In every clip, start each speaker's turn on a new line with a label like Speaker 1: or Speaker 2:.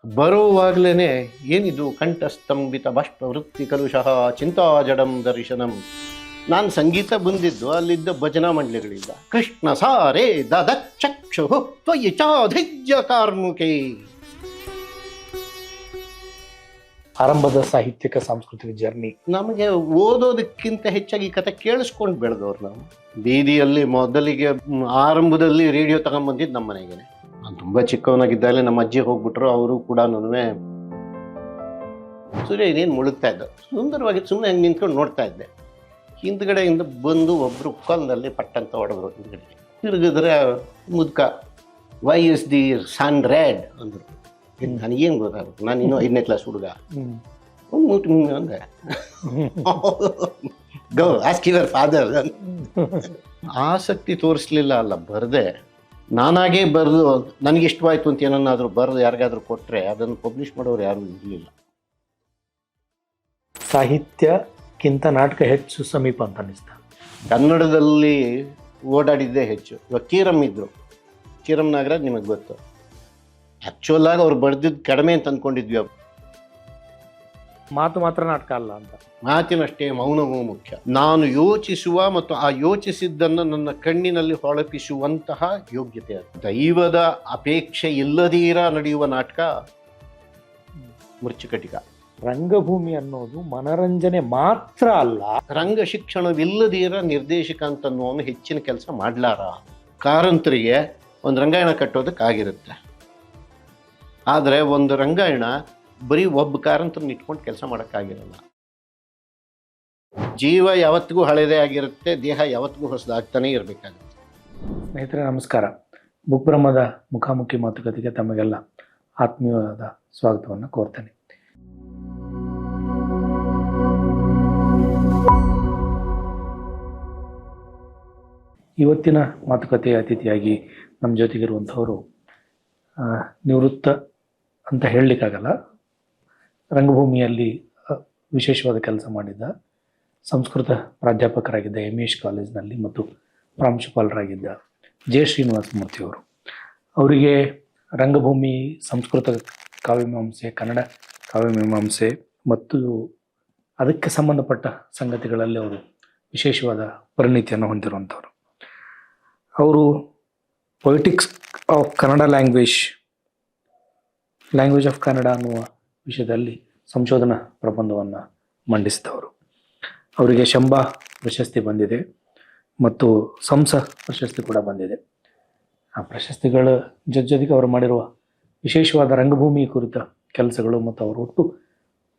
Speaker 1: ಬರುವಾಗಲೇ ಏನಿದು ಕಂಠಸ್ತಂಭಿತ ಬಾಷ್ಪವೃತ್ತಿ ಕಲುಷಃ ಚಿಂತಾ ಜಡಂ ದರ್ಶನಂ. ನಾನು ಸಂಗೀತ ಬಂದಿದ್ದು ಅಲ್ಲಿದ್ದ ಭಜನಾ ಮಂಡಳಿಗಳಿಂದ. ಕೃಷ್ಣ ಸಾರೇ ದದಕ್ಷಕ್ಷು ತ್ವಯಿ ಚಾಧಿಜ್ಯ ಕಾರ್ಮುಕೇ.
Speaker 2: ಆರಂಭದ ಸಾಹಿತ್ಯಿಕ ಸಾಂಸ್ಕೃತಿಕ ಜರ್ನಿ.
Speaker 1: ನಮಗೆ ಓದೋದಕ್ಕಿಂತ ಹೆಚ್ಚಾಗಿ ಈ ಕತೆ ಕೇಳಿಸ್ಕೊಂಡು ಬೆಳೆದವ್ರು ನಾವು. ಬೀದಿಯಲ್ಲಿ ಮೊದಲಿಗೆ ಆರಂಭದಲ್ಲಿ ರೇಡಿಯೋ ತಗೊಂಡ್ಬಂದಿದ್ದು ನಮ್ಮ ಮನೆಗೇನೆ. ನಾನು ತುಂಬ ಚಿಕ್ಕವನಾಗಿದ್ದಾಗಲೇ ನಮ್ಮ ಅಜ್ಜಿ ಹೋಗ್ಬಿಟ್ರು. ಅವರು ಕೂಡ ಸೂರ್ಯ ಇನ್ನೇನು ಮುಳುಗ್ತಾ ಇದ್ದ. ಸುಂದರವಾಗಿ ಸುಮ್ಮನೆ ಹಂಗೆ ನಿಂತ್ಕೊಂಡು ನೋಡ್ತಾ ಇದ್ದೆ. ಹಿಂದ್ಗಡೆಯಿಂದ ಬಂದು ಒಬ್ಬರು ಕಲ್ಲಲ್ಲಿ ಪಟ್ಟಂತ ಹೊಡೆದ್ರು. ಹಿಂದ್ಗಡೆ ತಿರುಗಿದ್ರೆ ಮುದ್ಕ, why is the sun red ಅಂದರು. ನನಗೇನು ಗೊತ್ತಾಗುತ್ತೆ, ನಾನು ಇನ್ನೂ 5ನೇ ಕ್ಲಾಸ್ ಹುಡುಗ. ಅಂದೆ ಗೋ ಆಸ್ಕ್ ಯುವರ್ ಫಾದರ್. ಆಸಕ್ತಿ ತೋರಿಸ್ಲಿಲ್ಲ ಅಲ್ಲ, ಬರದೆ ನಾನಾಗೇ ಬರೆದು ನನಗೆ ಇಷ್ಟವಾಯ್ತು ಅಂತ ಏನನ್ನಾದರೂ ಬರೆದು ಯಾರಿಗಾದ್ರೂ ಕೊಟ್ಟರೆ ಅದನ್ನು ಪಬ್ಲಿಷ್ ಮಾಡೋರು ಯಾರೂ ಇರಲಿಲ್ಲ.
Speaker 2: ಸಾಹಿತ್ಯಕ್ಕಿಂತ ನಾಟಕ ಹೆಚ್ಚು ಸಮೀಪ ಅಂತ ಅನ್ನಿಸ್ತಾ.
Speaker 1: ಕನ್ನಡದಲ್ಲಿ ಓಡಾಡಿದ್ದೇ ಹೆಚ್ಚು. ಇವಾಗ ಕೀರಮ್ ಇದ್ದರು, ಕೀರಮ್ ನಾಗರಾಜ್ ನಿಮಗೆ ಗೊತ್ತು. ಆ್ಯಕ್ಚುಲ್ ಆಗಿ ಅವ್ರು ಬರೆದಿದ್ದು ಕಡಿಮೆ ಅಂತ ಅಂದ್ಕೊಂಡಿದ್ವಿ.
Speaker 2: ಮಾತು ಮಾತ್ರ ನಾಟಕ ಅಲ್ಲ ಅಂತ.
Speaker 1: ಮಾತಿನಷ್ಟೇ ಮೌನವೂ ಮುಖ್ಯ. ನಾನು ಯೋಚಿಸುವ ಮತ್ತು ಆ ಯೋಚಿಸಿದ್ದನ್ನು ನನ್ನ ಕಣ್ಣಿನಲ್ಲಿ ಹೊಳಪಿಸುವಂತಹ ಯೋಗ್ಯತೆ. ದೈವದ ಅಪೇಕ್ಷೆ ಇಲ್ಲದೀರ ನಡೆಯುವ ನಾಟಕ ಮೃಚ್ಛಕಟಿಕ.
Speaker 2: ರಂಗಭೂಮಿ ಅನ್ನೋದು ಮನರಂಜನೆ ಮಾತ್ರ ಅಲ್ಲ.
Speaker 1: ರಂಗ ಶಿಕ್ಷಣವಿಲ್ಲದೀರ ನಿರ್ದೇಶಕ ಅಂತನ್ನುವನು ಹೆಚ್ಚಿನ ಕೆಲಸ ಮಾಡ್ಲಾರ. ಕಾರಂತರಿಗೆ ಒಂದು ರಂಗಾಯಣ ಕಟ್ಟೋದಕ್ಕಾಗಿರುತ್ತೆ, ಆದರೆ ಒಂದು ರಂಗಾಯಣ ಬರೀ ಒಬ್ಬ ಕಾರಂತರನ್ನ ಇಟ್ಕೊಂಡು ಕೆಲಸ ಮಾಡೋಕ್ಕಾಗಿರಲ್ಲ. ಜೀವ ಯಾವತ್ತಿಗೂ ಹಳೆಯದೇ ಆಗಿರುತ್ತೆ, ದೇಹ ಯಾವತ್ತಿಗೂ ಹೊಸದಾಗ್ತಾನೆ ಇರಬೇಕಾಗುತ್ತೆ.
Speaker 2: ಸ್ನೇಹಿತರೆ ನಮಸ್ಕಾರ. ಬುಕ್ ಬ್ರಹ್ಮದ ಮುಖಾಮುಖಿ ಮಾತುಕತೆಗೆ ತಮಗೆಲ್ಲ ಆತ್ಮೀಯವಾದ ಸ್ವಾಗತವನ್ನು ಕೋರ್ತೇನೆ. ಇವತ್ತಿನ ಮಾತುಕತೆಯ ಅತಿಥಿಯಾಗಿ ನಮ್ಮ ಜೊತೆಗಿರುವಂಥವರು ನಿವೃತ್ತ ಅಂತ ಹೇಳಲಿಕ್ಕಾಗಲ್ಲ, ರಂಗಭೂಮಿಯಲ್ಲಿ ವಿಶೇಷವಾದ ಕೆಲಸ ಮಾಡಿದ್ದ ಸಂಸ್ಕೃತ ಪ್ರಾಧ್ಯಾಪಕರಾಗಿದ್ದ MEH ಕಾಲೇಜಿನಲ್ಲಿ ಮತ್ತು ಪ್ರಾಂಶುಪಾಲರಾಗಿದ್ದ ಜೆ ಶ್ರೀನಿವಾಸ ಮೂರ್ತಿಯವರು. ಅವರಿಗೆ ರಂಗಭೂಮಿ, ಸಂಸ್ಕೃತ ಕಾವ್ಯಮೀಮಾಂಸೆ, ಕನ್ನಡ ಕಾವ್ಯಮೀಮಾಂಸೆ ಮತ್ತು ಅದಕ್ಕೆ ಸಂಬಂಧಪಟ್ಟ ಸಂಗತಿಗಳಲ್ಲಿ ಅವರು ವಿಶೇಷವಾದ ಪರಿಣಿತಿಯನ್ನು ಹೊಂದಿರುವಂಥವ್ರು. ಅವರು politics of Kannada language of Kannada ಅನ್ನುವ ವಿಷಯದಲ್ಲಿ ಸಂಶೋಧನಾ ಪ್ರಬಂಧವನ್ನು ಮಂಡಿಸಿದವರು. ಅವರಿಗೆ ಶಂಭಾ ಪ್ರಶಸ್ತಿ ಬಂದಿದೆ ಮತ್ತು ಸಂಸ ಪ್ರಶಸ್ತಿ ಕೂಡ ಬಂದಿದೆ. ಆ ಪ್ರಶಸ್ತಿಗಳ ಜೊತೆಗೆ ಅವರು ಮಾಡಿರುವ ವಿಶೇಷವಾದ ರಂಗಭೂಮಿ ಕುರಿತ ಕೆಲಸಗಳು ಮತ್ತು ಅವರ ಒಟ್ಟು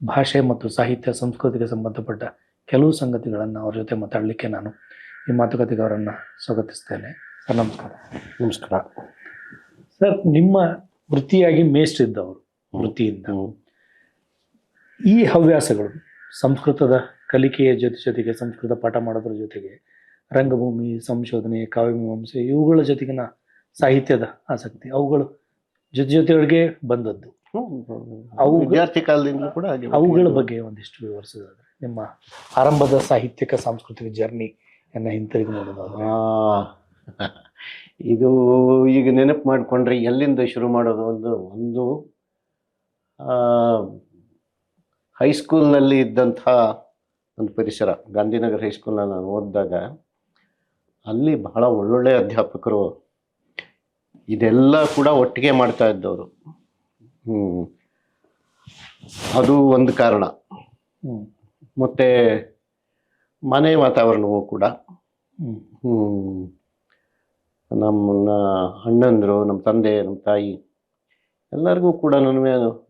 Speaker 2: ಭಾಷೆ ಮತ್ತು ಸಾಹಿತ್ಯ ಸಂಸ್ಕೃತಿಗೆ ಸಂಬಂಧಪಟ್ಟ ಕೆಲವು ಸಂಗತಿಗಳನ್ನು ಅವ್ರ ಜೊತೆ ಮಾತಾಡಲಿಕ್ಕೆ ನಾನು ಈ ಮಾತುಕತೆಗೆ ಅವರನ್ನು ಸ್ವಾಗತಿಸ್ತೇನೆ. ಸರ್ ನಮಸ್ಕಾರ.
Speaker 1: ನಮಸ್ಕಾರ
Speaker 2: ಸರ್. ನಿಮ್ಮ ವೃತ್ತಿಯಾಗಿ ಮೇಷ್ಟ್ರಿದ್ದವರು ವೃತ್ತಿಯಿಂದ ಈ ಹವ್ಯಾಸಗಳು, ಸಂಸ್ಕೃತದ ಕಲಿಕೆಯ ಜೊತೆಗೆ ಸಂಸ್ಕೃತ ಪಾಠ ಮಾಡೋದ್ರ ಜೊತೆಗೆ ರಂಗಭೂಮಿ, ಸಂಶೋಧನೆ, ಕಾವ್ಯಮೀಮಾಂಸೆ ಇವುಗಳ ಜೊತೆಗಿನ ಸಾಹಿತ್ಯದ ಆಸಕ್ತಿ, ಅವುಗಳು ಜೊತೆಗೆ ಬಂದದ್ದು.
Speaker 1: ವಿದ್ಯಾರ್ಥಿ ಕಾಲದಿಂದ ಕೂಡ
Speaker 2: ಅವುಗಳ ಬಗ್ಗೆ ಒಂದಿಷ್ಟು ವಿವರಿಸೋದಾದ್ರೆ, ನಿಮ್ಮ ಆರಂಭದ ಸಾಹಿತ್ಯಿಕ ಸಾಂಸ್ಕೃತಿಕ ಜರ್ನಿಯನ್ನು ಹಿಂತಿರುಗಿ ನೋಡೋದಾದ್ರೆ.
Speaker 1: ಇದು ಈಗ ನೆನಪು ಮಾಡಿಕೊಂಡ್ರೆ ಎಲ್ಲಿಂದ ಶುರು ಮಾಡೋದು? ಒಂದು ಹೈಸ್ಕೂಲ್ನಲ್ಲಿ ಇದ್ದಂಥ ಒಂದು ಪರಿಸರ, ಗಾಂಧಿನಗರ ಹೈಸ್ಕೂಲ್ನಲ್ಲಿ ನಾನು ಓದಿದಾಗ ಅಲ್ಲಿ ಬಹಳ ಒಳ್ಳೊಳ್ಳೆ ಅಧ್ಯಾಪಕರು ಇದೆಲ್ಲ ಕೂಡ ಒಟ್ಟಿಗೆ ಮಾಡ್ತಾ ಇದ್ದವರು. ಅದು ಒಂದು ಕಾರಣ. ಮತ್ತು ಮನೆ ವಾತಾವರಣವೂ ಕೂಡ. ನಮ್ಮ ಅಣ್ಣಂದರು, ನಮ್ಮ ತಂದೆ, ನಮ್ಮ ತಾಯಿ ಎಲ್ಲರಿಗೂ ಕೂಡ ನಾನು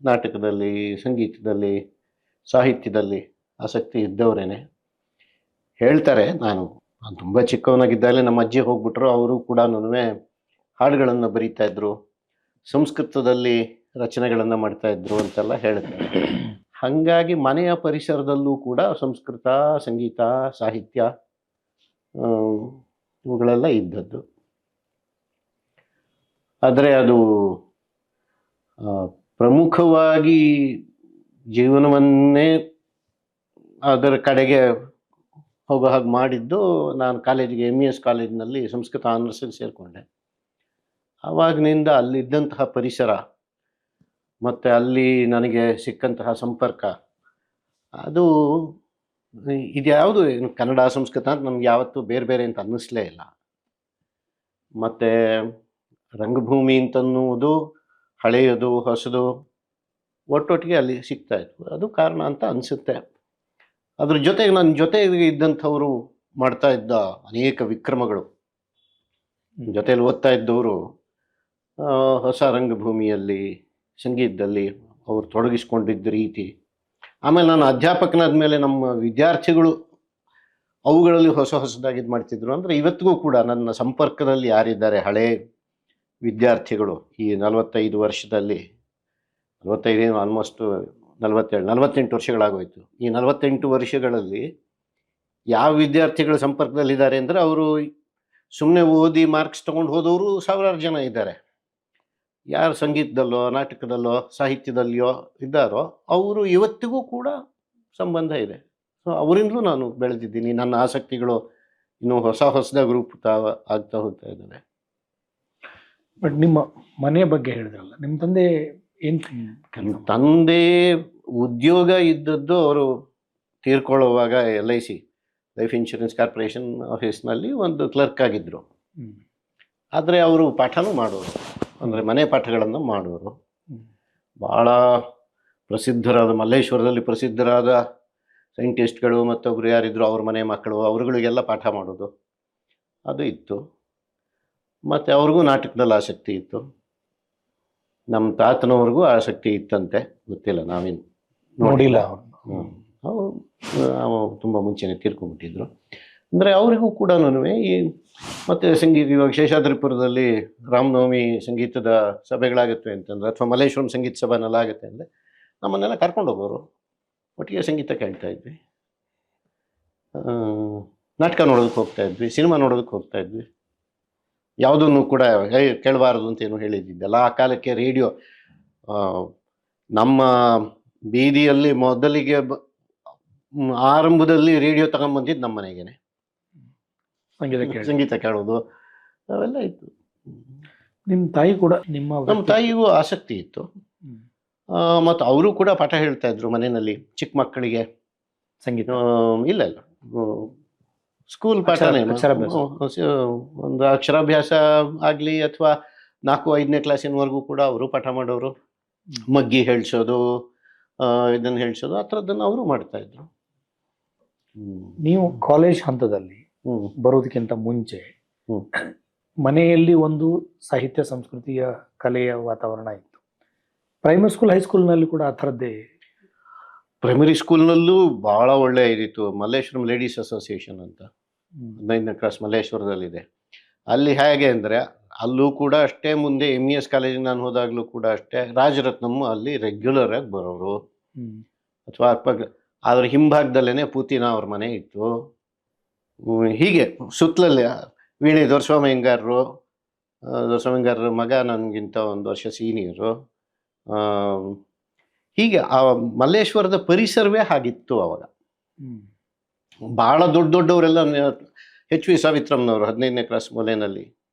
Speaker 1: ನಾಟಕದಲ್ಲಿ, ಸಂಗೀತದಲ್ಲಿ, ಸಾಹಿತ್ಯದಲ್ಲಿ ಆಸಕ್ತಿ ಇದ್ದವರೇನೆ. ಹೇಳ್ತಾರೆ, ನಾನು ತುಂಬ ಚಿಕ್ಕವನಾಗಿದ್ದಾಗಲೇ ನಮ್ಮ ಅಜ್ಜಿ ಹೋಗ್ಬಿಟ್ರು. ಅವರು ಕೂಡ ಹಾಡುಗಳನ್ನು ಬರೀತಾಯಿದ್ರು, ಸಂಸ್ಕೃತದಲ್ಲಿ ರಚನೆಗಳನ್ನು ಮಾಡ್ತಾಯಿದ್ರು ಅಂತೆಲ್ಲ ಹೇಳ್ತಾರೆ. ಹಾಗಾಗಿ ಮನೆಯ ಪರಿಸರದಲ್ಲೂ ಕೂಡ ಸಂಸ್ಕೃತ, ಸಂಗೀತ, ಸಾಹಿತ್ಯ ಇವುಗಳೆಲ್ಲ ಇದ್ದದ್ದು. ಆದರೆ ಅದು ಪ್ರಮುಖವಾಗಿ ಜೀವನವನ್ನೇ ಅದರ ಕಡೆಗೆ ಹೋಗೋ ಹಾಗೆ ಮಾಡಿದ್ದು ನಾನು ಕಾಲೇಜಿಗೆ MES ಕಾಲೇಜಿನಲ್ಲಿ ಸಂಸ್ಕೃತ ಆನರ್ಸಿಗೆ ಸೇರಿಕೊಂಡೆ. ಆವಾಗಿನಿಂದ ಅಲ್ಲಿದ್ದಂತಹ ಪರಿಸರ ಮತ್ತು ಅಲ್ಲಿ ನನಗೆ ಸಿಕ್ಕಂತಹ ಸಂಪರ್ಕ ಅದು ಇದ್ಯಾವುದು ಕನ್ನಡ ಸಂಸ್ಕೃತ ಅಂತ ನಮ್ಗೆ ಯಾವತ್ತೂ ಬೇರೆ ಬೇರೆ ಅಂತ ಅನ್ನಿಸ್ಲೇ ಇಲ್ಲ. ಮತ್ತು ರಂಗಭೂಮಿ ಅಂತನ್ನುವುದು ಹಳೆಯದು ಹೊಸದು ಒಟ್ಟೊಟ್ಟಿಗೆ ಅಲ್ಲಿ ಸಿಗ್ತಾ ಇತ್ತು. ಅದು ಕಾರಣ ಅಂತ ಅನಿಸುತ್ತೆ. ಅದ್ರ ಜೊತೆಗೆ ನನ್ನ ಜೊತೆಗೆ ಇದ್ದಂಥವರು ಮಾಡ್ತಾ ಇದ್ದ ಅನೇಕ ವಿಕ್ರಮಗಳು, ಜೊತೆಯಲ್ಲಿ ಓದ್ತಾ ಇದ್ದವರು ಹೊಸ ರಂಗಭೂಮಿಯಲ್ಲಿ ಸಂಗೀತದಲ್ಲಿ ಅವರು ತೊಡಗಿಸ್ಕೊಂಡಿದ್ದ ರೀತಿ, ಆಮೇಲೆ ನಾನು ಅಧ್ಯಾಪಕನಾದ ಮೇಲೆ ನಮ್ಮ ವಿದ್ಯಾರ್ಥಿಗಳು ಅವುಗಳಲ್ಲಿ ಹೊಸದಾಗಿ ಇದು ಮಾಡ್ತಿದ್ರು. ಅಂದರೆ ಇವತ್ತಿಗೂ ಕೂಡ ನನ್ನ ಸಂಪರ್ಕದಲ್ಲಿ ಯಾರಿದ್ದಾರೆ ಹಳೆ ವಿದ್ಯಾರ್ಥಿಗಳು ಈ 45 ವರ್ಷದಲ್ಲಿ, 45 ಆಲ್ಮೋಸ್ಟ್ 48 ವರ್ಷಗಳಾಗೋಯ್ತು. ಈ 48 ವರ್ಷಗಳಲ್ಲಿ ಯಾವ ವಿದ್ಯಾರ್ಥಿಗಳ ಸಂಪರ್ಕದಲ್ಲಿದ್ದಾರೆ ಅಂದರೆ ಅವರು ಸುಮ್ಮನೆ ಓದಿ ಮಾರ್ಕ್ಸ್ ತೊಗೊಂಡು ಹೋದವರು ಸಾವಿರಾರು ಜನ ಇದ್ದಾರೆ. ಯಾರು ಸಂಗೀತದಲ್ಲೋ ನಾಟಕದಲ್ಲೋ ಸಾಹಿತ್ಯದಲ್ಲಿಯೋ ಇದ್ದಾರೋ ಅವರು ಇವತ್ತಿಗೂ ಕೂಡ ಸಂಬಂಧ ಇದೆ. ಸೊ ಅವರಿಂದಲೂ ನಾನು ಬೆಳೆದಿದ್ದೀನಿ. ನನ್ನ ಆಸಕ್ತಿಗಳು ಇನ್ನೂ ಹೊಸದಾಗಿ ಆಗ್ತಾ ಹೋಗ್ತಾ ಇದ್ದಾವೆ.
Speaker 2: ಬಟ್ ನಿಮ್ಮ ಮನೆಯ ಬಗ್ಗೆ ಹೇಳಿದ್ರಲ್ಲ, ನಿಮ್ಮ ತಂದೆ ಏನು ಕೆಲಸ?
Speaker 1: ತಂದೆ ಉದ್ಯೋಗ ಇದ್ದದ್ದು, ಅವರು ತೀರ್ಕೊಳ್ಳುವಾಗ LIC ಲೈಫ್ ಇನ್ಶೂರೆನ್ಸ್ ಕಾರ್ಪೊರೇಷನ್ ಆಫೀಸ್ನಲ್ಲಿ ಒಂದು ಕ್ಲರ್ಕ್ ಆಗಿದ್ದರು. ಆದರೆ ಅವರು ಪಾಠನೂ ಮಾಡೋರು, ಅಂದರೆ ಮನೆ ಪಾಠಗಳನ್ನು ಮಾಡೋರು. ಭಾಳ ಪ್ರಸಿದ್ಧರಾದ ಮಲ್ಲೇಶ್ವರದಲ್ಲಿ ಪ್ರಸಿದ್ಧರಾದ ಸೈಂಟಿಸ್ಟ್ಗಳು ಮತ್ತೊಬ್ಬರು ಯಾರಿದ್ರು ಅವ್ರ ಮನೆ ಮಕ್ಕಳು, ಅವರುಗಳಿಗೆಲ್ಲ ಪಾಠ ಮಾಡೋದು ಅದು ಇತ್ತು. ಮತ್ತು ಅವ್ರಿಗೂ ನಾಟಕದಲ್ಲಿ ಆಸಕ್ತಿ ಇತ್ತು. ನಮ್ಮ ತಾತನವ್ರಿಗೂ ಆಸಕ್ತಿ ಇತ್ತಂತೆ, ಗೊತ್ತಿಲ್ಲ, ನಾವೇನು
Speaker 2: ನೋಡಿಲ್ಲ.
Speaker 1: ಅವರು ತುಂಬ ಮುಂಚೆನೇ ತೀರ್ಕೊಂಡ್ಬಿಟ್ಟಿದ್ರು. ಅಂದರೆ ಅವರಿಗೂ ಕೂಡ ಈ ಮತ್ತು ಸಂಗೀತ, ಇವಾಗ ಶೇಷಾದ್ರಿಪುರದಲ್ಲಿ ರಾಮನವಮಿ ಸಂಗೀತದ ಸಭೆಗಳಾಗುತ್ತೆ ಅಂತಂದರೆ, ಅಥವಾ ಮಲ್ಲೇಶ್ವರಂ ಸಂಗೀತ ಸಭೆನೆಲ್ಲ ಆಗುತ್ತೆ ಅಂದರೆ ನಮ್ಮನ್ನೆಲ್ಲ ಕರ್ಕೊಂಡು ಹೋಗೋರು. ಒಟ್ಟಿಗೆ ಸಂಗೀತ ಕೇಳ್ತಾ ಇದ್ವಿ, ನಾಟಕ ನೋಡೋದಕ್ಕೆ ಹೋಗ್ತಾ ಇದ್ವಿ, ಸಿನಿಮಾ ನೋಡೋದಕ್ಕೆ ಹೋಗ್ತಾ ಇದ್ವಿ. ಯಾವುದನ್ನು ಕೂಡ ಕೇಳಬಾರ್ದು ಅಂತ ಏನು ಹೇಳಿದ್ದಿದ್ದಲ್ಲ. ಆ ಕಾಲಕ್ಕೆ ರೇಡಿಯೋ, ನಮ್ಮ ಬೀದಿಯಲ್ಲಿ ಮೊದಲಿಗೆ ಆರಂಭದಲ್ಲಿ ರೇಡಿಯೋ ತಗೊಂಬಂದಿದ್ದು ನಮ್ಮ ಮನೆಗೇನೆ, ಸಂಗೀತ ಕೇಳೋದು ಅವೆಲ್ಲ ಇತ್ತು.
Speaker 2: ನಿಮ್ಮ ತಾಯಿ ಕೂಡ
Speaker 1: ನಮ್ಮ ತಾಯಿಗೂ ಆಸಕ್ತಿ ಇತ್ತು. ಮತ್ತು ಅವರು ಕೂಡ ಪಾಠ ಹೇಳ್ತಾ ಇದ್ರು ಮನೆಯಲ್ಲಿ ಚಿಕ್ಕ ಮಕ್ಕಳಿಗೆ
Speaker 2: ಸಂಗೀತ.
Speaker 1: ಇಲ್ಲ ಸ್ಕೂಲ್ ಪಾಠನೇ, ಒಂದು ಅಕ್ಷರಾಭ್ಯಾಸ ಆಗಲಿ ಅಥವಾ 4-5ನೇ ಕ್ಲಾಸಿನವರೆಗೂ ಕೂಡ ಅವರು ಪಾಠ ಮಾಡೋರು. ಮಗ್ಗಿ ಹೇಳ್ಸೋದು, ಇದನ್ನು ಹೇಳ್ಸೋದು, ಆ ಥರದ್ದನ್ನು ಅವರು ಮಾಡ್ತಾ ಇದ್ರು.
Speaker 2: ನೀವು ಕಾಲೇಜ್ ಹಂತದಲ್ಲಿ ಬರೋದಕ್ಕಿಂತ ಮುಂಚೆ ಮನೆಯಲ್ಲಿ ಒಂದು ಸಾಹಿತ್ಯ ಸಂಸ್ಕೃತಿಯ ಕಲೆಯ ವಾತಾವರಣ ಇತ್ತು. ಪ್ರೈಮರಿ ಸ್ಕೂಲ್ ಹೈಸ್ಕೂಲ್ನಲ್ಲಿ ಕೂಡ ಆ ಥರದ್ದೇ?
Speaker 1: ಪ್ರೈಮರಿ ಸ್ಕೂಲ್ನಲ್ಲೂ ಭಾಳ ಒಳ್ಳೆ ಇದಿತ್ತು. ಮಲ್ಲೇಶ್ವರಂ ಲೇಡೀಸ್ ಅಸೋಸಿಯೇಷನ್ ಅಂತ 15ನೇ ಕ್ಲಾಸ್ ಮಲ್ಲೇಶ್ವರದಲ್ಲಿದೆ. ಅಲ್ಲಿ ಹೇಗೆ ಅಂದರೆ ಅಲ್ಲೂ ಕೂಡ ಅಷ್ಟೇ, ಮುಂದೆ MES ಕಾಲೇಜಿಗೆ ನಾನು ಹೋದಾಗಲೂ ಕೂಡ ಅಷ್ಟೇ, ರಾಜರತ್ನಮ್ಮ ಅಲ್ಲಿ ರೆಗ್ಯುಲರ್ ಆಗಿ ಬರೋರು. ಅಥವಾ ಅದ್ರ ಹಿಂಭಾಗದಲ್ಲೇ ಪೂತಿನ ಅವ್ರ ಮನೆ ಇತ್ತು. ಹೀಗೆ ಸುತ್ತಲಲ್ಲಿ ವೀಣೆ ದೊರೆಸ್ವಾಮಿಯಂಗಾರರು, ದೊರೆಸ್ವಾಮಿಯಂಗಾರರ ಮಗ ನನಗಿಂತ 1 ವರ್ಷ ಸೀನಿಯರು. ಹೀಗೆ ಆ ಮಲ್ಲೇಶ್ವರದ ಪರಿಸರವೇ ಹಾಗಿತ್ತು ಅವಾಗ. ಭಾಳ ದೊಡ್ಡವರೆಲ್ಲ HV ಸಾವಿತ್ರಮ್ಮನವರು 15ನೇ ಕ್ಲಾಸ್ ಮೂಲೆಯಲ್ಲಿ,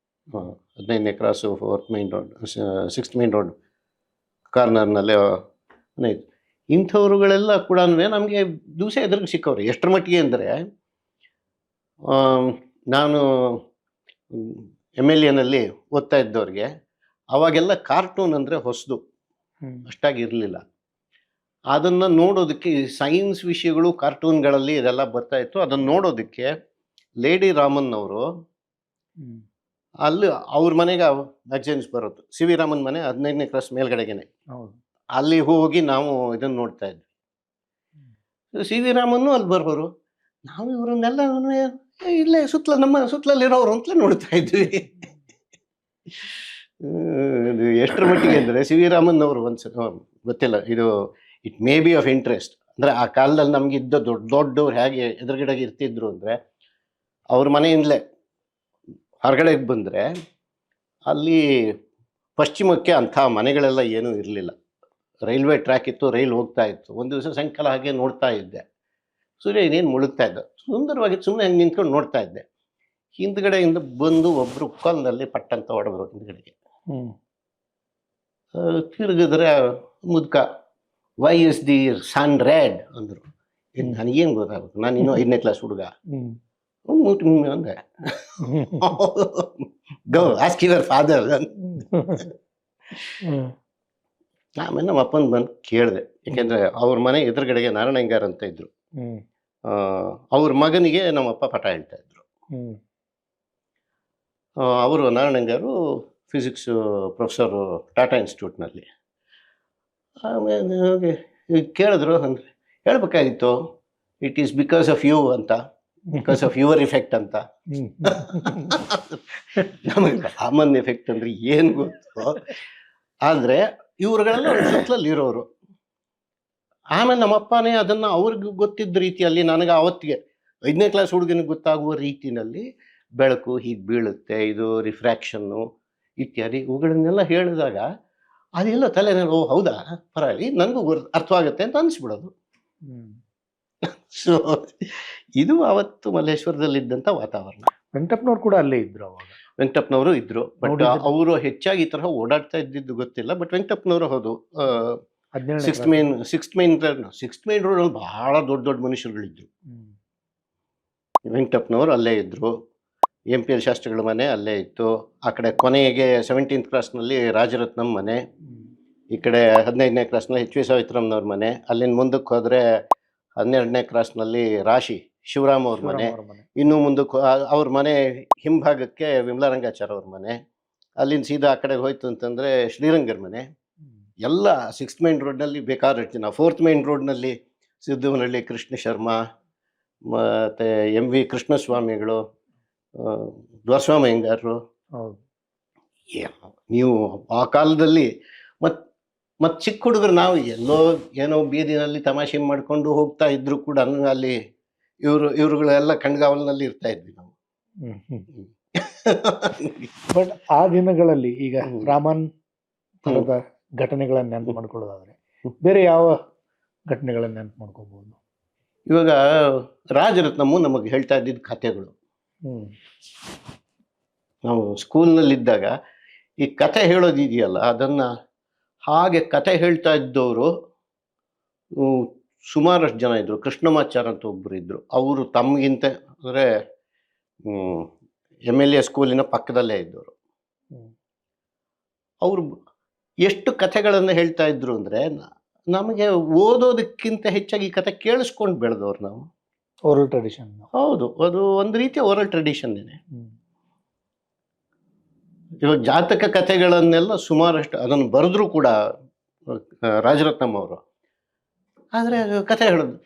Speaker 1: 15ನೇ cross 4th main road, 6th main road ಕಾರ್ನರ್ನಲ್ಲೇ ಮನೆ ಇತ್ತು. ಇಂಥವ್ರುಗಳೆಲ್ಲ ಕೂಡ ನಮಗೆ ದಿವಸ ಎದುರಿಗೆ ಸಿಕ್ಕವ್ರು. ಎಷ್ಟರ ಮಟ್ಟಿಗೆ ಅಂದರೆ, ನಾನು MLAನಲ್ಲಿ ಓದ್ತಾ ಇದ್ದವ್ರಿಗೆ ಅವಾಗೆಲ್ಲ ಕಾರ್ಟೂನ್ ಅಂದರೆ ಹೊಸದು, ಅಷ್ಟಾಗಿ ಇರಲಿಲ್ಲ. ಅದನ್ನು ನೋಡೋದಕ್ಕೆ ಸೈನ್ಸ್ ವಿಷಯಗಳು ಕಾರ್ಟೂನ್ಗಳಲ್ಲಿ ಇದೆಲ್ಲ ಬರ್ತಾ ಇತ್ತು. ಅದನ್ನು ನೋಡೋದಕ್ಕೆ ಲೇಡಿ ರಾಮನ್ ಅವರು ಅಲ್ಲಿ ಅವ್ರ ಮನೆಗೆ ಮ್ಯಾಗಝಿನ್ಸ್ ಬರೋದು. CV ರಾಮನ್ ಮನೆ 15ನೇ ಕ್ಲಾಸ್ ಮೇಲ್ಗಡೆಗೇನೆ. ಅಲ್ಲಿ ಹೋಗಿ ನಾವು ಇದನ್ನು ನೋಡ್ತಾ ಇದ್ವಿ. CV ರಾಮನ್ನು ಅಲ್ಲಿ ಬರೋರು, ನಾವು ಇವರನ್ನೆಲ್ಲ ಇಲ್ಲೇ ನಮ್ಮ ಸುತ್ತಲಲ್ಲಿರೋರು ಅಂತಲೇ ನೋಡ್ತಾ ಇದ್ವಿ. ಇದು ಎಷ್ಟರ ಮಟ್ಟಿಗೆ ಅಂದರೆ CV ರಾಮನ್ ಅವರು ಗೊತ್ತಿಲ್ಲ, ಇದು it may be of interest. ಅಂದರೆ ಆ ಕಾಲದಲ್ಲಿ ನಮಗಿದ್ದ ದೊಡ್ಡವ್ರು ಹೇಗೆ ಎದುರುಗಡೆಗೆ ಇರ್ತಿದ್ರು ಅಂದರೆ, ಅವ್ರ ಮನೆಯಿಂದಲೇ ಹೊರಗಡೆಗೆ ಬಂದರೆ ಅಲ್ಲಿ ಪಶ್ಚಿಮಕ್ಕೆ ಅಂಥ ಮನೆಗಳೆಲ್ಲ ಏನೂ ಇರಲಿಲ್ಲ. ರೈಲ್ವೆ ಟ್ರ್ಯಾಕ್ ಇತ್ತು, ರೈಲ್ ಹೋಗ್ತಾ ಇತ್ತು. ಒಂದು ದಿವಸ ಸಾಯಂಕಾಲ ಹಾಗೆ ನೋಡ್ತಾ ಇದ್ದೆ, ಸೂರ್ಯ ಇನ್ನೇನು ಮುಳುಗ್ತಾ ಇದ್ದ, ಸುಂದರವಾಗಿ ಸುಮ್ಮನೆ ಹಂಗೆ ನಿಂತ್ಕೊಂಡು ನೋಡ್ತಾ ಇದ್ದೆ. ಹಿಂದ್ಗಡೆಯಿಂದ ಬಂದು ಒಬ್ಬರು ಕೊಲ್ಲಲ್ಲಿ ಪಟ್ಟಂತ ಹೊಡೆದ್ರು ಹಿಂದ್ಗಡೆಗೆ. ತಿರುಗಿದ್ರೆ ಮುದ್ಕ why is the sun red ಅಂದರು. ನನಗೇನು ಗೊತ್ತಾಗುತ್ತೆ, ನಾನು ಇನ್ನೂ 5ನೇ ಕ್ಲಾಸ್ ಹುಡುಗ. ಅಂದೆ ಗೋ ಆಸ್ಕ್ ಯುವರ್ ಫಾದರ್. ಆಮೇಲೆ ನಮ್ಮ ಅಪ್ಪನ ಬಂದು ಕೇಳಿದೆ, ಯಾಕೆಂದ್ರೆ ಅವ್ರ ಮನೆ ಎದುರುಗಡೆಗೆ ನಾರಾಯಣಂಗಾರ್ ಅಂತ ಇದ್ರು. ಅವ್ರ ಮಗನಿಗೆ ನಮ್ಮಪ್ಪ ಪಾಠ ಹೇಳ್ತಾ ಇದ್ರು. ಅವರು ನಾರಾಯಣಂಗಾರು ಫಿಸಿಕ್ಸ್ ಪ್ರೊಫೆಸರು ಟಾಟಾ ಇನ್ಸ್ಟಿಟ್ಯೂಟ್ನಲ್ಲಿ. ಆಮೇಲೆ ಕೇಳಿದ್ರು ಅಂದರೆ ಹೇಳ್ಬೇಕಾಗಿತ್ತು, it is because of you ಅಂತ, ಬಿಕಾಸ್ ಆಫ್ ಯುವರ್ ಇಫೆಕ್ಟ್ ಅಂತ. ನಮಗೆ ಕಾಮನ್ ಎಫೆಕ್ಟ್ ಅಂದ್ರೆ ಏನು ಗೊತ್ತು, ಆದರೆ ಇವ್ರುಗಳೆಲ್ಲ ಸುತ್ತಲಲ್ಲಿ ಇರೋರು. ಆಮೇಲೆ ನಮ್ಮಪ್ಪನೇ ಅದನ್ನು ಅವ್ರಿಗೆ ಗೊತ್ತಿದ್ದ ರೀತಿಯಲ್ಲಿ ನನಗೆ ಆವತ್ತಿಗೆ 5ನೇ ಕ್ಲಾಸ್ ಹುಡುಗನಿಗೆ ಗೊತ್ತಾಗುವ ರೀತಿಯಲ್ಲಿ ಬೆಳಕು ಹೀಗೆ ಬೀಳುತ್ತೆ, ಇದು ರಿಫ್ರ್ಯಾಕ್ಷನ್ನು ಇತ್ಯಾದಿ ಇವುಗಳನ್ನೆಲ್ಲ ಹೇಳಿದಾಗ ಅದೆಲ್ಲ ತಲೆನಲ್ಲಿ ಓ ಹೌದಾ ಪರವಾಗಿ ನನಗೂ ಅರ್ಥವಾಗುತ್ತೆ ಅಂತ ಅನಿಸ್ಬಿಡೋದು. ಸೊ ಇದು ಅವತ್ತು ಮಲ್ಲೇಶ್ವರದಲ್ಲಿದ್ದಂಥ ವಾತಾವರಣ.
Speaker 2: ವೆಂಕಟಪ್ಪನವ್ರು ಕೂಡ ಅಲ್ಲೇ ಇದ್ರು ಅವಾಗ.
Speaker 1: ವೆಂಕಟಪ್ಪನವರು ಇದ್ರು, ಬಟ್ ಅವರು ಹೆಚ್ಚಾಗಿ ಈ ತರಹ ಓಡಾಡ್ತಾ ಇದ್ದಿದ್ದು ಗೊತ್ತಿಲ್ಲ. ಬಟ್ ವೆಂಕಟಪ್ಪನವರು ಹೌದು, 6th ಮೈನ್ ರೋಡಲ್ಲಿ ಬಹಳ ದೊಡ್ಡ ದೊಡ್ಡ ಮನುಷ್ಯರುಗಳಿದ್ರು. ವೆಂಕಟಪ್ಪನವರು ಅಲ್ಲೇ ಇದ್ರು, MPL ಶಾಸ್ತ್ರಿಗಳ ಮನೆ ಅಲ್ಲೇ ಇತ್ತು. ಆ ಕಡೆ ಕೊನೆಗೆ 17th ಕ್ರಾಸ್ನಲ್ಲಿ ರಾಜರತ್ನಂ ಮನೆ, ಈ ಕಡೆ 15ನೇ ಕ್ರಾಸ್ನಲ್ಲಿ HV ಸಾವಿತ್ರಮ್ನವ್ರ ಮನೆ, ಅಲ್ಲಿಂದ ಮುಂದಕ್ಕೆ ಹೋದರೆ 12ನೇ ಕ್ರಾಸ್ನಲ್ಲಿ ರಾಶಿ ಶಿವರಾಮ್ ಅವ್ರ ಮನೆ, ಇನ್ನೂ ಮುಂದಕ್ಕೆ ಅವ್ರ ಮನೆ ಹಿಂಭಾಗಕ್ಕೆ ವಿಮಲಾರಂಗಾಚಾರ ಅವ್ರ ಮನೆ, ಅಲ್ಲಿಂದ ಸೀದಾ ಆ ಕಡೆ ಹೋಯ್ತು ಅಂತಂದರೆ ಶ್ರೀರಂಗರ ಮನೆ. ಎಲ್ಲ 6th ಮೈನ್ ರೋಡ್ನಲ್ಲಿ ಬೇಕಾದಷ್ಟು ಜನ. 4th ಮೈನ್ ರೋಡ್ನಲ್ಲಿ ಸಿದ್ಧವನಹಳ್ಳಿ ಕೃಷ್ಣ ಶರ್ಮಾ, ಮತ್ತು MV ಕೃಷ್ಣಸ್ವಾಮಿಗಳು, ದ್ವಾರಸ್ವಾಮಿ ಅಯ್ಯಂಗಾರರು. ನೀವು ಆ ಕಾಲದಲ್ಲಿ ಮತ್ತು ಚಿಕ್ಕ ಹುಡುಗರು ನಾವು ಎಲ್ಲೋ ಏನೋ ಬೀದಿನಲ್ಲಿ ತಮಾಷೆ ಮಾಡಿಕೊಂಡು ಹೋಗ್ತಾ ಇದ್ರು ಕೂಡ ಅಲ್ಲಿ ಇವ್ರುಗಳೆಲ್ಲ ಕಣ್ಗಾವಲಿನಲ್ಲಿ ಇರ್ತಾ ಇದ್ವಿ ನಾವು.
Speaker 2: ಬಟ್ ಆ ದಿನಗಳಲ್ಲಿ ಈಗ ರಾಮನ್ ಥರದ ಘಟನೆಗಳನ್ನ ನೆನಪು ಮಾಡ್ಕೊಳ್ಳೋದಾದ್ರೆ ಬೇರೆ ಯಾವ ಘಟನೆಗಳನ್ನ ನೆನಪು ಮಾಡ್ಕೋಬಹುದು?
Speaker 1: ಇವಾಗ ರಾಜರತ್ನಮ್ಮು ನಮಗೆ ಹೇಳ್ತಾ ಇದ್ದಿದ್ದ ಕಥೆಗಳು. ನಾವು ಸ್ಕೂಲ್ನಲ್ಲಿದ್ದಾಗ ಈ ಕಥೆ ಹೇಳೋದಿದೆಯಲ್ಲ, ಅದನ್ನು ಹಾಗೆ ಕಥೆ ಹೇಳ್ತಾ ಇದ್ದವರು ಸುಮಾರಷ್ಟು ಜನ ಇದ್ದರು. ಕೃಷ್ಣಮಾಚಾರ್ ಅಂತ ಒಬ್ಬರು ಇದ್ದರು. ಅವರು ತಮಗಿಂತ ಅಂದರೆ MLA ಸ್ಕೂಲಿನ ಪಕ್ಕದಲ್ಲೇ ಇದ್ದವರು. ಅವರು ಎಷ್ಟು ಕಥೆಗಳನ್ನು ಹೇಳ್ತಾ ಇದ್ರು ಅಂದರೆ ನಮಗೆ ಓದೋದಕ್ಕಿಂತ ಹೆಚ್ಚಾಗಿ ಈ ಕಥೆ ಕೇಳಿಸ್ಕೊಂಡು ಬೆಳೆದವ್ರು ನಾವು.
Speaker 2: Oral tradition.
Speaker 1: ಹೌದು, ಅದು ಒಂದು ರೀತಿಯ ಓರಲ್ ಟ್ರೆಡಿಷನ್ನೇ. ಇವಾಗ ಜಾತಕ ಕಥೆಗಳನ್ನೆಲ್ಲ ಸುಮಾರಷ್ಟು ಅದನ್ನು ಬರೆದ್ರು ಕೂಡ ರಾಜರತ್ನಂ ಅವರು. ಆದರೆ ಕಥೆ ಹೇಳೋದು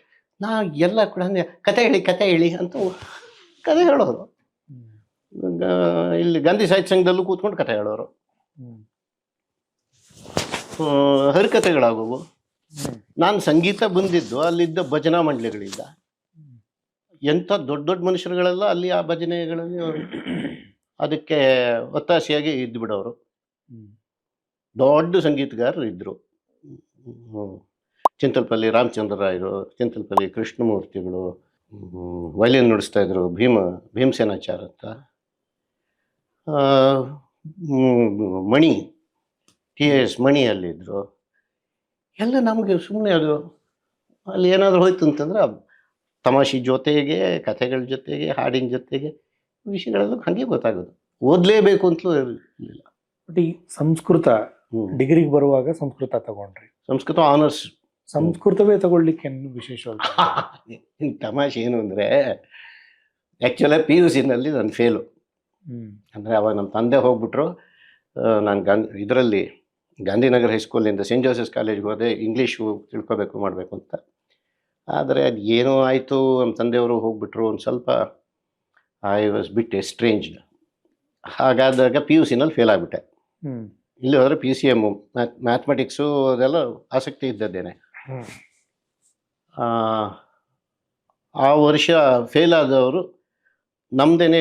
Speaker 1: ನಾ ಎಲ್ಲ ಕೂಡ ಕತೆ ಹೇಳಿ ಅಂತ ಕತೆ ಹೇಳೋರು. ಇಲ್ಲಿ ಗಾಂಧಿ ಸಾಹಿತ್ಯ ಸಂಘದಲ್ಲೂ ಕೂತ್ಕೊಂಡು ಕತೆ ಹೇಳೋರು. ಹರಿಕತೆಗಳಾಗುವು. ನಾನು ಸಂಗೀತ ಬಂದಿದ್ದು ಅಲ್ಲಿದ್ದ ಭಜನಾ ಮಂಡಳಿಗಳಿಂದ. ಎಂಥ ದೊಡ್ಡ ದೊಡ್ಡ ಮನುಷ್ಯರುಗಳೆಲ್ಲ ಅಲ್ಲಿ ಆ ಭಜನೆಗಳಲ್ಲಿ ಅದಕ್ಕೆ ಒತ್ತಾಸೆಯಾಗಿ ಇದ್ದು ಬಿಡೋರು. ದೊಡ್ಡ ಸಂಗೀತಗಾರರು ಇದ್ದರು. ಚಿಂತಲ್ಪಲ್ಲಿ ರಾಮಚಂದ್ರ ರಾಯರು, ಚಿಂತಲ್ಪಲ್ಲಿ ಕೃಷ್ಣಮೂರ್ತಿಗಳು, ವಯಲಿನ್ ನುಡಿಸ್ತಾ ಇದ್ರು ಭೀಮಸೇನಾಚಾರ್ ಅಂತ. ಮಣಿ TS ಮಣಿ ಅಲ್ಲಿದ್ದರು. ಎಲ್ಲ ನಮಗೆ ಸುಮ್ಮನೆ ಅದು ಅಲ್ಲಿ ಏನಾದರೂ ಹೋಯ್ತು ಅಂತಂದ್ರೆ ತಮಾಷೆ ಜೊತೆಗೆ, ಕಥೆಗಳ ಜೊತೆಗೆ, ಹಾಡಿನ ಜೊತೆಗೆ ವಿಷಯಗಳೆಲ್ಲ ಹಾಗೆ ಗೊತ್ತಾಗೋದು. ಓದಲೇಬೇಕು ಅಂತಲೂ ಇರಲಿಲ್ಲ.
Speaker 2: ಬಟ್ ಈ ಸಂಸ್ಕೃತ ಡಿಗ್ರಿಗೆ ಬರುವಾಗ ಸಂಸ್ಕೃತ ತಗೊಂಡ್ರಿ.
Speaker 1: ಸಂಸ್ಕೃತ ಆನರ್ಸ್.
Speaker 2: ಸಂಸ್ಕೃತವೇ ತಗೊಳ್ಲಿಕ್ಕೆ ವಿಶೇಷವಾಗಿ
Speaker 1: ತಮಾಷೆ ಏನು ಅಂದರೆ ಆ್ಯಕ್ಚುಲಾಗಿ PUCನಲ್ಲಿ ನಾನು ಫೇಲು. ಅಂದರೆ ಅವಾಗ ನಮ್ಮ ತಂದೆ ಹೋಗ್ಬಿಟ್ರು. ನಾನು ಇದರಲ್ಲಿ ಗಾಂಧಿನಗರ ಹೈಸ್ಕೂಲಿಂದ ಸೆಂಟ್ ಜೋಸೆಫ್ಸ್ ಕಾಲೇಜ್ಗೆ ಹೋದೆ, ಇಂಗ್ಲೀಷು ತಿಳ್ಕೊಬೇಕು ಮಾಡಬೇಕು ಅಂತ. ಆದರೆ ಅದು ಏನೋ ಆಯಿತು, ನಮ್ಮ ತಂದೆಯವರು ಹೋಗ್ಬಿಟ್ರು. ಒಂದು ಸ್ವಲ್ಪ ಐ ವಾಸ್ ಬಿಟ್ ಎಸ್ಟ್ರೇಂಜ್ಡ್. ಹಾಗಾದಾಗ PUCನಲ್ಲಿ ಫೇಲ್ ಆಗಿಬಿಟ್ಟೆ. ಇಲ್ಲಿ ಹೋದರೆ PCM ಮ್ಯಾಥಮೆಟಿಕ್ಸು ಅದೆಲ್ಲ ಆಸಕ್ತಿ ಇದ್ದದ್ದೇನೆ. ಆ ವರ್ಷ ಫೇಲ್ ಆದವರು ನಮ್ಮದೇ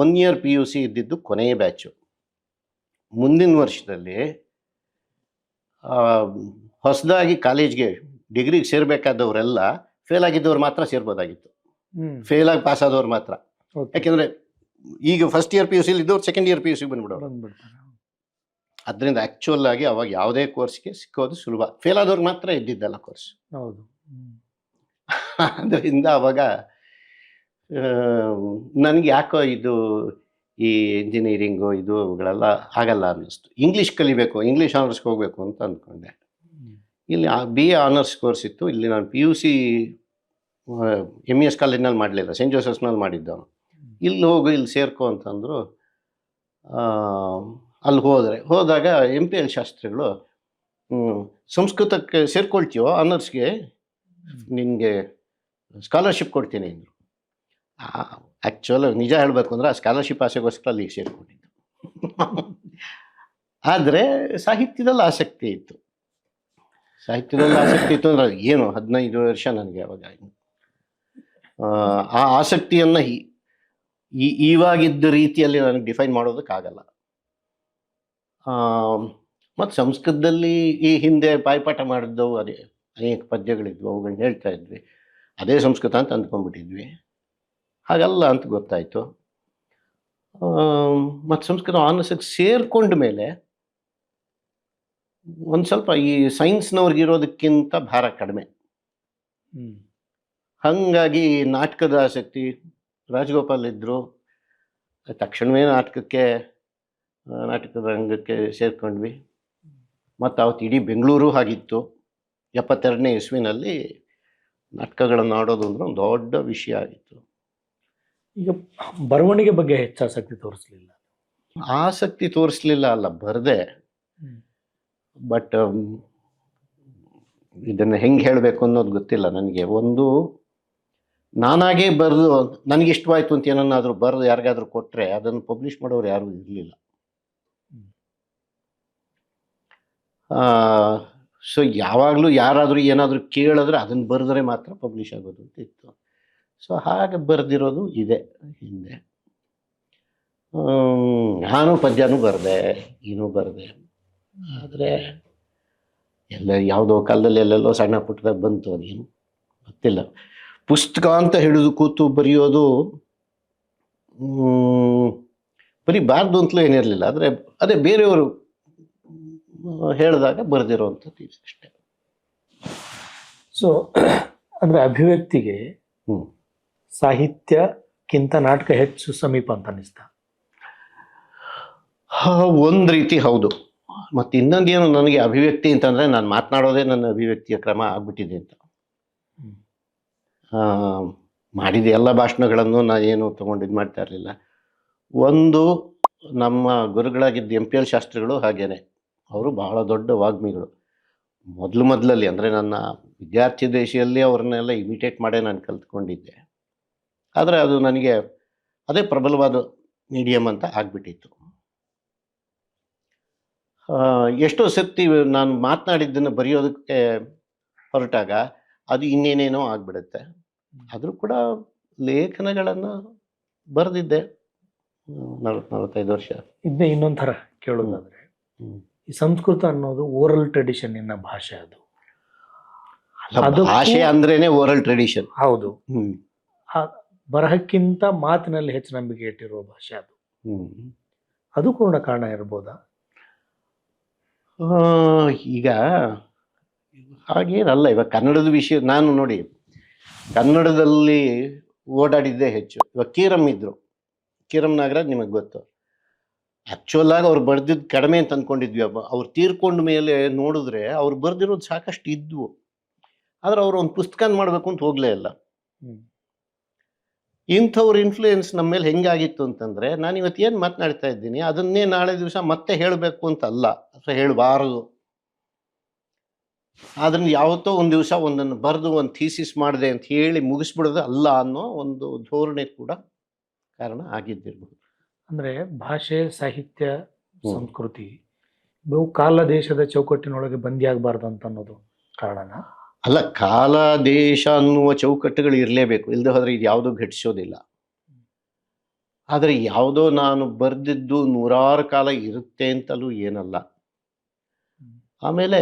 Speaker 1: 1 year PUC ಇದ್ದಿದ್ದು ಕೊನೆಯ ಬ್ಯಾಚು. ಮುಂದಿನ ವರ್ಷದಲ್ಲಿ ಹೊಸದಾಗಿ ಕಾಲೇಜ್ಗೆ ಡಿಗ್ರಿಗೆ ಸೇರಬೇಕಾದವರೆಲ್ಲ ಫೇಲ್ ಆಗಿದ್ದವ್ರು ಮಾತ್ರ ಸೇರ್ಬೋದಾಗಿತ್ತು. ಫೇಲ್ ಆಗಿ ಪಾಸ್ ಆದವ್ರು ಮಾತ್ರ. ಯಾಕೆಂದರೆ ಈಗ ಫಸ್ಟ್ ಇಯರ್ PUCಲಿ ಇದ್ದವ್ರು ಸೆಕೆಂಡ್ ಇಯರ್ PUCಗೆ ಬಂದ್ಬಿಡೋರು. ಅದರಿಂದ ಆ್ಯಕ್ಚುಲ್ ಆಗಿ ಅವಾಗ ಯಾವುದೇ ಕೋರ್ಸ್ಗೆ ಸಿಕ್ಕೋದು ಸುಲಭ. ಫೇಲ್ ಆದವ್ರಿಗೆ ಮಾತ್ರ ಇದ್ದಿದ್ದಲ್ಲ ಕೋರ್ಸ್.
Speaker 2: ಹೌದು.
Speaker 1: ಅದರಿಂದ ಅವಾಗ ನನಗೆ ಯಾಕೋ ಇದು ಈ ಇಂಜಿನಿಯರಿಂಗು ಇವುಗಳೆಲ್ಲ ಆಗಲ್ಲ ಅನ್ನಿಸ್ತು. ಇಂಗ್ಲೀಷ್ ಕಲಿಬೇಕು, ಇಂಗ್ಲೀಷ್ ಆನರ್ಸ್ಗೆ ಹೋಗಬೇಕು ಅಂತ ಅಂದ್ಕೊಂಡೆ. ಇಲ್ಲಿ BA ಆನರ್ಸ್ ಕೋರ್ಸ್ ಇತ್ತು. ಇಲ್ಲಿ ನಾನು PUC MES ಕಾಲೇಜ್ನಲ್ಲಿ ಮಾಡಲಿಲ್ಲ, ಸೆಂಟ್ ಜೋಸೆಫ್ಸ್ನಲ್ಲಿ ಮಾಡಿದ್ದವನು. ಇಲ್ಲಿ ಹೋಗು, ಇಲ್ಲಿ ಸೇರ್ಕೊ ಅಂತಂದರು. ಅಲ್ಲಿ ಹೋದಾಗ MPL ಶಾಸ್ತ್ರಿಗಳು ಸಂಸ್ಕೃತಕ್ಕೆ ಸೇರ್ಕೊಳ್ತೀವೋ ಆನರ್ಸ್ಗೆ, ನಿನಗೆ ಸ್ಕಾಲರ್ಶಿಪ್ ಕೊಡ್ತೀನಿ ಅಂದರು. ಆ್ಯಕ್ಚುಲ್ ನಿಜ ಹೇಳಬೇಕು ಅಂದರೆ ಆ ಸ್ಕಾಲರ್ಶಿಪ್ ಆಸೆಗೋಸ್ಕರ ಅಲ್ಲಿಗೆ ಸೇರಿಕೊಂಡಿದ್ದು. ಆದರೆ ಸಾಹಿತ್ಯದಲ್ಲಿ ಆಸಕ್ತಿ ಇತ್ತು. ಅಂದರೆ ಏನು 15 ವರ್ಷ ನನಗೆ ಅವಾಗ. ಆ ಆಸಕ್ತಿಯನ್ನು ಇವಾಗಿದ್ದ ರೀತಿಯಲ್ಲಿ ನನಗೆ ಡಿಫೈನ್ ಮಾಡೋದಕ್ಕಾಗಲ್ಲ. ಮತ್ತು ಸಂಸ್ಕೃತದಲ್ಲಿ ಈ ಹಿಂದೆ ಬಾಯ್ಪಾಠ ಮಾಡಿದ್ದವು ಅದೇ ಅನೇಕ ಪದ್ಯಗಳಿದ್ವು, ಅವುಗಳನ್ನ ಹೇಳ್ತಾ ಇದ್ವಿ. ಅದೇ ಸಂಸ್ಕೃತ ಅಂತ ಅಂದ್ಕೊಂಡ್ಬಿಟ್ಟಿದ್ವಿ. ಹಾಗಲ್ಲ ಅಂತ ಗೊತ್ತಾಯಿತು. ಮತ್ತು ಸಂಸ್ಕೃತ ಆನರ್ಸಿಗೆ ಸೇರ್ಕೊಂಡ ಮೇಲೆ ಒಂದು ಸ್ವಲ್ಪ ಈ ಸೈನ್ಸ್ನವ್ರಿಗಿರೋದಕ್ಕಿಂತ ಭಾರ ಕಡಿಮೆ. ಹಾಗಾಗಿ ನಾಟಕದ ಆಸಕ್ತಿ. ರಾಜಗೋಪಾಲ್ ಇದ್ದರು, ತಕ್ಷಣವೇ ನಾಟಕದ ರಂಗಕ್ಕೆ ಸೇರ್ಕೊಂಡ್ವಿ. ಮತ್ತು ಅವತ್ತು ಇಡೀ ಬೆಂಗಳೂರು ಆಗಿತ್ತು. 72ನೇ ಇಸ್ವಿನಲ್ಲಿ ನಾಟಕಗಳನ್ನು ಆಡೋದು ಅಂದ್ರೆ ಒಂದು ದೊಡ್ಡ ವಿಷಯ ಆಗಿತ್ತು.
Speaker 2: ಈಗ ಬರವಣಿಗೆ ಬಗ್ಗೆ ಹೆಚ್ಚು
Speaker 1: ಆಸಕ್ತಿ ತೋರಿಸ್ಲಿಲ್ಲ ಅಲ್ಲ, ಬರದೆ. ಬಟ್ ಇದನ್ನು ಹೆಂಗೆ ಹೇಳಬೇಕು ಅನ್ನೋದು ಗೊತ್ತಿಲ್ಲ ನನಗೆ. ಒಂದು ನಾನಾಗೇ ಬರೆದು ನನಗಿಷ್ಟವಾಯ್ತು ಅಂತ ಏನನ್ನಾದರೂ ಬರೆದು ಯಾರಿಗಾದ್ರೂ ಕೊಟ್ಟರೆ ಅದನ್ನು ಪಬ್ಲಿಷ್ ಮಾಡೋರು ಯಾರೂ ಇರಲಿಲ್ಲ. ಸೊ ಯಾವಾಗಲೂ ಯಾರಾದರೂ ಏನಾದರೂ ಕೇಳಿದ್ರೆ ಅದನ್ನು ಬರೆದ್ರೆ ಮಾತ್ರ ಪಬ್ಲಿಷ್ ಆಗೋದು ಅಂತ ಇತ್ತು. ಸೊ ಹಾಗೆ ಬರೆದಿರೋದು ಇದೆ ಹಿಂದೆ. ನಾನು ಪದ್ಯನೂ ಬರೆದೆ, ಏನೂ ಬರೆದೆ. ಆದರೆ ಯಾವುದೋ ಕಾಲದಲ್ಲಿ ಎಲ್ಲೆಲ್ಲೋ ಸಣ್ಣ ಪುಟ್ಟದಾಗ ಬಂತು, ಅದೇನು ಗೊತ್ತಿಲ್ಲ. ಪುಸ್ತಕ ಅಂತ ಹಿಡಿದು ಕೂತು ಬರೆಯೋದು ಬರೀಬಾರ್ದು ಅಂತಲೂ ಏನಿರಲಿಲ್ಲ. ಆದರೆ ಅದೇ ಬೇರೆಯವರು ಹೇಳಿದಾಗ ಬರೆದಿರೋವಂಥದ್ದು ಅಷ್ಟೇ.
Speaker 2: ಸೊ ಅಂದರೆ ಅಭಿವ್ಯಕ್ತಿಗೆ ಸಾಹಿತ್ಯಕ್ಕಿಂತ ನಾಟಕ ಹೆಚ್ಚು ಸಮೀಪ ಅಂತ ಅನ್ನಿಸ್ತಾ?
Speaker 1: ಒಂದು ರೀತಿ ಹೌದು. ಮತ್ತು ಇನ್ನೊಂದೇನು, ನನಗೆ ಅಭಿವ್ಯಕ್ತಿ ಅಂತಂದರೆ ನಾನು ಮಾತನಾಡೋದೇ ನನ್ನ ಅಭಿವ್ಯಕ್ತಿಯ ಕ್ರಮ ಆಗ್ಬಿಟ್ಟಿದೆ ಅಂತ. ಮಾಡಿದ ಎಲ್ಲ ಭಾಷಣಗಳನ್ನು ನಾನು ಏನು ತೊಗೊಂಡು ಮಾಡ್ತಾ ಇರಲಿಲ್ಲ. ಒಂದು ನಮ್ಮ ಗುರುಗಳಾಗಿದ್ದ MPL ಶಾಸ್ತ್ರಿಗಳು ಹಾಗೇನೆ, ಅವರು ಬಹಳ ದೊಡ್ಡ ವಾಗ್ಮಿಗಳು. ಮೊದಲಲ್ಲಿ ಅಂದರೆ ನನ್ನ ವಿದ್ಯಾರ್ಥಿ ದೇಶದಲ್ಲಿ ಅವ್ರನ್ನೆಲ್ಲ ಇಮಿಟೇಟ್ ಮಾಡೇ ನಾನು ಕಲ್ತ್ಕೊಂಡಿದ್ದೆ. ಆದರೆ ಅದು ನನಗೆ ಅದೇ ಪ್ರಬಲವಾದ ಮೀಡಿಯಮ್ ಅಂತ ಆಗಿಬಿಟ್ಟಿತ್ತು. ಎಷ್ಟೋ ಸರ್ತಿ ನಾನು ಮಾತನಾಡಿದ್ದನ್ನು ಬರೆಯೋದಕ್ಕೆ ಹೊರಟಾಗ ಅದು ಇನ್ನೇನೇನೋ ಆಗಿಬಿಡುತ್ತೆ. ಆದರೂ ಕೂಡ ಲೇಖನಗಳನ್ನು ಬರೆದಿದ್ದೆ 40-45 ವರ್ಷ.
Speaker 2: ಇದನ್ನೇ ಇನ್ನೊಂದು ಥರ ಕೇಳೋದಾದರೆ, ಈ ಸಂಸ್ಕೃತ ಅನ್ನೋದು ಓರಲ್ ಟ್ರೆಡಿಷನ್ನಿನ ಭಾಷೆ. ಅದು
Speaker 1: ಭಾಷೆ ಅಂದ್ರೇನೆ ಓರಲ್ ಟ್ರೆಡಿಷನ್.
Speaker 2: ಹೌದು. ಬರಹಕ್ಕಿಂತ ಮಾತಿನಲ್ಲಿ ಹೆಚ್ಚು ನಂಬಿಕೆ ಇಟ್ಟಿರುವ ಭಾಷೆ ಅದು. ಅದು ಪೂರ್ಣ ಕಾರಣ ಇರ್ಬೋದಾ?
Speaker 1: ಈಗ ಹಾಗೇನಲ್ಲ. ಇವಾಗ ಕನ್ನಡದ ವಿಷಯ ನಾನು ನೋಡಿ, ಕನ್ನಡದಲ್ಲಿ ಓಡಾಡಿದ್ದೇ ಹೆಚ್ಚು. ಇವಾಗ ಕೀರಮ್ ಇದ್ರು, ಕೀರಮ್ ನಾಗರಾಜ್ ನಿಮಗೆ ಗೊತ್ತು. ಆ್ಯಕ್ಚುಲ್ ಆಗಿ ಅವ್ರು ಬರೆದಿದ್ದು ಕಡಿಮೆ ಅಂತ ಅಂದ್ಕೊಂಡಿದ್ವಿ. ಅವ್ರು ತೀರ್ಕೊಂಡ ಮೇಲೆ ನೋಡಿದ್ರೆ ಅವ್ರು ಬರೆದಿರೋದು ಸಾಕಷ್ಟು ಇದ್ವು. ಆದರೆ ಅವರು ಒಂದು ಪುಸ್ತಕ ಮಾಡಬೇಕು ಅಂತ ಹೋಗಲೇ ಇಲ್ಲ. ಇಂಥವ್ರ ಇನ್ಫ್ಲೂಯೆನ್ಸ್ ನಮ್ಮ ಮೇಲೆ ಹೆಂಗಾಗಿತ್ತು ಅಂತಂದರೆ, ನಾನು ಇವತ್ತು ಏನು ಮಾತನಾಡ್ತಾ ಇದ್ದೀನಿ ಅದನ್ನೇ ನಾಳೆ ದಿವಸ ಮತ್ತೆ ಹೇಳಬೇಕು ಅಂತ ಅಲ್ಲ, ಅಥವಾ ಹೇಳಬಾರದು. ಅದನ್ನು ಯಾವತ್ತೋ ಒಂದು ದಿವಸ ಒಂದನ್ನು ಬರೆದು ಒಂದು ಥೀಸಿಸ್ ಮಾಡಿದೆ ಅಂತ ಹೇಳಿ ಮುಗಿಸ್ಬಿಡೋದು ಅಲ್ಲ ಅನ್ನೋ ಒಂದು ಧೋರಣೆ ಕೂಡ ಕಾರಣ ಆಗಿದ್ದಿರ್ಬೋದು.
Speaker 2: ಅಂದರೆ ಭಾಷೆ, ಸಾಹಿತ್ಯ, ಸಂಸ್ಕೃತಿ ಬಹು ಕಾಲ ದೇಶದ ಚೌಕಟ್ಟಿನೊಳಗೆ ಬಂದಿಯಾಗಬಾರ್ದು ಅಂತ ಅನ್ನೋದು ಕಾರಣ
Speaker 1: ಅಲ್ಲ. ಕಾಲ ದೇಶ ಅನ್ನುವ ಚೌಕಟ್ಟುಗಳು ಇರಲೇಬೇಕು, ಇಲ್ಲದೆ ಹೋದರೆ ಇದು ಯಾವುದೂ ಘಟಿಸೋದಿಲ್ಲ. ಆದರೆ ಯಾವುದೋ ನಾನು ಬರೆದಿದ್ದು 100 ಕಾಲ ಇರುತ್ತೆ ಅಂತಲೂ ಏನಲ್ಲ. ಆಮೇಲೆ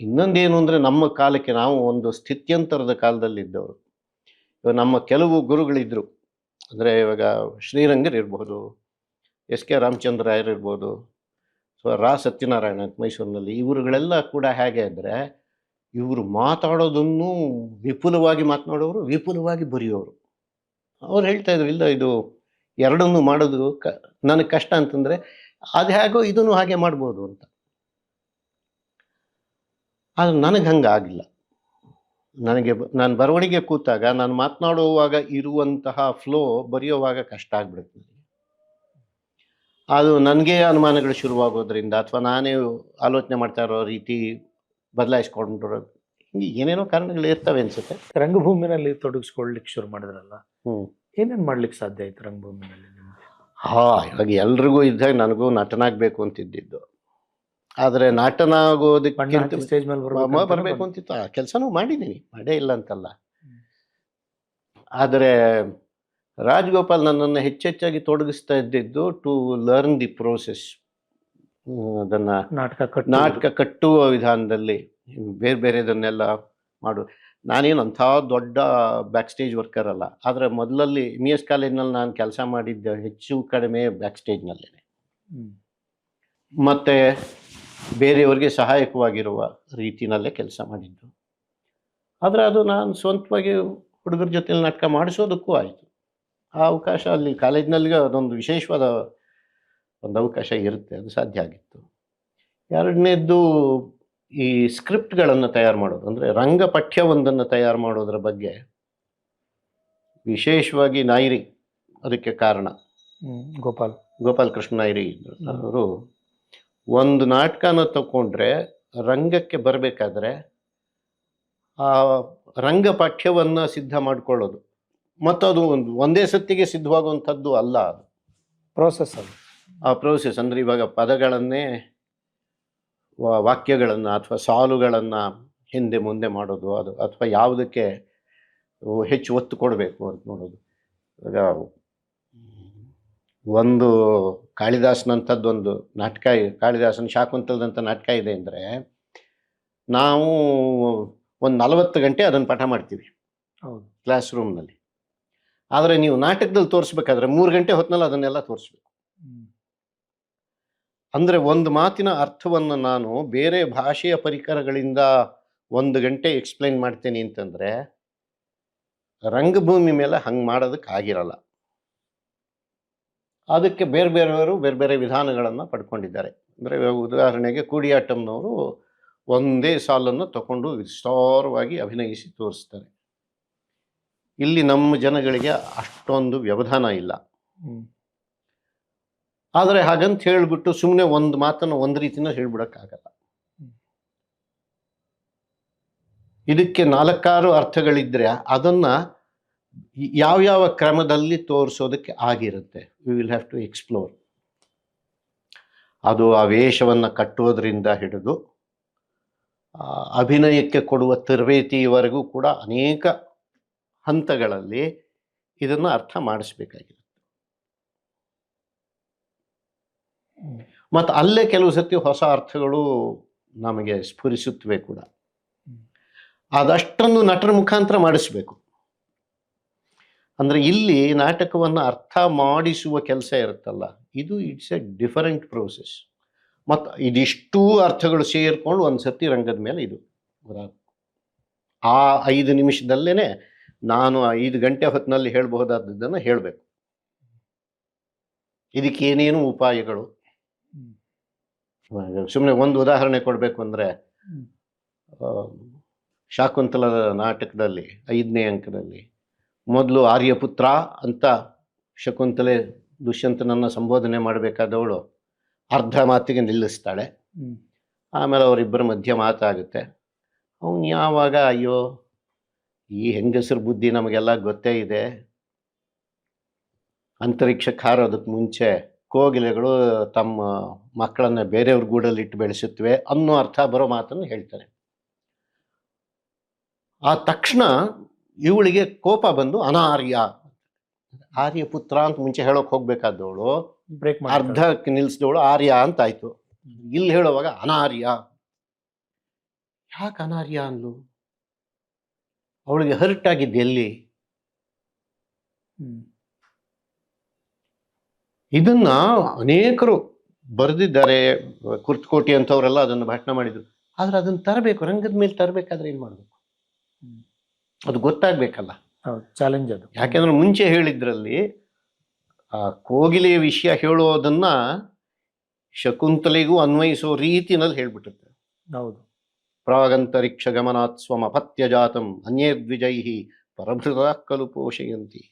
Speaker 1: ಇನ್ನೊಂದೇನು ಅಂದರೆ, ನಮ್ಮ ಕಾಲಕ್ಕೆ ನಾವು ಒಂದು ಸ್ಥಿತ್ಯಂತರದ ಕಾಲದಲ್ಲಿದ್ದವರು. ಇವಾಗ ನಮ್ಮ ಕೆಲವು ಗುರುಗಳಿದ್ದರು. ಅಂದರೆ ಇವಾಗ ಶ್ರೀರಂಗರು ಇರ್ಬೋದು, SK ರಾಮಚಂದ್ರ ರಾಯರ್ ಇರ್ಬೋದು, ಸೊ ರಾ ಸತ್ಯನಾರಾಯಣ ಅಂತ ಮೈಸೂರಿನಲ್ಲಿ, ಇವರುಗಳೆಲ್ಲ ಕೂಡ ಹೇಗೆ ಅಂದರೆ ಇವರು ಮಾತಾಡೋದನ್ನು ವಿಪುಲವಾಗಿ ಮಾತನಾಡೋರು, ವಿಪುಲವಾಗಿ ಬರೆಯೋರು. ಅವ್ರು ಹೇಳ್ತಾ ಇದ್ರು, ಇಲ್ಲ ಇದು ಎರಡನ್ನೂ ಮಾಡೋದು ನನಗೆ ಕಷ್ಟ ಅಂತಂದರೆ ಅದು ಹೇಗೋ ಇದನ್ನು ಹಾಗೆ ಮಾಡ್ಬೋದು ಅಂತ. ಆದರೆ ನನಗೆ ಹಂಗಾಗಿಲ್ಲ. ನಾನು ಬರವಣಿಗೆ ಕೂತಾಗ ನಾನು ಮಾತನಾಡುವಾಗ ಇರುವಂತಹ ಫ್ಲೋ ಬರೆಯುವಾಗ ಕಷ್ಟ ಆಗ್ಬಿಡುತ್ತೆ ನನಗೆ. ಅದು ನನಗೆ ಅನುಮಾನಗಳು ಶುರುವಾಗೋದ್ರಿಂದ ಅಥವಾ ನಾನೇ ಆಲೋಚನೆ ಮಾಡ್ತಾ ಇರೋ ರೀತಿ ಬದಲಾಯಿಸ್ಕೊಂಡಿರೋದು, ಹಿಂಗೆ ಏನೇನೋ ಕಾರಣಗಳು ಇರ್ತವೆ ಅನ್ಸುತ್ತೆ.
Speaker 2: ರಂಗಭೂಮಿನಲ್ಲಿ ತೊಡಗಿಸ್ಕೊಳ್ಲಿಕ್ಕೆ ಶುರು ಮಾಡಿದ್ರಲ್ಲ,
Speaker 1: ಹ್ಞೂ
Speaker 2: ಏನೇನು ಮಾಡ್ಲಿಕ್ಕೆ ಸಾಧ್ಯ ಆಯ್ತು ರಂಗಭೂಮಿನಲ್ಲಿ ನಿಮಗೆ?
Speaker 1: ಇವಾಗ ಎಲ್ರಿಗೂ ಇದ್ದಾಗ ನನಗೂ ನಟನಾಗಬೇಕು ಅಂತಿದ್ದಿದ್ದು. ಆದರೆ ನಟನ ಆಗೋದಕ್ಕಿಂತ
Speaker 2: ಸ್ಟೇಜ್ ಮೇಲೆ
Speaker 1: ಬರಬೇಕು ಅಂತಿತ್ತು. ಆ ಕೆಲಸನೂ ಮಾಡಿದ್ದೀನಿ, ಮಾಡೇ ಇಲ್ಲ ಅಂತಲ್ಲ. ಆದರೆ ರಾಜಗೋಪಾಲ್ ನನ್ನನ್ನು ಹೆಚ್ಚೆಚ್ಚಾಗಿ ತೊಡಗಿಸ್ತಾ ಇದ್ದಿದ್ದು ಟು ಲರ್ನ್ ದಿ ಪ್ರೋಸೆಸ್. ಅದನ್ನು ನಾಟಕ ಕಟ್ಟುವ ವಿಧಾನದಲ್ಲಿ ಬೇರೆ ಬೇರೆದನ್ನೆಲ್ಲ ಮಾಡು. ನಾನೇನು ಅಂಥ ದೊಡ್ಡ ಬ್ಯಾಕ್ ಸ್ಟೇಜ್ ವರ್ಕರ್ ಅಲ್ಲ, ಆದರೆ ಮೊದಲಲ್ಲಿ MES ಕಾಲೇಜ್ನಲ್ಲಿ ನಾನು ಕೆಲಸ ಮಾಡಿದ್ದೆ ಹೆಚ್ಚು ಕಡಿಮೆ ಬ್ಯಾಕ್ ಸ್ಟೇಜ್ನಲ್ಲೇ, ಮತ್ತು ಬೇರೆಯವರಿಗೆ ಸಹಾಯಕವಾಗಿರುವ ರೀತಿಯಲ್ಲೇ ಕೆಲಸ ಮಾಡಿದ್ದು. ಆದರೆ ಅದು ನಾನು ಸ್ವಂತವಾಗಿ ಹುಡುಗರ ಜೊತೆಲಿ ನಾಟಕ ಮಾಡಿಸೋದಕ್ಕೂ ಆಯಿತು. ಆ ಅವಕಾಶ ಅಲ್ಲಿ ಕಾಲೇಜ್ನಲ್ಲಿ ಅದೊಂದು ವಿಶೇಷವಾದ ಒಂದು ಅವಕಾಶ ಇರುತ್ತೆ, ಅದು ಸಾಧ್ಯ ಆಗಿತ್ತು. ಎರಡನೇದ್ದು ಈ ಸ್ಕ್ರಿಪ್ಟ್ಗಳನ್ನು ತಯಾರು ಮಾಡೋದು, ಅಂದರೆ ರಂಗ ಪಠ್ಯವೊಂದನ್ನು ತಯಾರು ಮಾಡೋದ್ರ ಬಗ್ಗೆ ವಿಶೇಷವಾಗಿ ನಾಯ್ರಿ ಅದಕ್ಕೆ ಕಾರಣ. ಗೋಪಾಲ್ ಕೃಷ್ಣ ನಾಯ್ರಿ ಅವರು ಒಂದು ನಾಟಕನ ತಗೊಂಡ್ರೆ ರಂಗಕ್ಕೆ ಬರಬೇಕಾದ್ರೆ ಆ ರಂಗ ಪಠ್ಯವನ್ನು ಸಿದ್ಧ ಮಾಡಿಕೊಳ್ಳೋದು, ಮತ್ತು ಅದು ಒಂದೇ ಸತ್ತಿಗೆ ಸಿದ್ಧವಾಗುವಂಥದ್ದು ಅಲ್ಲ, ಅದು
Speaker 2: ಪ್ರೋಸೆಸ್. ಅದು
Speaker 1: ಆ ಪ್ರೋಸೆಸ್ ಅಂದರೆ ಇವಾಗ ಪದಗಳನ್ನೇ ವಾಕ್ಯಗಳನ್ನು ಅಥವಾ ಸಾಲುಗಳನ್ನು ಹಿಂದೆ ಮುಂದೆ ಮಾಡೋದು, ಅದು ಅಥವಾ ಯಾವುದಕ್ಕೆ ಹೆಚ್ಚು ಒತ್ತು ಕೊಡಬೇಕು ಅಂತ ನೋಡೋದು. ಇವಾಗ ಒಂದು ಕಾಳಿದಾಸನಂಥದ್ದೊಂದು ನಾಟಕ, ಕಾಳಿದಾಸನ ಶಾಕುಂತಲದಂಥ ನಾಟಕ ಇದೆ ಅಂದರೆ ನಾವು ಒಂದು 40 ಗಂಟೆ ಅದನ್ನು ಪಾಠ ಮಾಡ್ತೀವಿ ಕ್ಲಾಸ್ ರೂಮ್ನಲ್ಲಿ. ಆದರೆ ನೀವು ನಾಟಕದಲ್ಲಿ ತೋರಿಸ್ಬೇಕಾದ್ರೆ 3 ಗಂಟೆ ಹೊತ್ತಿನಲ್ಲಿ ಅದನ್ನೆಲ್ಲ ತೋರಿಸ್ಬೇಕು. ಅಂದರೆ ಒಂದು ಮಾತಿನ ಅರ್ಥವನ್ನು ನಾನು ಬೇರೆ ಭಾಷೆಯ ಪರಿಕರಗಳಿಂದ 1 ಗಂಟೆ ಎಕ್ಸ್ಪ್ಲೈನ್ ಮಾಡ್ತೇನೆ ಅಂತಂದರೆ ರಂಗಭೂಮಿ ಮೇಲೆ ಹಂಗೆ ಮಾಡೋದಕ್ಕೆ ಆಗಿರಲ್ಲ. ಅದಕ್ಕೆ ಬೇರೆ ಬೇರೆಯವರು ಬೇರೆ ಬೇರೆ ವಿಧಾನಗಳನ್ನು ಪಡ್ಕೊಂಡಿದ್ದಾರೆ. ಅಂದರೆ ಉದಾಹರಣೆಗೆ ಕೂಡಿಯಾಟ್ಟಂನವರು ಒಂದೇ ಸಾಲನ್ನು ತಗೊಂಡು ವಿಸ್ತಾರವಾಗಿ ಅಭಿನಯಿಸಿ ತೋರಿಸ್ತಾರೆ. ಇಲ್ಲಿ ನಮ್ಮ ಜನಗಳಿಗೆ ಅಷ್ಟೊಂದು ವ್ಯವಧಾನ ಇಲ್ಲ. ಆದರೆ ಹಾಗಂತ ಹೇಳಿಬಿಟ್ಟು ಸುಮ್ಮನೆ ಒಂದು ಮಾತನ್ನು ಒಂದು ರೀತಿನ ಹೇಳ್ಬಿಡೋಕ್ಕಾಗಲ್ಲ. ಇದಕ್ಕೆ 4-6 ಅರ್ಥಗಳಿದ್ರೆ ಅದನ್ನು ಯಾವ್ಯಾವ ಕ್ರಮದಲ್ಲಿ ತೋರಿಸೋದಕ್ಕೆ ಆಗಿರುತ್ತೆ. We will have to explore. ಅದು ಆ ವೇಷವನ್ನು ಕಟ್ಟೋದ್ರಿಂದ ಹಿಡಿದು ಅಭಿನಯಕ್ಕೆ ಕೊಡುವ ತರಬೇತಿಯವರೆಗೂ ಕೂಡ ಅನೇಕ ಹಂತಗಳಲ್ಲಿ ಇದನ್ನು ಅರ್ಥ ಮಾಡಿಸ್ಬೇಕಾಗಿದೆ. ಮತ್ತು ಅಲ್ಲೇ ಕೆಲವು ಸತಿ ಹೊಸ ಅರ್ಥಗಳು ನಮಗೆ ಸ್ಫುರಿಸುತ್ತವೆ ಕೂಡ. ಅದಷ್ಟನ್ನು ನಟರ ಮುಖಾಂತರ ಮಾಡಿಸ್ಬೇಕು. ಅಂದರೆ ಇಲ್ಲಿ ನಾಟಕವನ್ನು ಅರ್ಥ ಮಾಡಿಸುವ ಕೆಲಸ ಇರುತ್ತಲ್ಲ, ಇದು ಇಟ್ಸ್ ಎ ಡಿಫರೆಂಟ್ ಪ್ರೋಸೆಸ್. ಮತ್ತು ಇದಿಷ್ಟೂ ಅರ್ಥಗಳು ಸೇರಿಕೊಂಡು ಒಂದು ಸತಿ ರಂಗದ ಮೇಲೆ ಇದು ಆ 5 ನಿಮಿಷದಲ್ಲೇ ನಾನು 5 ಗಂಟೆ ಹೊತ್ತಿನಲ್ಲಿ ಹೇಳಬಹುದಾದದ್ದನ್ನು ಹೇಳಬೇಕು. ಇದಕ್ಕೆ ಏನೇನು ಉಪಾಯಗಳು. ಸುಮ್ಮನೆ ಒಂದು ಉದಾಹರಣೆ ಕೊಡಬೇಕು ಅಂದರೆ, ಶಾಕುಂತಲದ ನಾಟಕದಲ್ಲಿ 5ನೇ ಅಂಕದಲ್ಲಿ ಮೊದಲು ಆರ್ಯಪುತ್ರ ಅಂತ ಶಕುಂತಲೆ ದುಷ್ಯಂತನನ್ನು ಸಂಬೋಧನೆ ಮಾಡಬೇಕಾದವಳು ಅರ್ಧ ಮಾತಿಗೆ ನಿಲ್ಲಿಸ್ತಾಳೆ. ಆಮೇಲೆ ಅವರಿಬ್ಬರ ಮಧ್ಯೆ ಮಾತಾಗುತ್ತೆ. ಅವನು ಯಾವಾಗ ಅಯ್ಯೋ ಈ ಹೆಂಗಸರ ಬುದ್ಧಿ ನಮಗೆಲ್ಲ ಗೊತ್ತೇ ಇದೆ, ಅಂತರಿಕ್ಷಕ್ಕೆ ಹಾರೋದಕ್ಕೆ ಮುಂಚೆ ಕೋಗಿಲೆಗಳು ತಮ್ಮ ಮಕ್ಕಳನ್ನ ಬೇರೆಯವ್ರ ಗೂಡಲ್ಲಿ ಇಟ್ಟು ಬೆಳೆಸುತ್ತವೆ ಅನ್ನೋ ಅರ್ಥ ಬರೋ ಮಾತನ್ನು ಹೇಳ್ತಾನೆ. ಆ ತಕ್ಷಣ ಇವಳಿಗೆ ಕೋಪ ಬಂದು ಅನಾರ್ಯ, ಆರ್ಯಪುತ್ರ ಅಂತ ಮುಂಚೆ ಹೇಳೋಕೆ ಹೋಗ್ಬೇಕಾದವಳು ಅರ್ಧಕ್ಕೆ ನಿಲ್ಲಿಸಿದವಳು ಆರ್ಯ ಅಂತ ಆಯ್ತು. ಇಲ್ಲಿ ಹೇಳುವಾಗ ಅನಾರ್ಯ. ಯಾಕೆ ಅನಾರ್ಯ ಅಂದ್ಲು? ಅವಳಿಗೆ ಹರ್ಟ್ ಆಗಿದ್ದು ಎಲ್ಲಿ? ಇದನ್ನ ಅನೇಕರು ಬರೆದಿದ್ದಾರೆ. ಕುರ್ತಕೋಟಿ ಅಂತವರೆಲ್ಲ ಅದನ್ನು ಭಾಷಣ ಮಾಡಿದ್ರು. ಆದ್ರೆ ಅದನ್ನು ತರಬೇಕು, ರಂಗದ ಮೇಲೆ ತರಬೇಕಾದ್ರೆ ಏನು ಮಾಡಬೇಕು, ಅದು ಗೊತ್ತಾಗ್ಬೇಕಲ್ಲ.
Speaker 2: ಹೌದು, ಚಾಲೆಂಜ್ ಅದು.
Speaker 1: ಯಾಕೆಂದ್ರೆ ಮುಂಚೆ ಹೇಳಿದ್ರಲ್ಲಿ ಆ ಕೋಗಿಲೆಯ ವಿಷಯ ಹೇಳೋದನ್ನ ಶಕುಂತಲೆಗೂ ಅನ್ವಯಿಸೋ ರೀತಿನಲ್ಲಿ ಹೇಳ್ಬಿಟ್ಟಿರ್ತಾರೆ.
Speaker 2: ಹೌದು.
Speaker 1: ಪ್ರಾಗಂತರಿಕ್ಷ ಗಮನಾತ್ ಸ್ವಮಪತ್ಯ ಜಾತಂ ಅನ್ಯೇದ್ವಿಜೈ ಪರಭೃತ ಕಲು ಪೋಷಯಂತಿ.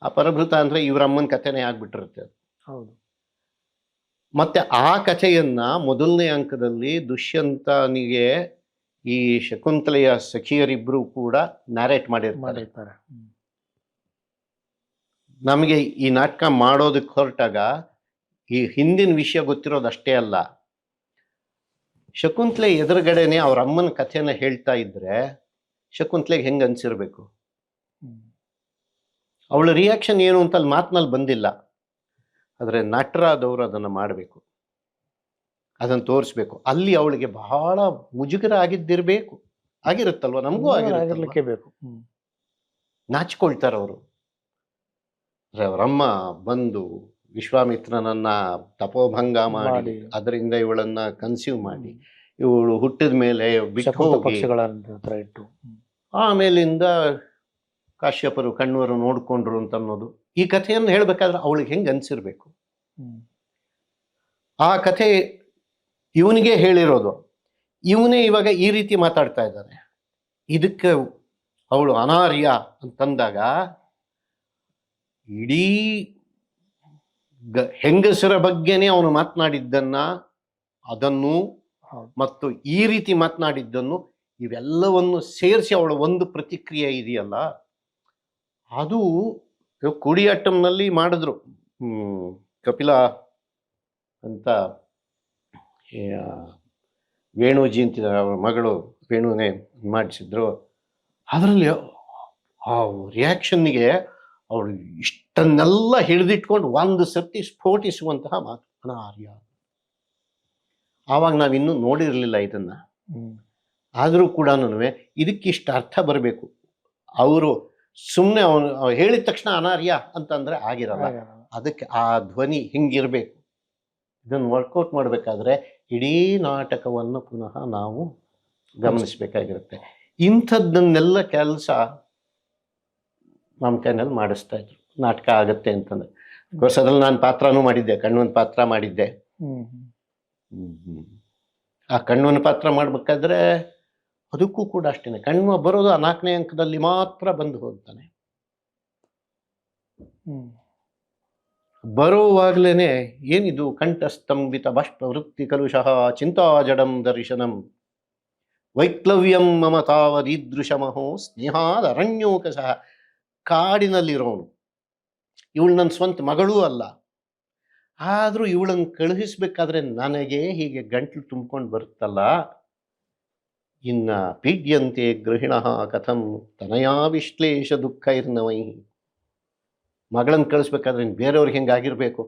Speaker 1: ಆ ಪರಭೃತ ಅಂದ್ರೆ ಇವರಮ್ಮನ ಕಥೆನೇ ಆಗ್ಬಿಟ್ಟಿರುತ್ತೆ ಅದು.
Speaker 2: ಹೌದು.
Speaker 1: ಮತ್ತೆ ಆ ಕಥೆಯನ್ನ ಮೊದಲನೇ ಅಂಕದಲ್ಲಿ ದುಷ್ಯಂತನಿಗೆ ಈ ಶಕುಂತಲೆಯ ಸಖಿಯರಿಬ್ರು ಕೂಡ ನ್ಯಾರೇಟ್ ಮಾಡಿರ್ತಾರೆ. ನಮಗೆ ಈ ನಾಟಕ ಮಾಡೋದಕ್ಕೆ ಹೊರಟಾಗ ಈ ಹಿಂದಿನ ವಿಷಯ ಗೊತ್ತಿರೋದಷ್ಟೇ ಅಲ್ಲ, ಶಕುಂತಲೆ ಎದುರುಗಡೆನೆ ಅವ್ರ ಅಮ್ಮನ ಕಥೆನ ಹೇಳ್ತಾ ಇದ್ರೆ ಶಕುಂತಲೆಗೆ ಹೆಂಗ್ ಅನ್ಸಿರ್ಬೇಕು, ಅವಳ ರಿಯಾಕ್ಷನ್ ಏನು ಅಂತ ಅಲ್ಲಿ ಮಾತಿನಲ್ಲಿ ಬಂದಿಲ್ಲ. ಆದರೆ ನಟರಾದವರು ಅದನ್ನು ಮಾಡಬೇಕು, ಅದನ್ನು ತೋರಿಸ್ಬೇಕು. ಅಲ್ಲಿ ಅವಳಿಗೆ ಬಹಳ ಮುಜುಗರ ಆಗಿದ್ದಿರ್ಬೇಕು, ಆಗಿರುತ್ತಲ್ವ, ನಮಗೂ ಆಗಿರಲೇಬೇಕು. ನಾಚಿಕೊಳ್ತಾರೆ ಅವರು. ಅವರಮ್ಮ ಬಂದು ವಿಶ್ವಾಮಿತ್ರನನ್ನ ತಪೋಭಂಗ ಮಾಡಿ ಅದರಿಂದ ಇವಳನ್ನ ಕನ್ಸ್ಯೂವ್ ಮಾಡಿ ಇವಳು ಹುಟ್ಟಿದ ಮೇಲೆ ಬಿಟ್ಟು ಹೋಗಿ ಆಮೇಲಿಂದ ಕಾಶ್ಯಪರು ಕಣ್ವರು ನೋಡ್ಕೊಂಡ್ರು ಅಂತ ಅನ್ನೋದು. ಈ ಕಥೆಯನ್ನು ಹೇಳ್ಬೇಕಾದ್ರೆ ಅವಳಿಗೆ ಹೆಂಗೆ ಅನ್ಸಿರ್ಬೇಕು. ಆ ಕಥೆ ಇವನಿಗೆ ಹೇಳಿರೋದು, ಇವನೇ ಇವಾಗ ಈ ರೀತಿ ಮಾತಾಡ್ತಾ ಇದ್ದಾನೆ. ಇದಕ್ಕೆ ಅವಳು ಅನಾರ್ಯ ಅಂತಂದಾಗ ಇಡೀ ಹೆಂಗಸರ ಬಗ್ಗೆನೇ ಅವನು ಮಾತನಾಡಿದ್ದನ್ನ, ಅದನ್ನು ಮತ್ತು ಈ ರೀತಿ ಮಾತನಾಡಿದ್ದನ್ನು ಇವೆಲ್ಲವನ್ನು ಸೇರಿಸಿ ಅವಳ ಒಂದು ಪ್ರತಿಕ್ರಿಯೆ ಇದೆಯಲ್ಲ, ಅದು ಕೂಡಿಯಾಟ್ಟಂನಲ್ಲಿ ಮಾಡಿದ್ರು. ಕಪಿಲ ಅಂತ ವೇಣುಜಿ ಅಂತ ಅವಳ ಮಗಳು ವೇಣುನೇ ಮಾಡಿಸಿದ್ರು. ಅದರಲ್ಲಿ ಆ ರಿಯಾಕ್ಷನ್ನಿಗೆ ಅವಳು ಇಷ್ಟನ್ನೆಲ್ಲ ಹಿಡಿದಿಟ್ಕೊಂಡು ಒಂದು ಸರ್ತಿ ಸ್ಫೋಟಿಸುವಂತಹ ಮಾತು ಅನಾರ್ಯ. ಆವಾಗ ನಾವಿನ್ನೂ ನೋಡಿರಲಿಲ್ಲ ಇದನ್ನ. ಆದರೂ ಕೂಡ ಇದಕ್ಕಿಷ್ಟು ಅರ್ಥ ಬರಬೇಕು. ಅವರು ಸುಮ್ಮನೆ ಅವನು ಹೇಳಿದ ತಕ್ಷಣ ಅನಾರ್ಯ ಅಂತಂದ್ರೆ ಆಗಿರಲ್ಲ. ಅದಕ್ಕೆ ಆ ಧ್ವನಿ ಹಿಂಗಿರ್ಬೇಕು. ಇದನ್ನು ವರ್ಕೌಟ್ ಮಾಡಬೇಕಾದ್ರೆ ಇಡೀ ನಾಟಕವನ್ನು ಪುನಃ ನಾವು ಗಮನಿಸ್ಬೇಕಾಗಿರುತ್ತೆ. ಇಂಥದ್ದನ್ನೆಲ್ಲ ಕೆಲಸ ನಮ್ಮ ಕೈನಲ್ಲಿ ಮಾಡಿಸ್ತಾ ಇದ್ರು. ನಾಟಕ ಆಗತ್ತೆ ಅಂತಂದ್ರೆ ಅದ್ರಲ್ಲಿ ನಾನು ಪಾತ್ರನೂ ಮಾಡಿದ್ದೆ, ಕಣ್ವನ ಪಾತ್ರ ಮಾಡಿದ್ದೆ. ಆ ಕಣ್ವನ ಪಾತ್ರ ಮಾಡ್ಬೇಕಾದ್ರೆ ಅದಕ್ಕೂ ಕೂಡ ಅಷ್ಟೇನೆ. ಕಣ್ವ ಬರೋದು ಆ 4ನೇ ಅಂಕದಲ್ಲಿ ಮಾತ್ರ ಬಂದು ಹೋಗ್ತಾನೆ. ಬರೋವಾಗ್ಲೇನೆ ಏನಿದು ಕಂಠಸ್ತಂಭಿತ ಬಾಷ್ಪ ವೃತ್ತಿ ಕಲುಷಃ ಚಿಂತಾ ಜಡಂ ದರ್ಶನಂ ವೈಕ್ಲವ್ಯಂ ಮಮ ತಾವದೀದೃಶಮಹೋ ಸ್ನೇಹಾದ ಅರಣ್ಯೋಕ ಸಹ. ಕಾಡಿನಲ್ಲಿರೋನು, ಇವಳು ನನ್ನ ಸ್ವಂತ ಮಗಳೂ ಅಲ್ಲ, ಆದರೂ ಇವಳನ್ನು ಕಳುಹಿಸ್ಬೇಕಾದ್ರೆ ನನಗೆ ಹೀಗೆ ಗಂಟ್ಲು ತುಂಬ್ಕೊಂಡು ಬರುತ್ತಲ್ಲ. ಇನ್ನ ಪೀಡ್ಯಂತೆ ಗೃಹಿಣ ಕಥಂ ತನಯಾ ವಿಶ್ಲೇಷ ದುಃಖ ಇರ್ನವೈ. ಮಗಳನ್ನು ಕಳಿಸ್ಬೇಕಾದ್ರೆ ಬೇರೆಯವ್ರಿಗೆ ಹೆಂಗಾಗಿರ್ಬೇಕು.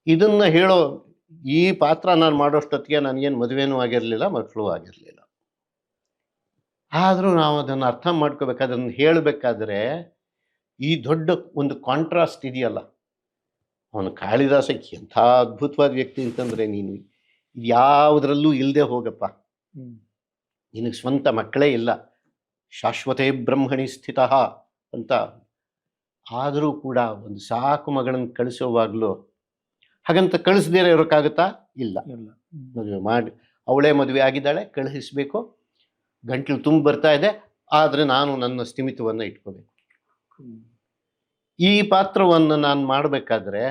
Speaker 1: ಇದನ್ನ ಹೇಳೋ ಈ ಪಾತ್ರ ನಾನು ಮಾಡೋಷ್ಟೊತ್ತಿಗೆ ನನಗೇನು ಮದುವೆನೂ ಆಗಿರಲಿಲ್ಲ, ಮಕ್ಕಳು ಆಗಿರಲಿಲ್ಲ. ಆದರೂ ನಾವು ಅದನ್ನು ಅರ್ಥ ಮಾಡ್ಕೋಬೇಕಾದ್ರೆ, ಅದನ್ನು ಹೇಳಬೇಕಾದ್ರೆ ಈ ದೊಡ್ಡ ಒಂದು ಕಾಂಟ್ರಾಸ್ಟ್ ಇದೆಯಲ್ಲ. ಅವನು ಕಾಳಿದಾಸ ಎಂಥ ಅದ್ಭುತವಾದ ವ್ಯಕ್ತಿ ಅಂತಂದ್ರೆ, ನೀನು ಯಾವುದರಲ್ಲೂ ಇಲ್ಲದೆ ಹೋಗಪ್ಪ, ನಿನಗೆ ಸ್ವಂತ ಮಕ್ಕಳೇ ಇಲ್ಲ, ಶಾಶ್ವತೆ ಬ್ರಹ್ಮಣಿ ಸ್ಥಿತ ಅಂತ. ಆದರೂ ಕೂಡ ಒಂದು ಸಾಕು ಮಗಳನ್ನು ಕಳಿಸೋವಾಗಲೂ ಹಾಗಂತ ಕಳಿಸ್ದೇನೆ ಇರೋಕ್ಕಾಗುತ್ತಾ? ಇಲ್ಲ. ಮದುವೆ ಮಾಡಿ ಅವಳೇ ಮದುವೆ ಆಗಿದ್ದಾಳೆ, ಕಳುಹಿಸ್ಬೇಕು, ಗಂಟ್ಲು ತುಂಬ ಬರ್ತಾ ಇದೆ, ಆದರೆ ನಾನು ನನ್ನ ಸ್ಥಿಮಿತವನ್ನು ಇಟ್ಕೋಬೇಕು. ಈ ಪಾತ್ರವನ್ನು ನಾನು ಮಾಡಬೇಕಾದ್ರೆ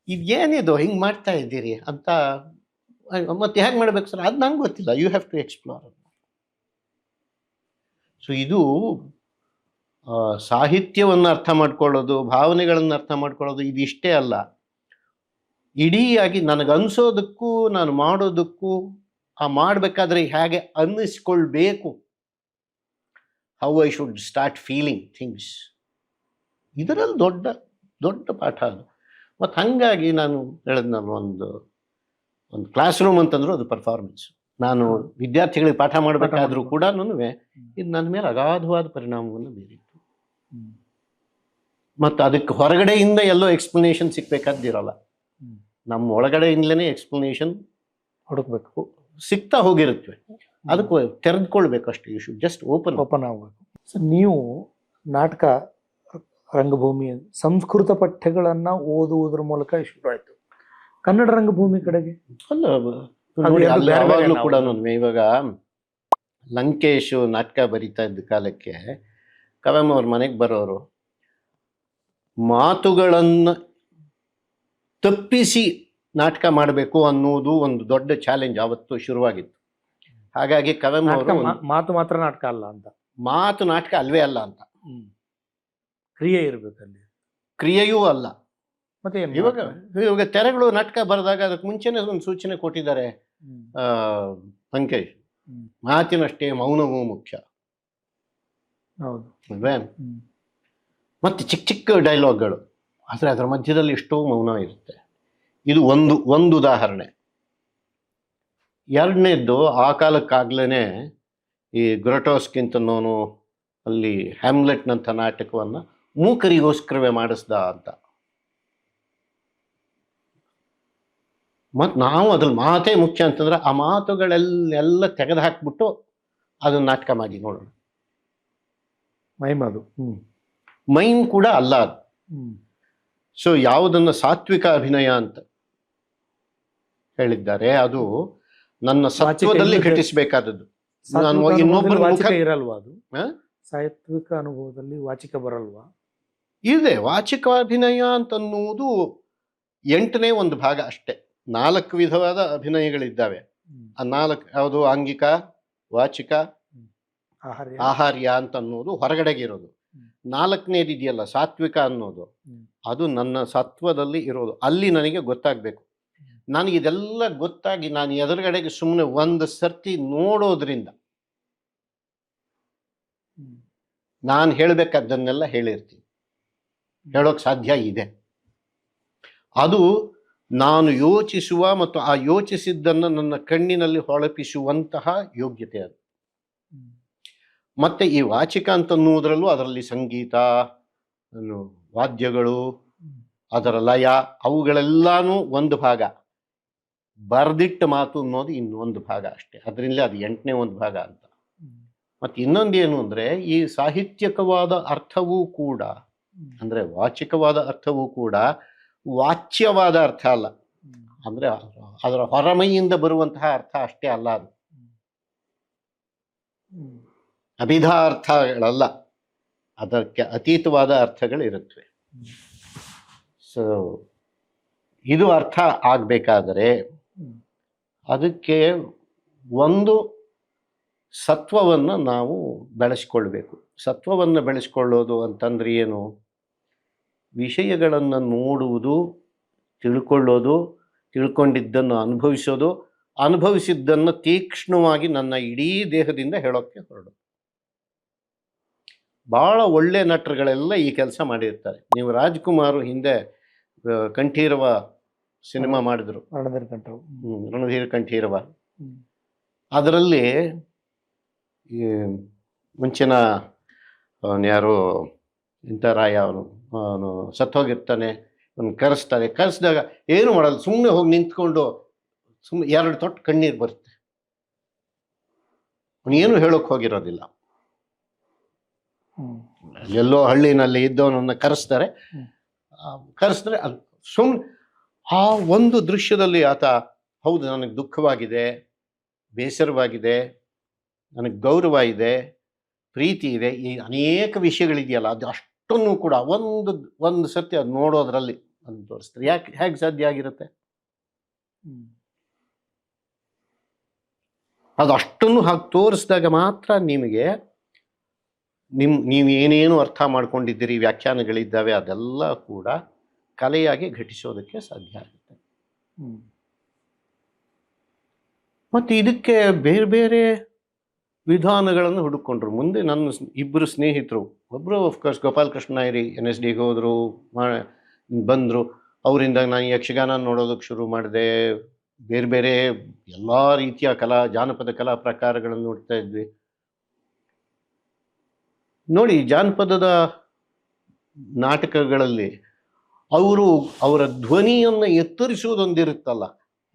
Speaker 1: ಇದೇನಿದು ಹಿಂಗೆ ಮಾಡ್ತಾ ಇದ್ದೀರಿ ಅಂತ, ಮತ್ತೆ ಹೇಗೆ ಮಾಡ್ಬೇಕು ಸರ್ ಅದು ನಂಗೆ ಗೊತ್ತಿಲ್ಲ. You have to explore. So ಇದು ಸಾಹಿತ್ಯವನ್ನು ಅರ್ಥ ಮಾಡ್ಕೊಳ್ಳೋದು, ಭಾವನೆಗಳನ್ನು ಅರ್ಥ ಮಾಡ್ಕೊಳ್ಳೋದು ಇದಿಷ್ಟೇ ಅಲ್ಲ. ಇಡೀಯಾಗಿ ನನಗನ್ಸೋದಕ್ಕೂ ನಾನು ಮಾಡೋದಕ್ಕೂ ಆ ಮಾಡಬೇಕಾದ್ರೆ ಹೇಗೆ ಅನ್ನಿಸ್ಕೊಳ್ಬೇಕು, how I should start feeling things, ಇದರಲ್ಲಿ ದೊಡ್ಡ ದೊಡ್ಡ ಪಾಠ ಅದು. ಮತ್ತು ಹಾಗಾಗಿ ನಾನು ಹೇಳಿದ್, ನಾನು ಒಂದು ಕ್ಲಾಸ್ ರೂಮ್ ಅಂತಂದ್ರು ಅದು ಪರ್ಫಾರ್ಮೆನ್ಸ್. ನಾನು ವಿದ್ಯಾರ್ಥಿಗಳಿಗೆ ಪಾಠ ಮಾಡಬೇಕಾದ್ರೂ ಕೂಡ ಇದು ನನ್ನ ಮೇಲೆ ಅಗಾಧವಾದ ಪರಿಣಾಮವನ್ನು ಬೀರಿತ್ತು. ಮತ್ತು ಅದಕ್ಕೆ ಹೊರಗಡೆಯಿಂದ ಎಲ್ಲೋ ಎಕ್ಸ್ಪ್ಲನೇಷನ್ ಸಿಗ್ಬೇಕಾದಿರಲ್ಲ. ನಮ್ಮ ಒಳಗಡೆಯಿಂದಲೇ ಎಕ್ಸ್ಪ್ಲನೇಷನ್
Speaker 2: ಹುಡುಕ್ಬೇಕು,
Speaker 1: ಸಿಗ್ತಾ ಹೋಗಿರುತ್ತವೆ. ಅದಕ್ಕೂ ತೆರೆದುಕೊಳ್ಬೇಕು ಅಷ್ಟೇ. ಯು ಶುಡ್ ಜಸ್ಟ್ ಓಪನ್
Speaker 2: ಆಗಬೇಕು. ಸೊ ನೀವು ನಾಟಕ ರಂಗಭೂಮಿ ಸಂಸ್ಕೃತ ಪಠ್ಯಗಳನ್ನ ಓದುವುದರ ಮೂಲಕ ಶುರು ಆಯ್ತು. ಕನ್ನಡ ರಂಗಭೂಮಿ ಕಡೆಗೆ
Speaker 1: ಅಲ್ಲ
Speaker 2: ಅದು ಎರಡು ಬೇರೆ ಬೇರೆ
Speaker 1: ಯಾವಾಗಲೂ
Speaker 2: ನಾವು.
Speaker 1: ಕೂಡ ಇವಾಗ ಲಂಕೇಶ್ ನಾಟಕ ಬರಿತಾ ಇದ್ದ ಕಾಲಕ್ಕೆ ಕವಮ್ ಅವ್ರ ಮನೆಗೆ ಬರೋರು ಮಾತುಗಳನ್ನು ತಪ್ಪಿಸಿ ನಾಟಕ ಮಾಡಬೇಕು ಅನ್ನೋದು ಒಂದು ದೊಡ್ಡ ಚಾಲೆಂಜ್ ಆವತ್ತು ಶುರುವಾಗಿತ್ತು. ಹಾಗಾಗಿ ಕವಮ್
Speaker 2: ನಾಟಕ
Speaker 1: ಅವರು
Speaker 2: ಮಾತು ಮಾತ್ರ ನಾಟಕ ಅಲ್ಲ ಅಂತ,
Speaker 1: ಮಾತು ನಾಟಕ ಅಲ್ವೇ ಅಲ್ಲ ಅಂತ,
Speaker 2: ಕ್ರಿಯೆ ಇರ್ಬೇಕಲ್ಲಿ,
Speaker 1: ಕ್ರಿಯೆಯೂ ಅಲ್ಲ.
Speaker 2: ಮತ್ತೆ ಏನ್
Speaker 1: ಇವಾಗ
Speaker 2: ಮಾಡ್ತಾರೆ?
Speaker 1: ಇವಾಗ ತೆರೆಗಳು ನಾಟಕ ಬರೆದಾಗ ಅದಕ್ಕೆ ಮುಂಚೆನೆ ಒಂದು ಸೂಚನೆ ಕೊಟ್ಟಿದ್ದಾರೆ ಲಂಕೇಶ್,
Speaker 2: ಹ್ಮ್.
Speaker 1: ಮಾತಿನಷ್ಟೇ ಮೌನವೂ ಮುಖ್ಯ
Speaker 2: ಹೌದು.
Speaker 1: ಅಲ್ವೇ? ಮತ್ತೆ ಚಿಕ್ಕ ಚಿಕ್ಕ ಡೈಲಾಗ್ಗಳು, ಆದರೆ ಅದರ ಮಧ್ಯದಲ್ಲಿ ಎಷ್ಟೋ ಮೌನ ಇರುತ್ತೆ. ಇದು ಒಂದು ಉದಾಹರಣೆ. ಎರಡನೇದ್ದು, ಆ ಕಾಲಕ್ಕಾಗ್ಲೇ ಈ ಗ್ರೊಟೋಸ್ಕಿಂತನೋನು ಅಲ್ಲಿ ಹ್ಯಾಮ್ಲೆಟ್ನಂಥ ನಾಟಕವನ್ನು ಮೂಕರಿಗೋಸ್ಕರವೇ ಮಾಡಿಸ್ದ ಅಂತ. ಮತ್ತು ನಾವು ಅದ್ರಲ್ಲಿ ಮಾತೇ ಮುಖ್ಯ ಅಂತಂದ್ರೆ ಆ ಮಾತುಗಳೆಲ್ಲ ತೆಗೆದು ಹಾಕ್ಬಿಟ್ಟು ಅದನ್ನ ನಾಟಕ ಮಾಡಿ ನೋಡೋಣ.
Speaker 2: ಮೈಮ್ ಅದು.
Speaker 1: ಮೈಮ್ ಕೂಡ ಅಲ್ಲ ಅದು. ಸೊ ಯಾವುದನ್ನ ಸಾತ್ವಿಕ ಅಭಿನಯ ಅಂತ ಹೇಳಿದ್ದಾರೆ, ಅದು ನನ್ನ ಸತ್ವದಲ್ಲಿ ಘಟಿಸಬೇಕಾದದ್ದು. ನಾನು ಇನ್ನೊಬ್ಬರ ಮುಖ
Speaker 2: ಇರಲ್ವಾ ಅದು? ಸಾತ್ವಿಕ ಅನುಭವದಲ್ಲಿ ವಾಚಿಕ ಬರಲ್ವಾ?
Speaker 1: ಇದೆ. ವಾಚಿಕ ಅಭಿನಯ ಅಂತನ್ನುವುದು 8ನೇ ಒಂದು ಭಾಗ ಅಷ್ಟೇ. 4 ವಿಧವಾದ ಅಭಿನಯಗಳಿದ್ದಾವೆ. ಆ 4 ಯಾವುದು? ಆಂಗಿಕ, ವಾಚಿಕ, ಆಹಾರ್ಯ ಅಂತ ಅನ್ನೋದು ಹೊರಗಡೆಗೆ ಇರೋದು. 4ನೇದು ಇದೆಯಲ್ಲ ಸಾತ್ವಿಕ ಅನ್ನೋದು, ಅದು ನನ್ನ ಸತ್ವದಲ್ಲಿ ಇರೋದು. ಅಲ್ಲಿ ನನಗೆ ಗೊತ್ತಾಗಬೇಕು. ನನಗೆ ಇದೆಲ್ಲ ಗೊತ್ತಾಗಿ ನಾನು ಎದುರುಗಡೆಗೆ ಸುಮ್ಮನೆ ಒಂದು ಸರ್ತಿ ನೋಡೋದ್ರಿಂದ ನಾನು ಹೇಳಬೇಕಾದ್ದನ್ನೆಲ್ಲ ಹೇಳಿರ್ತೀನಿ, ಹೇಳೋಕೆ ಸಾಧ್ಯ ಇದೆ. ಅದು ನಾನು ಯೋಚಿಸುವ ಮತ್ತು ಆ ಯೋಚಿಸಿದ್ದನ್ನು ನನ್ನ ಕಣ್ಣಿನಲ್ಲಿ ಹೊಳಪಿಸುವಂತಹ ಯೋಗ್ಯತೆ ಅದು. ಮತ್ತೆ ಈ ವಾಚಿಕ ಅಂತನ್ನುವುದರಲ್ಲೂ ಅದರಲ್ಲಿ ಸಂಗೀತ, ವಾದ್ಯಗಳು, ಅದರ ಲಯ, ಅವುಗಳೆಲ್ಲಾನು ಒಂದು ಭಾಗ. ಬರ್ದಿಟ್ಟ ಮಾತು ಅನ್ನೋದು ಇನ್ನೊಂದು ಭಾಗ ಅಷ್ಟೇ. ಅದರಿಂದಲೇ ಅದು 8ನೇ ಒಂದು ಭಾಗ ಅಂತ. ಮತ್ತೆ ಇನ್ನೊಂದೇನು ಅಂದರೆ, ಈ ಸಾಹಿತ್ಯಿಕವಾದ ಅರ್ಥವೂ ಕೂಡ, ಅಂದರೆ ವಾಚಿಕವಾದ ಅರ್ಥವೂ ಕೂಡ ವಾಚ್ಯವಾದ ಅರ್ಥ ಅಲ್ಲ. ಅಂದರೆ ಅದರ ಹೊರಮೈಯಿಂದ ಬರುವಂತಹ ಅರ್ಥ ಅಷ್ಟೇ ಅಲ್ಲ, ಅದು ಅಭಿಧಾರ್ಥಗಳಲ್ಲ, ಅದಕ್ಕೆ ಅತೀತವಾದ ಅರ್ಥಗಳಿರುತ್ತವೆ. ಸೊ ಇದು ಅರ್ಥ ಆಗಬೇಕಾದರೆ ಅದಕ್ಕೆ ಒಂದು ಸತ್ವವನ್ನು ನಾವು ಬೆಳೆಸ್ಕೊಳ್ಬೇಕು. ಸತ್ವವನ್ನು ಬೆಳೆಸ್ಕೊಳ್ಳೋದು ಅಂತಂದ್ರೆ ಏನು? ವಿಷಯಗಳನ್ನು ನೋಡುವುದು, ತಿಳ್ಕೊಳ್ಳೋದು, ತಿಳ್ಕೊಂಡಿದ್ದನ್ನು ಅನುಭವಿಸೋದು, ಅನುಭವಿಸಿದ್ದನ್ನು ತೀಕ್ಷ್ಣವಾಗಿ ನನ್ನ ಇಡೀ ದೇಹದಿಂದ ಹೇಳೋಕ್ಕೆ ಹೊರಡೋದು. ಭಾಳ ಒಳ್ಳೆ ನಟರುಗಳೆಲ್ಲ ಈ ಕೆಲಸ ಮಾಡಿರ್ತಾರೆ. ನೀವು ರಾಜ್ಕುಮಾರ್ ಹಿಂದೆ ಕಂಠೀರವ ಸಿನಿಮಾ ಮಾಡಿದ್ರು, ರಣಧೀರ ಕಂಠೀರವ. ಅದರಲ್ಲಿ ಈ ಮುಂಚಿನ ಅವನು ಯಾರು ಇಂಥ ರಾಯ, ಅವನು ಸತ್ತೋಗಿರ್ತಾನೆ, ಅವನು ಕರೆಸ್ತಾರೆ. ಕರೆಸಿದಾಗ ಏನು ಮಾಡಲ್ಲ, ಸುಮ್ಮನೆ ಹೋಗಿ ನಿಂತ್ಕೊಂಡು ಸುಮ್ಮನೆ 2 ತೊಟ್ಟು ಕಣ್ಣೀರು ಬರುತ್ತೆ. ಅವನು ಏನು ಹೇಳೋಕೆ ಹೋಗಿರೋದಿಲ್ಲ. ಎಲ್ಲೋ ಹಳ್ಳಿನಲ್ಲಿ ಇದ್ದವನನ್ನು ಕರೆಸ್ತಾರೆ. ಕರೆಸಿದ್ರೆ ಸುಮ್ಮನೆ ಆ ಒಂದು ದೃಶ್ಯದಲ್ಲಿ ಆತ, ಹೌದು ನನಗೆ ದುಃಖವಾಗಿದೆ, ಬೇಸರವಾಗಿದೆ, ನನಗೆ ಗೌರವ ಇದೆ, ಪ್ರೀತಿ ಇದೆ, ಈ ಅನೇಕ ವಿಷಯಗಳಿದೆಯಲ್ಲ, ಅದು ಅಷ್ಟನ್ನು ಕೂಡ ಒಂದು ಸತಿ ಅದು ನೋಡೋದ್ರಲ್ಲಿ ಅದನ್ನು ತೋರಿಸ್ತಾರೆ. ಹೇಗೆ ಸಾಧ್ಯ ಆಗಿರುತ್ತೆ? ಅದು ಅಷ್ಟನ್ನು ಹಾಗೆ ತೋರಿಸಿದಾಗ ಮಾತ್ರ ನಿಮಗೆ ನೀವು ಏನೇನು ಅರ್ಥ ಮಾಡ್ಕೊಂಡಿದ್ದೀರಿ, ವ್ಯಾಖ್ಯಾನಗಳಿದ್ದಾವೆ, ಅದೆಲ್ಲ ಕೂಡ ಕಲೆಯಾಗಿ ಘಟಿಸೋದಕ್ಕೆ ಸಾಧ್ಯ ಆಗುತ್ತೆ. ಮತ್ತು ಇದಕ್ಕೆ ಬೇರೆ ಬೇರೆ ವಿಧಾನಗಳನ್ನು ಹುಡುಕೊಂಡ್ರು. ಮುಂದೆ ನನ್ನ 2 ಸ್ನೇಹಿತರು, ಒಬ್ಬರು ಆಫ್ಕೋರ್ಸ್ ಗೋಪಾಲಕೃಷ್ಣ ನಾಯರಿ NSDಗೆ ಹೋದರು, ಬಂದರು. ಅವರಿಂದ ನಾನು ಯಕ್ಷಗಾನ ನೋಡೋದಕ್ಕೆ ಶುರು ಮಾಡಿದೆ. ಬೇರೆ ಬೇರೆ ಎಲ್ಲ ರೀತಿಯ ಜಾನಪದ ಕಲಾ ಪ್ರಕಾರಗಳನ್ನು ನೋಡ್ತಾ ಇದ್ವಿ. ನೋಡಿ, ಜಾನಪದದ ನಾಟಕಗಳಲ್ಲಿ ಅವರು ಅವರ ಧ್ವನಿಯನ್ನು ಎತ್ತರಿಸುವುದೊಂದಿರುತ್ತಲ್ಲ,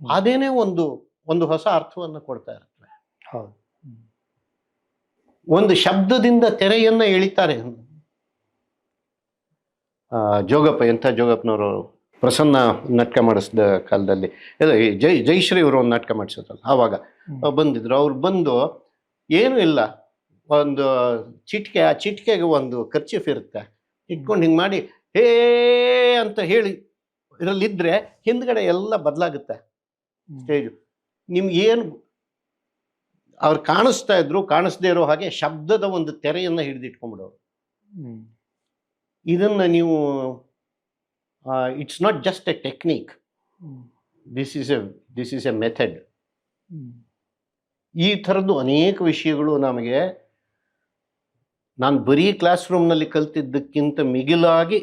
Speaker 1: ಅದೇನೇ ಒಂದು ಒಂದು ಹೊಸ ಅರ್ಥವನ್ನು ಕೊಡ್ತಾ ಇರ್ತದೆ.
Speaker 2: ಹೌದು.
Speaker 1: ಒಂದು ಶಬ್ದದಿಂದ ತೆರೆಯನ್ನ ಎಳಿತಾರೆ. ಜೋಗಪ್ಪ, ಎಂಥ ಜೋಗಪ್ಪನವರು ಪ್ರಸನ್ನ ನಾಟಕ ಮಾಡಿಸಿದ ಕಾಲದಲ್ಲಿ, ಜಯಶ್ರೀ ಅವರು ಒಂದು ನಾಟಕ ಮಾಡಿಸಿದ್ರಲ್ಲ, ಆವಾಗ ಬಂದಿದ್ರು. ಅವ್ರು ಬಂದು ಏನೂ ಇಲ್ಲ, ಒಂದು ಚಿಟಿಕೆ, ಆ ಚಿಟಿಕೆಗೆ ಒಂದು ಕರ್ಚೀಫ್ ಇರುತ್ತೆ, ಇಟ್ಕೊಂಡು ಹಿಂಗೆ ಮಾಡಿ ಹೇ ಅಂತ ಹೇಳಿ ಇದರಲ್ಲಿದ್ದರೆ ಹಿಂದ್ಗಡೆ ಎಲ್ಲ ಬದಲಾಗುತ್ತೆ ಸ್ಟೇಜು. ನಿಮ್ಗೇನು ಅವ್ರು ಕಾಣಿಸ್ತಾ ಇದ್ರು, ಕಾಣಿಸ್ದೇ ಇರೋ ಹಾಗೆ ಶಬ್ದದ ಒಂದು ತೆರೆಯನ್ನು ಹಿಡಿದಿಟ್ಕೊಂಡ್ಬಿಡೋರು. ಇದನ್ನು ನೀವು it's not just A technique, this is A method. ಈ ಥರದ್ದು ಅನೇಕ ವಿಷಯಗಳು ನಮಗೆ, ನಾನು ಬರೀ ಕ್ಲಾಸ್ ರೂಮ್ನಲ್ಲಿ ಕಲ್ತಿದ್ದಕ್ಕಿಂತ ಮಿಗಿಲಾಗಿ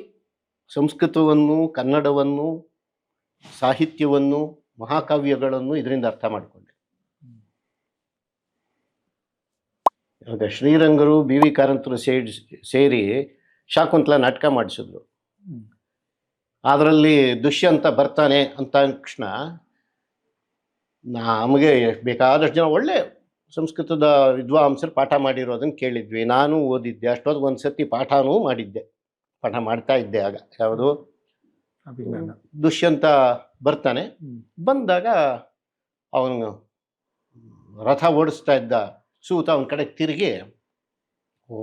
Speaker 1: ಸಂಸ್ಕೃತವನ್ನು, ಕನ್ನಡವನ್ನು, ಸಾಹಿತ್ಯವನ್ನು, ಮಹಾಕಾವ್ಯಗಳನ್ನು ಇದರಿಂದ ಅರ್ಥ ಮಾಡಿಕೊಂಡೆ. ಇವಾಗ ಶ್ರೀರಂಗರು, ಬಿ ವಿ ಕಾರಂತರು ಸೇರಿ ಶಾಕುಂತಲ ನಾಟಕ ಮಾಡಿಸಿದ್ರು. ಅದರಲ್ಲಿ ದುಷ್ಯಂತ ಬರ್ತಾನೆ ಅಂತ ತಕ್ಷಣ ನಮಗೆ ಬೇಕಾದಷ್ಟು ಜನ ಒಳ್ಳೆ ಸಂಸ್ಕೃತದ ವಿದ್ವಾಂಸರು ಪಾಠ ಮಾಡಿರೋದನ್ನು ಕೇಳಿದ್ವಿ. ನಾನು ಓದಿದ್ದೆ, ಅಷ್ಟೊತ್ತಿಗೆ ಒಂದು ಸತಿ ಪಾಠನೂ ಮಾಡಿದ್ದೆ, ಪಾಠ ಮಾಡ್ತಾ ಇದ್ದೆ. ಆಗ ಯಾವುದು ದುಷ್ಯಂತ ಬರ್ತಾನೆ, ಬಂದಾಗ ಅವನು ರಥ ಓಡಿಸ್ತಾ ಇದ್ದ ಸೂತ ಅವನ ಕಡೆ ತಿರುಗಿ, ಓ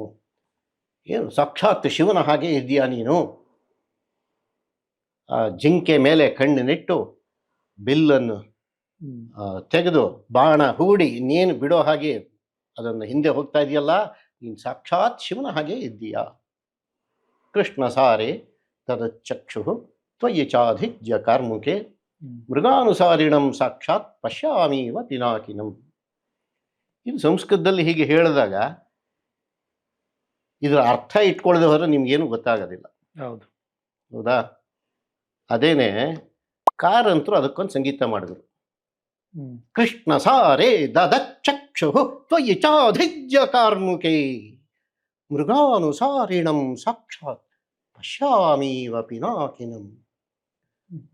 Speaker 1: ಏನು ಸಾಕ್ಷಾತ್ ಶಿವನ ಹಾಗೆ ಇದೆಯಾ ನೀನು, ಜಿಂಕೆ ಮೇಲೆ ಕಣ್ಣಿನಿಟ್ಟು ಬಿಲ್ಲನ್ನು ತೆಗೆದು ಬಾಣ ಹೂಡಿ ಇನ್ನೇನು ಬಿಡೋ ಹಾಗೆ ಅದನ್ನು ಹಿಂದೆ ಹೋಗ್ತಾ ಇದೆಯಲ್ಲ, ನೀನು ಸಾಕ್ಷಾತ್ ಶಿವನ ಹಾಗೆ ಇದ್ದೀಯಾ. ಕೃಷ್ಣ ಸಾರೆ ತದಚಕ್ಷು ತ್ವಯಿ ಚಾಧಿಜ್ಯ ಕಾರ್ಮುಕೆ ಮೃಗಾನುಸಾರಿಣಂ ಸಾಕ್ಷಾತ್ ಪಶ್ಯಾಮೀವ ಪಿನಾಕಿನಂ. ಇದು ಸಂಸ್ಕೃತದಲ್ಲಿ ಹೀಗೆ ಹೇಳಿದಾಗ ಇದರ ಅರ್ಥ ಇಟ್ಕೊಳ್ಳದೆ ಹೋದ್ರೆ ನಿಮ್ಗೇನು ಗೊತ್ತಾಗೋದಿಲ್ಲ.
Speaker 2: ಹೌದು,
Speaker 1: ಹೌದಾ? ಅದೇನೆ ಕಾರಂತರು ಅದಕ್ಕೊಂದು ಸಂಗೀತ ಮಾಡಿದ್ರು. ಕೃಷ್ಣ ಸಾರೇ ದದಚಕ್ಷು ತ್ವಯಿ ಚಾಧಿಜ್ಯ ಕಾರ್ಮುಕೆ ಮೃಗಾನುಸಾರಿಣಂ ಸಾಕ್ಷಾತ್ ಪಶ್ಯಾಮೀವ ಪಿನಾಕಿನಂ.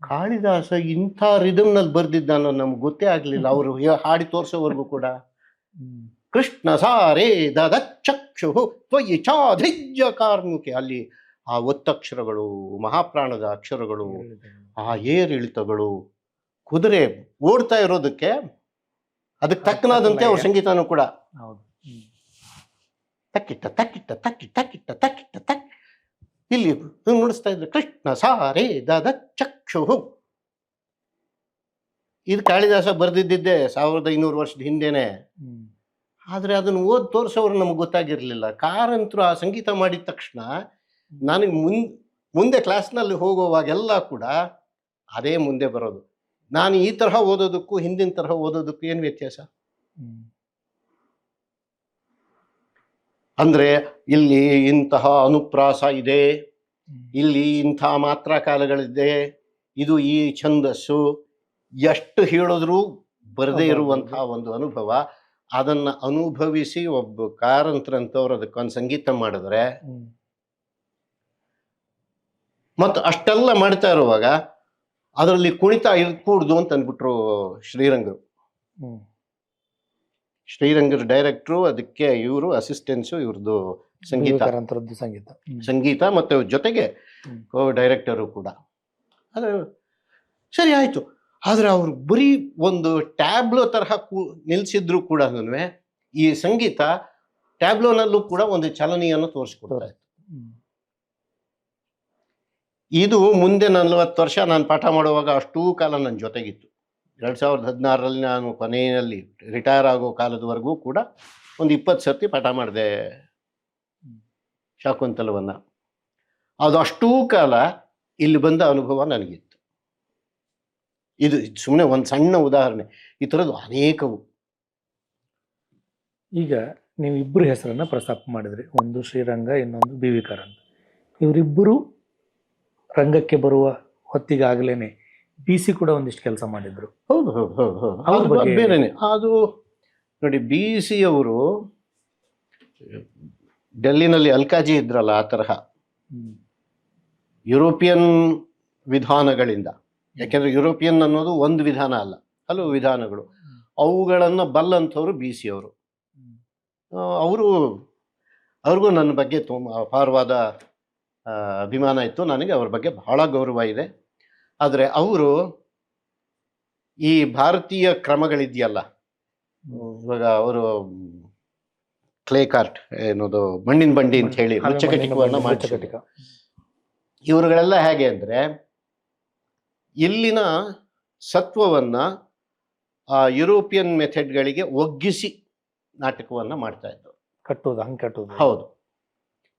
Speaker 1: ಕಾಳಿದಾಸ ಇಂಥ ರಿದಮ್ನಲ್ಲಿ ಬರ್ದಿದ್ದ ಅನ್ನೋದು ನಮ್ಗೆ ಗೊತ್ತೇ ಆಗಲಿಲ್ಲ, ಅವರು ಹಾಡಿ ತೋರಿಸೋವರೆಗೂ ಕೂಡ. ಕೃಷ್ಣ ಸಾರೇ ದದಚಕ್ಷು ತ್ವಯಿ ಚಾಧಿಜ್ಯ ಕಾರ್ಮುಕೆ, ಅಲ್ಲಿ ಆ ಒತ್ತಕ್ಷರಗಳು, ಮಹಾಪ್ರಾಣದ ಅಕ್ಷರಗಳು, ಆ ಏರಿಳಿತಗಳು, ಕುದುರೆ ಓಡ್ತಾ ಇರೋದಕ್ಕೆ ಅದಕ್ಕೆ ತಕ್ಕನಾದಂತೆ ಅವ್ರ ಸಂಗೀತನೂ ಕೂಡ. ತಕ್ಕಿಟ್ಟ ತಕ್ಕಿಟ್ಟ ತಕ್ಕಿಟ್ಟ ತಕ್ಕಿಟ್ಟ ತಕ್ಕಿಟ್ಟ ತಕ್ ಇಲ್ಲಿ ನುಡಿಸ್ತಾ ಇದ್ರು. ಕೃಷ್ಣ ಸಾರೇ ದದಚಕ್ಷು. ಇದು ಕಾಳಿದಾಸ ಬರೆದಿದ್ದೆ 1500 ವರ್ಷದ ಹಿಂದೆನೆ. ಆದರೆ ಅದನ್ನು ಓದಿ ತೋರಿಸೋರು ನಮಗೆ ಗೊತ್ತಾಗಿರಲಿಲ್ಲ. ಕಾರಂತರು ಆ ಸಂಗೀತ ಮಾಡಿದ ತಕ್ಷಣ ನನಗೆ ಮುಂದೆ ಕ್ಲಾಸ್ನಲ್ಲಿ ಹೋಗುವಾಗೆಲ್ಲ ಕೂಡ ಅದೇ ಮುಂದೆ ಬರೋದು. ನಾನು ಈ ತರಹ ಓದೋದಕ್ಕೂ ಹಿಂದಿನ ತರಹ ಓದೋದಕ್ಕೂ ಏನು ವ್ಯತ್ಯಾಸ? ಅಂದರೆ ಇಲ್ಲಿ ಇಂತಹ ಅನುಪ್ರಾಸ ಇದೆ, ಇಲ್ಲಿ ಇಂಥ ಮಾತ್ರ ಕಾಲಗಳಿದೆ, ಇದು ಈ ಛಂದಸ್ಸು, ಎಷ್ಟು ಹೇಳಿದ್ರೂ ಬರದೇ ಇರುವಂತಹ ಒಂದು ಅನುಭವ. ಅದನ್ನು ಅನುಭವಿಸಿ ಒಬ್ಬ ಕಾರಂತರಂತವ್ರು ಅದಕ್ಕೊಂದು ಸಂಗೀತ ಮಾಡಿದ್ರೆ, ಮತ್ತು ಅಷ್ಟೆಲ್ಲ ಮಾಡ್ತಾ ಇರುವಾಗ ಅದರಲ್ಲಿ ಕುಣಿತಾ ಇರ್ಕೂಡ್ದು ಅಂತ ಅಂದ್ಬಿಟ್ರು ಶ್ರೀರಂಗರು. ಶ್ರೀರಂಗರ ಡೈರೆಕ್ಟ್ರು, ಅದಕ್ಕೆ ಇವರು ಅಸಿಸ್ಟೆನ್ಸು, ಇವ್ರದ್ದು ಸಂಗೀತ ಮತ್ತು ಜೊತೆಗೆ ಡೈರೆಕ್ಟರು ಕೂಡ. ಆದರೆ ಸರಿ ಆಯಿತು. ಆದರೆ ಅವರು ಬರೀ ಒಂದು ಟ್ಯಾಬ್ಲೋ ತರಹ ನಿಲ್ಲಿಸಿದ್ರು ಕೂಡ ಈ ಸಂಗೀತ ಟ್ಯಾಬ್ಲೋನಲ್ಲೂ ಕೂಡ ಒಂದು ಚಲನೆಯನ್ನು ತೋರಿಸ್ಕೊಡ್ತಾ ಇತ್ತು. ಇದು ಮುಂದೆ 40 ವರ್ಷ ನಾನು ಪಾಠ ಮಾಡುವಾಗ ಅಷ್ಟೂ ಕಾಲ ನನ್ನ ಜೊತೆಗಿತ್ತು. 2016ರಲ್ಲಿ ನಾನು ಕೊನೆಯಲ್ಲಿ ರಿಟೈರ್ ಆಗೋ ಕಾಲದವರೆಗೂ ಕೂಡ ಒಂದು 20 ಸರ್ತಿ ಪಾಠ ಮಾಡಿದೆ ಶಾಕುಂತಲವನ್ನು. ಅದು ಅಷ್ಟೂ ಕಾಲ ಇಲ್ಲಿ ಬಂದ ಅನುಭವ ನನಗಿತ್ತು. ಇದು ಸುಮ್ಮನೆ ಒಂದು ಸಣ್ಣ ಉದಾಹರಣೆ, ಈ ಥರದ್ದು ಅನೇಕವು.
Speaker 2: ಈಗ ನೀವು ಇಬ್ಬರು ಹೆಸರನ್ನು ಪ್ರಸ್ತಾಪ ಮಾಡಿದ್ರಿ, ಒಂದು ಶ್ರೀರಂಗ, ಇನ್ನೊಂದು ಬಿ ವಿ ಕಾರಂತ. ಇವರಿಬ್ಬರು ರಂಗಕ್ಕೆ ಬರುವ ಹೊತ್ತಿಗಾಗಲೇನೆ BC ಕೂಡ ಒಂದಿಷ್ಟು ಕೆಲಸ ಮಾಡಿದ್ರು.
Speaker 1: ಹೌದು ಹೌದು ಹೌದು ಹೌದು, ಅದು ಬೇರೆನೆ. ಅದು ನೋಡಿ, BC ಅವರು ಡೆಲ್ಲಿನಲ್ಲಿ ಅಲ್ಕಾಜಿ ಇದ್ರಲ್ಲ, ಆ ತರಹ ಯುರೋಪಿಯನ್ ವಿಧಾನಗಳಿಂದ, ಯಾಕೆಂದರೆ ಯುರೋಪಿಯನ್ ಅನ್ನೋದು ಒಂದು ವಿಧಾನ ಅಲ್ಲ, ಹಲವು ವಿಧಾನಗಳು, ಅವುಗಳನ್ನು ಬಲ್ಲಂಥವ್ರು ಬಿ ಸಿ ಅವರು. ಅವ್ರಿಗೂ ನನ್ನ ಬಗ್ಗೆ ತುಂಬ ಅಪಾರವಾದ ಅಭಿಮಾನ ಇತ್ತು, ನನಗೆ ಅವ್ರ ಬಗ್ಗೆ ಬಹಳ ಗೌರವ ಇದೆ. ಆದರೆ ಅವರು ಈ ಭಾರತೀಯ ಕ್ರಮಗಳಿದೆಯಲ್ಲ, ಇವಾಗ ಅವರು ಕ್ಲೇ ಕಾರ್ಟ್ ಏನೋದು ಮಣ್ಣಿನ ಬಂಡಿ ಅಂತ ಹೇಳಿ ಮೃಚ್ಛಕಟಿಕವನ್ನು ಮಾಡಿಸಿದ್ರು. ಇವರುಗಳೆಲ್ಲ ಹೇಗೆ ಅಂದರೆ ಇಲ್ಲಿನ ಸತ್ವವನ್ನು ಯುರೋಪಿಯನ್ ಮೆಥಡ್ಗಳಿಗೆ ಒಗ್ಗಿಸಿ ನಾಟಕವನ್ನು ಮಾಡ್ತಾ ಇದ್ರು.
Speaker 2: ಕಟ್ಟೋದು, ಹಂಗೆ ಕಟ್ಟೋದು.
Speaker 1: ಹೌದು.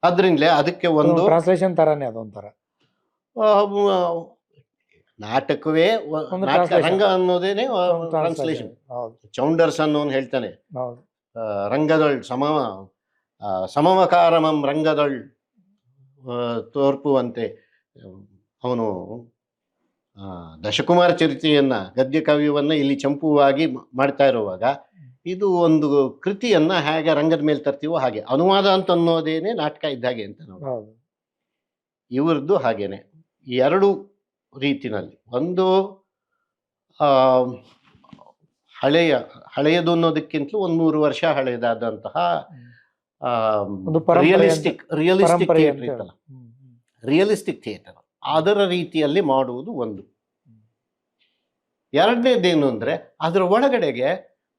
Speaker 1: ಅದರಿಂದಲೇ ಅದಕ್ಕೆ ಒಂದು
Speaker 2: ಟ್ರಾನ್ಸ್ಲೇಷನ್ ತರಾನೇ ಅದೊಂಥರ
Speaker 1: ನಾಟಕವೇ ರಂಗ ಅನ್ನೋದೇನೆ ಟ್ರಾನ್ಸ್ಲೇಷನ್. ಚೌಂಡರ್ಸ್ ಅನ್ನೋನು ಹೇಳ್ತಾನೆ, ರಂಗದೊಳ್ ಸಮಮಕಾರಮಂ ರಂಗದೊಳ್ ತೋರ್ಪುವಂತೆ. ಅವನು ದಶಕುಮಾರ ಚರಿತೆಯನ್ನ ಗದ್ಯ ಕಾವ್ಯವನ್ನ ಇಲ್ಲಿ ಚಂಪುವಾಗಿ ಮಾಡ್ತಾ ಇರುವಾಗ ಇದು ಒಂದು ಕೃತಿಯನ್ನ ಹೇಗೆ ರಂಗದ ಮೇಲೆ ತರ್ತೀವೋ ಹಾಗೆ ಅನುವಾದ ಅಂತ ಅನ್ನೋದೇನೆ ನಾಟಕ ಇದ್ದಾಗೆ ಅಂತ ನಾವು. ಇವ್ರದ್ದು ಹಾಗೇನೆ ಈ ಎರಡು ರೀತಿನಲ್ಲಿ. ಒಂದು ಹಳೆಯದು ಅನ್ನೋದಕ್ಕಿಂತಲೂ 100 ವರ್ಷ ಹಳೆಯದಾದಂತಹ ರಿಯಲಿಸ್ಟಿಕ್ ಥಿಯೇಟರ್ ಇತ್ತಲ್ಲ, ರಿಯಲಿಸ್ಟಿಕ್ ಥಿಯೇಟರ್, ಅದರ ರೀತಿಯಲ್ಲಿ ಮಾಡುವುದು ಒಂದು. ಎರಡನೇದೇನು ಅಂದರೆ ಅದರ ಒಳಗಡೆಗೆ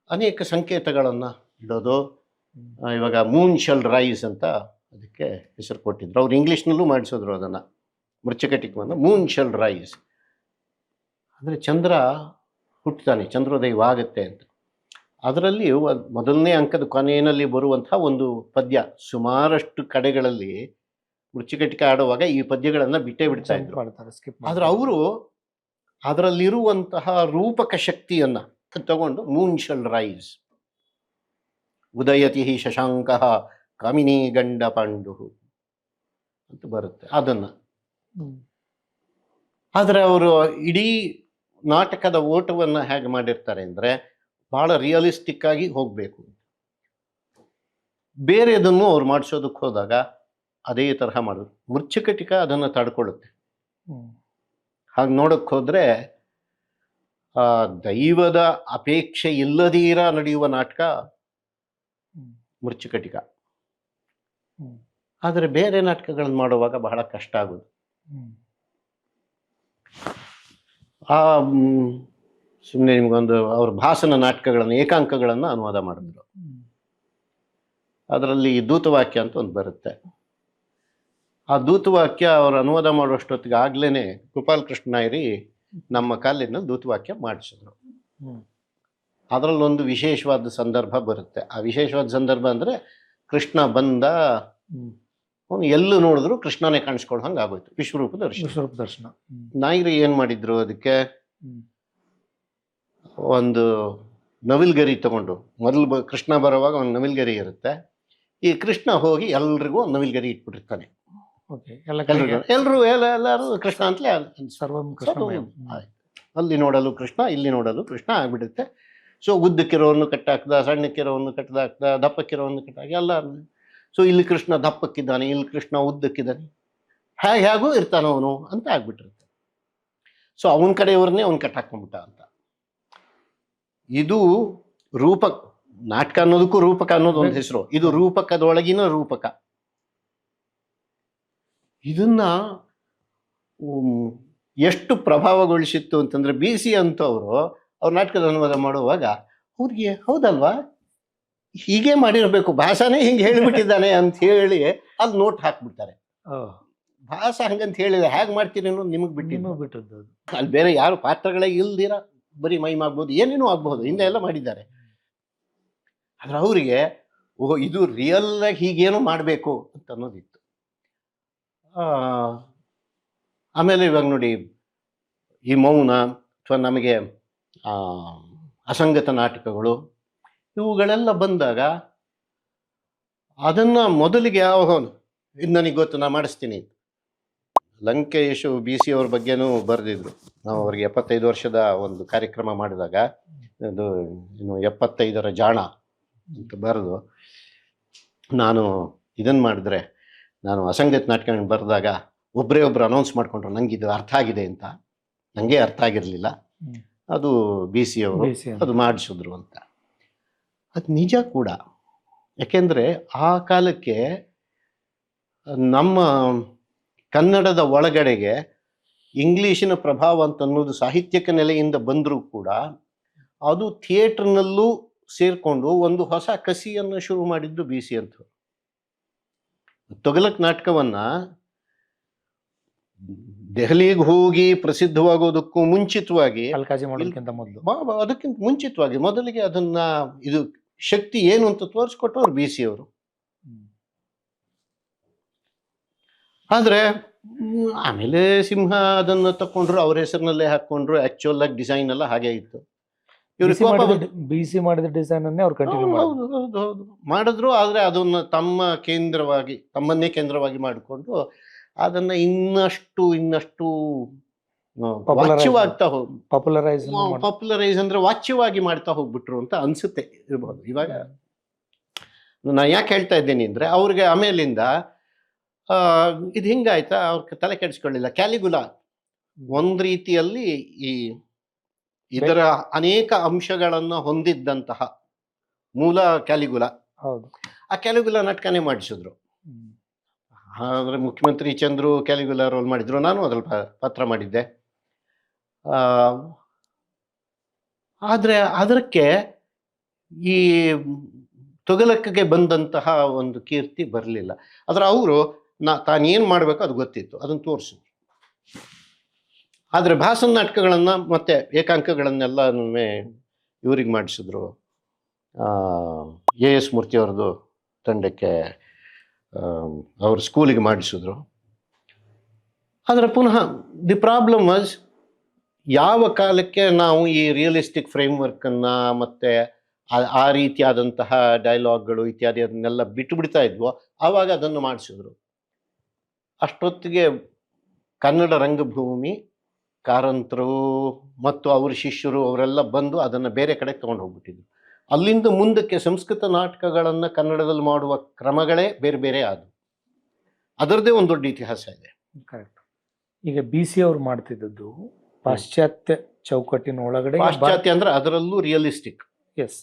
Speaker 1: ಅನೇಕ ಸಂಕೇತಗಳನ್ನು ಇಡೋದು. ಇವಾಗ ಮೂನ್ ಶಲ್ ರೈಸ್ ಅಂತ ಅದಕ್ಕೆ ಹೆಸರು ಕೊಟ್ಟಿದ್ರು, ಅವ್ರು ಇಂಗ್ಲೀಷ್ನಲ್ಲೂ ಮಾಡಿಸಿದ್ರು ಅದನ್ನು, ಮೃಚ್ಛಕಟಿಕವನ್ನು ಮೂನ್ ಶಲ್ ರೈಸ್ ಅಂದರೆ ಚಂದ್ರ ಹುಟ್ಟುತ್ತಾನೆ, ಚಂದ್ರೋದಯವಾಗುತ್ತೆ ಅಂತ. ಅದರಲ್ಲಿ ಮೊದಲನೇ ಅಂಕದ ಕೊನೆಯಲ್ಲಿ ಬರುವಂತಹ ಒಂದು ಪದ್ಯ, ಸುಮಾರಷ್ಟು ಕಡೆಗಳಲ್ಲಿ ಮೃಚ್ಛಕಟಿಕ ಆಡುವಾಗ ಈ ಪದ್ಯಗಳನ್ನು ಬಿಟ್ಟೇ ಬಿಡ್ತಾ ಇದ್ರು. ಆದ್ರೆ ಅವರು ಅದರಲ್ಲಿರುವಂತಹ ರೂಪಕ ಶಕ್ತಿಯನ್ನು ತಗೊಂಡು ಮೂನ್ ಶಲ್ ರೈಸ್, ಉದಯತಿ ಶಶಾಂಕ ಕಾಮಿನಿ ಗಂಡ ಪಾಂಡು ಅಂತ ಬರುತ್ತೆ ಅದನ್ನು. ಆದರೆ ಅವರು ಇಡೀ ನಾಟಕದ ಓಟವನ್ನು ಹೇಗೆ ಮಾಡಿರ್ತಾರೆ ಅಂದರೆ ಭಾಳ ರಿಯಲಿಸ್ಟಿಕ್ ಆಗಿ ಹೋಗಬೇಕು. ಬೇರೆದನ್ನು ಅವ್ರು ಮಾಡಿಸೋದಕ್ಕೆ ಹೋದಾಗ ಅದೇ ತರಹ ಮಾಡೋದು. ಮೃಚ್ಛಕಟಿಕ ಅದನ್ನು ತಡ್ಕೊಳ್ಳುತ್ತೆ. ಹಾಗೆ ನೋಡಕ್ಕೆ ಹೋದರೆ ದೈವದ ಅಪೇಕ್ಷೆ ಇಲ್ಲದೀರ ನಡೆಯುವ ನಾಟಕ ಮೃಚ್ಛಕಟಿಕ. ಆದರೆ ಬೇರೆ ನಾಟಕಗಳನ್ನು ಮಾಡುವಾಗ ಬಹಳ ಕಷ್ಟ ಆಗೋದು. ಸುಮ್ಮನೆ ನಿಮ್ಗೊಂದು ಅವ್ರ ಭಾಸನ ನಾಟಕಗಳನ್ನು, ಏಕಾಂಕಗಳನ್ನು ಅನುವಾದ ಮಾಡಿದ್ರು. ಅದರಲ್ಲಿ ದೂತವಾಕ್ಯ ಅಂತ ಒಂದು ಬರುತ್ತೆ. ಆ ದೂತವಾಕ್ಯ ಅವರು ಅನುವಾದ ಮಾಡುವಷ್ಟೊತ್ತಿಗೆ ಆಗ್ಲೇ ಗೋಪಾಲಕೃಷ್ಣ ನಾಯರಿ ನಮ್ಮ ಕಾಲೇಜಿನಲ್ಲಿ ದೂತವಾಕ್ಯ ಮಾಡಿಸಿದ್ರು. ಅದರಲ್ಲೊಂದು ವಿಶೇಷವಾದ ಸಂದರ್ಭ ಬರುತ್ತೆ. ಆ ವಿಶೇಷವಾದ ಸಂದರ್ಭ ಅಂದರೆ ಕೃಷ್ಣ ಬಂದ, ಅವನು ಎಲ್ಲೂ ನೋಡಿದ್ರು ಕೃಷ್ಣನೇ ಕಾಣಿಸ್ಕೊಳ್ಳೋ ಹಂಗೆ ಆಗೋಯ್ತು. ವಿಶ್ವರೂಪ ದರ್ಶನ. ನಾಯರಿ ಏನು ಮಾಡಿದ್ರು, ಅದಕ್ಕೆ ಒಂದು ನವಿಲ್ಗರಿ ತಗೊಂಡು, ಮೊದಲು ಕೃಷ್ಣ ಬರುವಾಗ ಒಂದು ನವಿಲ್ಗರಿ ಇರುತ್ತೆ, ಈ ಕೃಷ್ಣ ಹೋಗಿ ಎಲ್ರಿಗೂ ಒಂದು ನವಿಲ್ಗರಿ ಇಟ್ಬಿಟ್ಟಿರ್ತಾನೆ. ಎಲ್ಲರೂ ಕೃಷ್ಣ ಅಂತಲೇ ಅಲ್ಲಿ ನೋಡಲು ಕೃಷ್ಣ, ಇಲ್ಲಿ ನೋಡಲು ಕೃಷ್ಣ ಆಗ್ಬಿಡುತ್ತೆ. ಸೊ ಉದ್ದಕ್ಕಿರೋವನ್ನು ಕಟ್ಟಾಕ್ದ, ಸಣ್ಣಕ್ಕಿರೋವನ್ನು ಕಟ್ಟದಾಕ್ದ, ದಪ್ಪಕ್ಕಿರೋವನ್ನು ಕಟ್ಟಾಕಿ ಎಲ್ಲ. ಸೊ ಇಲ್ಲಿ ಕೃಷ್ಣ ದಪ್ಪಕ್ಕಿದ್ದಾನೆ, ಇಲ್ಲಿ ಕೃಷ್ಣ ಉದ್ದಕ್ಕಿದ್ದಾನೆ, ಹೇಗೂ ಇರ್ತಾನವನು ಅಂತ ಆಗ್ಬಿಟ್ಟಿರುತ್ತೆ. ಸೊ ಅವನ ಕಡೆಯವ್ರನ್ನೇ ಅವ್ನು ಕಟ್ಟಾಕೊಂಡ್ಬಿಟ್ಟ ಅಂತ. ಇದು ರೂಪಕ ನಾಟಕ ಅನ್ನೋದಕ್ಕೂ ರೂಪಕ ಅನ್ನೋದು ಒಂದು ಹೆಸರು. ಇದು ರೂಪಕದೊಳಗಿನ ರೂಪಕ. ಇದನ್ನ ಎಷ್ಟು ಪ್ರಭಾವಗೊಳಿಸಿತ್ತು ಅಂತಂದ್ರೆ ಬಿ ಸಿ ಅಂತವರು ಅವ್ರ ನಾಟಕದ ಅನುವಾದ ಮಾಡುವಾಗ ಅವ್ರಿಗೆ ಹೌದಲ್ವಾ, ಹೀಗೆ ಮಾಡಿರ್ಬೇಕು, ಭಾಷಾನೇ ಹಿಂಗೆ ಹೇಳಿಬಿಟ್ಟಿದ್ದಾನೆ ಅಂತ ಹೇಳಿ ಅದು ನೋಟ್ ಹಾಕ್ಬಿಡ್ತಾರೆ. ಭಾಷಾ ಹಂಗಂತ ಹೇಳಿದ್ರೆ ಹೇಗೆ ಮಾಡ್ತೀರಿ ಅನ್ನೋದು ನಿಮಗೆ ಬಿಟ್ಟಿದ್ದು. ಅಲ್ಲಿ ಬೇರೆ ಯಾರು ಪಾತ್ರಗಳೇ ಇಲ್ದಿರ ಬರೀ ಮೈಮ್ ಆಗ್ಬೋದು, ಏನೇನೂ ಆಗ್ಬಹುದು, ಹಿಂದೆ ಎಲ್ಲ ಮಾಡಿದ್ದಾರೆ. ಆದ್ರೆ ಅವರಿಗೆ ಓಹೋ ಇದು ರಿಯಲ್ ಆಗಿ ಹೀಗೇನೋ ಮಾಡಬೇಕು ಅಂತ ಅನ್ನೋದಿತ್ತು. ಆಮೇಲೆ ಇವಾಗ ನೋಡಿ, ಈ ಮೌನ ಅಥವಾ ನಮಗೆ ಅಸಂಗತ ನಾಟಕಗಳು ಇವುಗಳೆಲ್ಲ ಬಂದಾಗ ಅದನ್ನ ಮೊದಲಿಗೆ ಇದು ನನಗೆ ಗೊತ್ತು, ನಾ ಮಾಡಿಸ್ತೀನಿ. ಲಂಕೇಶು ಬಿ ಸಿ ಅವ್ರ ಬಗ್ಗೆನೂ ಬರೆದಿದ್ರು. ನಾವು ಅವ್ರಿಗೆ 75 ವರ್ಷದ ಒಂದು ಕಾರ್ಯಕ್ರಮ ಮಾಡಿದಾಗ ಇದು ಇನ್ನು 75ರ ಜಾಣ ಅಂತ ಬರೆದು, ನಾನು ಇದನ್ನು ಮಾಡಿದ್ರೆ, ನಾನು ಅಸಂಗತ ನಾಟಕ ಬರೆದಾಗ ಒಬ್ಬರೇ ಒಬ್ರು ಅನೌನ್ಸ್ ಮಾಡ್ಕೊಂಡ್ರು ನಂಗೆ ಇದು ಅರ್ಥ ಆಗಿದೆ ಅಂತ. ನನಗೆ ಅರ್ಥ ಆಗಿರಲಿಲ್ಲ. ಅದು ಬಿ ಸಿ ಅವರು ಅದು ಮಾಡಿಸಿದ್ರು ಅಂತ. ಅದು ನಿಜ ಕೂಡ. ಯಾಕೆಂದರೆ ಆ ಕಾಲಕ್ಕೆ ನಮ್ಮ ಕನ್ನಡದ ಒಳಗಡೆಗೆ ಇಂಗ್ಲೀಷಿನ ಪ್ರಭಾವ ಅಂತ ಅನ್ನೋದು ಸಾಹಿತ್ಯಕ ನೆಲೆಯಿಂದ ಬಂದರೂ ಕೂಡ ಅದು ಥಿಯೇಟರ್ನಲ್ಲೂ ಸೇರಿಕೊಂಡು ಒಂದು ಹೊಸ ಕಸಿಯನ್ನು ಶುರು ಮಾಡಿದ್ದು ಬಿ ಸಿ ಅಂತ. ತೊಗಲಕ್ ನಾಟಕವನ್ನ ದೆಹಲಿಗೆ ಹೋಗಿ ಪ್ರಸಿದ್ಧವಾಗೋದಕ್ಕೂ ಮುಂಚಿತವಾಗಿ,
Speaker 2: ಅಲ್ಕಾಜಿ ಮಾಡೋದಕ್ಕಿಂತ ಮೊದಲು,
Speaker 1: ಅದಕ್ಕಿಂತ ಮುಂಚಿತವಾಗಿ ಮೊದಲಿಗೆ ಅದನ್ನ ಇದು ಶಕ್ತಿ ಏನು ಅಂತ ತೋರಿಸ್ಕೊಟ್ಟವ್ರು ಬಿ ಸಿ ಅವರು. ಆದ್ರೆ ಆಮೇಲೆ ಸಿಂಹ ಅದನ್ನ ತಕೊಂಡ್ರು, ಅವ್ರ ಹೆಸರಿನಲ್ಲೇ ಹಾಕೊಂಡ್ರು. ಆಕ್ಚುಯಲ್ ಆಗಿ ಡಿಸೈನ್ ಎಲ್ಲ ಹಾಗೆ ಇತ್ತು.
Speaker 2: ಬಿಸಿ ಮಾಡಿದ ಡಿಸೈನ್ ಅನ್ನೇ ಅವ್ರು ಕಂಟಿನ್ಯೂ
Speaker 1: ಮಾಡಿದ್ರು. ಆದ್ರೆ ಅದನ್ನ ತಮ್ಮನ್ನೇ ಕೇಂದ್ರವಾಗಿ ಮಾಡಿಕೊಂಡು ಅದನ್ನ ಇನ್ನಷ್ಟು ವಾಚ್ಯವಾಗ್ತಾ ಪಾಪ್ಯುಲರೈಸ್ ಅಂದ್ರೆ ವಾಚ್ಯವಾಗಿ ಮಾಡ್ತಾ ಹೋಗ್ಬಿಟ್ರು ಅಂತ ಅನ್ಸುತ್ತೆ ಇರ್ಬೋದು. ಇವಾಗ ನಾ ಯಾಕೆ ಹೇಳ್ತಾ ಇದ್ದೀನಿ ಅಂದ್ರೆ ಅವ್ರಿಗೆ ಆಮೇಲಿಂದ ಇದು ಹಿಂಗಾಯ್ತಾ, ಅವ್ರ ತಲೆ ಕೆಡಿಸ್ಕೊಳ್ಳಿಲ್ಲ. ಕ್ಯಾಲಿಗುಲಾ ಒಂದ್ ರೀತಿಯಲ್ಲಿ ಇದರ ಅನೇಕ ಅಂಶಗಳನ್ನ ಹೊಂದಿದ್ದಂತಹ ಮೂಲ ಕ್ಯಾಲಿಗುಲಾ. ಆ ಕ್ಯಾಲಿಗುಲಾ ನಾಟಕನೇ ಮಾಡಿಸಿದ್ರು. ಅಂದ್ರೆ ಮುಖ್ಯಮಂತ್ರಿ ಚಂದ್ರು ಕ್ಯಾಲಿಗುಲಾ ರೋಲ್ ಮಾಡಿದ್ರು. ನಾನು ಅದ್ರಲ್ಲಿ ಪಾತ್ರ ಮಾಡಿದ್ದೆ. ಆದ್ರೆ ಅದಕ್ಕೆ ಈ ತೊಗಲಕ್ಕೆ ಬಂದಂತಹ ಒಂದು ಕೀರ್ತಿ ಬರಲಿಲ್ಲ. ಆದ್ರೆ ಅವರು ತಾನೇನು ಮಾಡಬೇಕು ಅದು ಗೊತ್ತಿತ್ತು, ಅದನ್ನು ತೋರಿಸಿದ್ರು. ಆದರೆ ಭಾಸನ ನಾಟಕಗಳನ್ನು ಮತ್ತೆ ಏಕಾಂಕಗಳನ್ನೆಲ್ಲ ಇವ್ರಿಗೆ ಮಾಡಿಸಿದ್ರು. ಎ ಎಸ್ ಮೂರ್ತಿ ಅವ್ರದ್ದು ತಂಡಕ್ಕೆ ಅವ್ರ ಸ್ಕೂಲಿಗೆ ಮಾಡಿಸಿದ್ರು. ಆದರೆ ಪುನಃ ದಿ ಪ್ರಾಬ್ಲಮ್ ವಾಸ್, ಯಾವ ಕಾಲಕ್ಕೆ ನಾವು ಈ ರಿಯಲಿಸ್ಟಿಕ್ ಫ್ರೇಮ್ವರ್ಕನ್ನು ಮತ್ತು ಆ ರೀತಿಯಾದಂತಹ ಡೈಲಾಗ್ಗಳು ಇತ್ಯಾದಿ ಅದನ್ನೆಲ್ಲ ಬಿಟ್ಟು ಬಿಡ್ತಾ ಇದ್ವೋ ಆವಾಗ ಅದನ್ನು ಮಾಡಿಸಿದ್ರು. ಅಷ್ಟೊತ್ತಿಗೆ ಕನ್ನಡ ರಂಗಭೂಮಿ ಕಾರಂತರು ಮತ್ತು ಅವ್ರ ಶಿಷ್ಯರು ಅವರೆಲ್ಲ ಬಂದು ಅದನ್ನು ಬೇರೆ ಕಡೆ ತಗೊಂಡು ಹೋಗ್ಬಿಟ್ಟಿದ್ರು. ಅಲ್ಲಿಂದ ಮುಂದಕ್ಕೆ ಸಂಸ್ಕೃತ ನಾಟಕಗಳನ್ನು ಕನ್ನಡದಲ್ಲಿ ಮಾಡುವ ಕ್ರಮಗಳೇ ಬೇರೆ ಬೇರೆ ಆದವು. ಅದರದ್ದೇ ಒಂದು ದೊಡ್ಡ ಇತಿಹಾಸ ಇದೆ.
Speaker 2: ಕರೆಕ್ಟ್. ಈಗ ಬಿ ಸಿ ಅವ್ರು ಮಾಡ್ತಿದ್ದದ್ದು ಪಾಶ್ಚಾತ್ಯ ಚೌಕಟ್ಟಿನ ಒಳಗಡೆ,
Speaker 1: ಪಾಶ್ಚಾತ್ಯ ಅಂದ್ರೆ ಅದರಲ್ಲೂ ರಿಯಲಿಸ್ಟಿಕ್
Speaker 2: ಎಸ್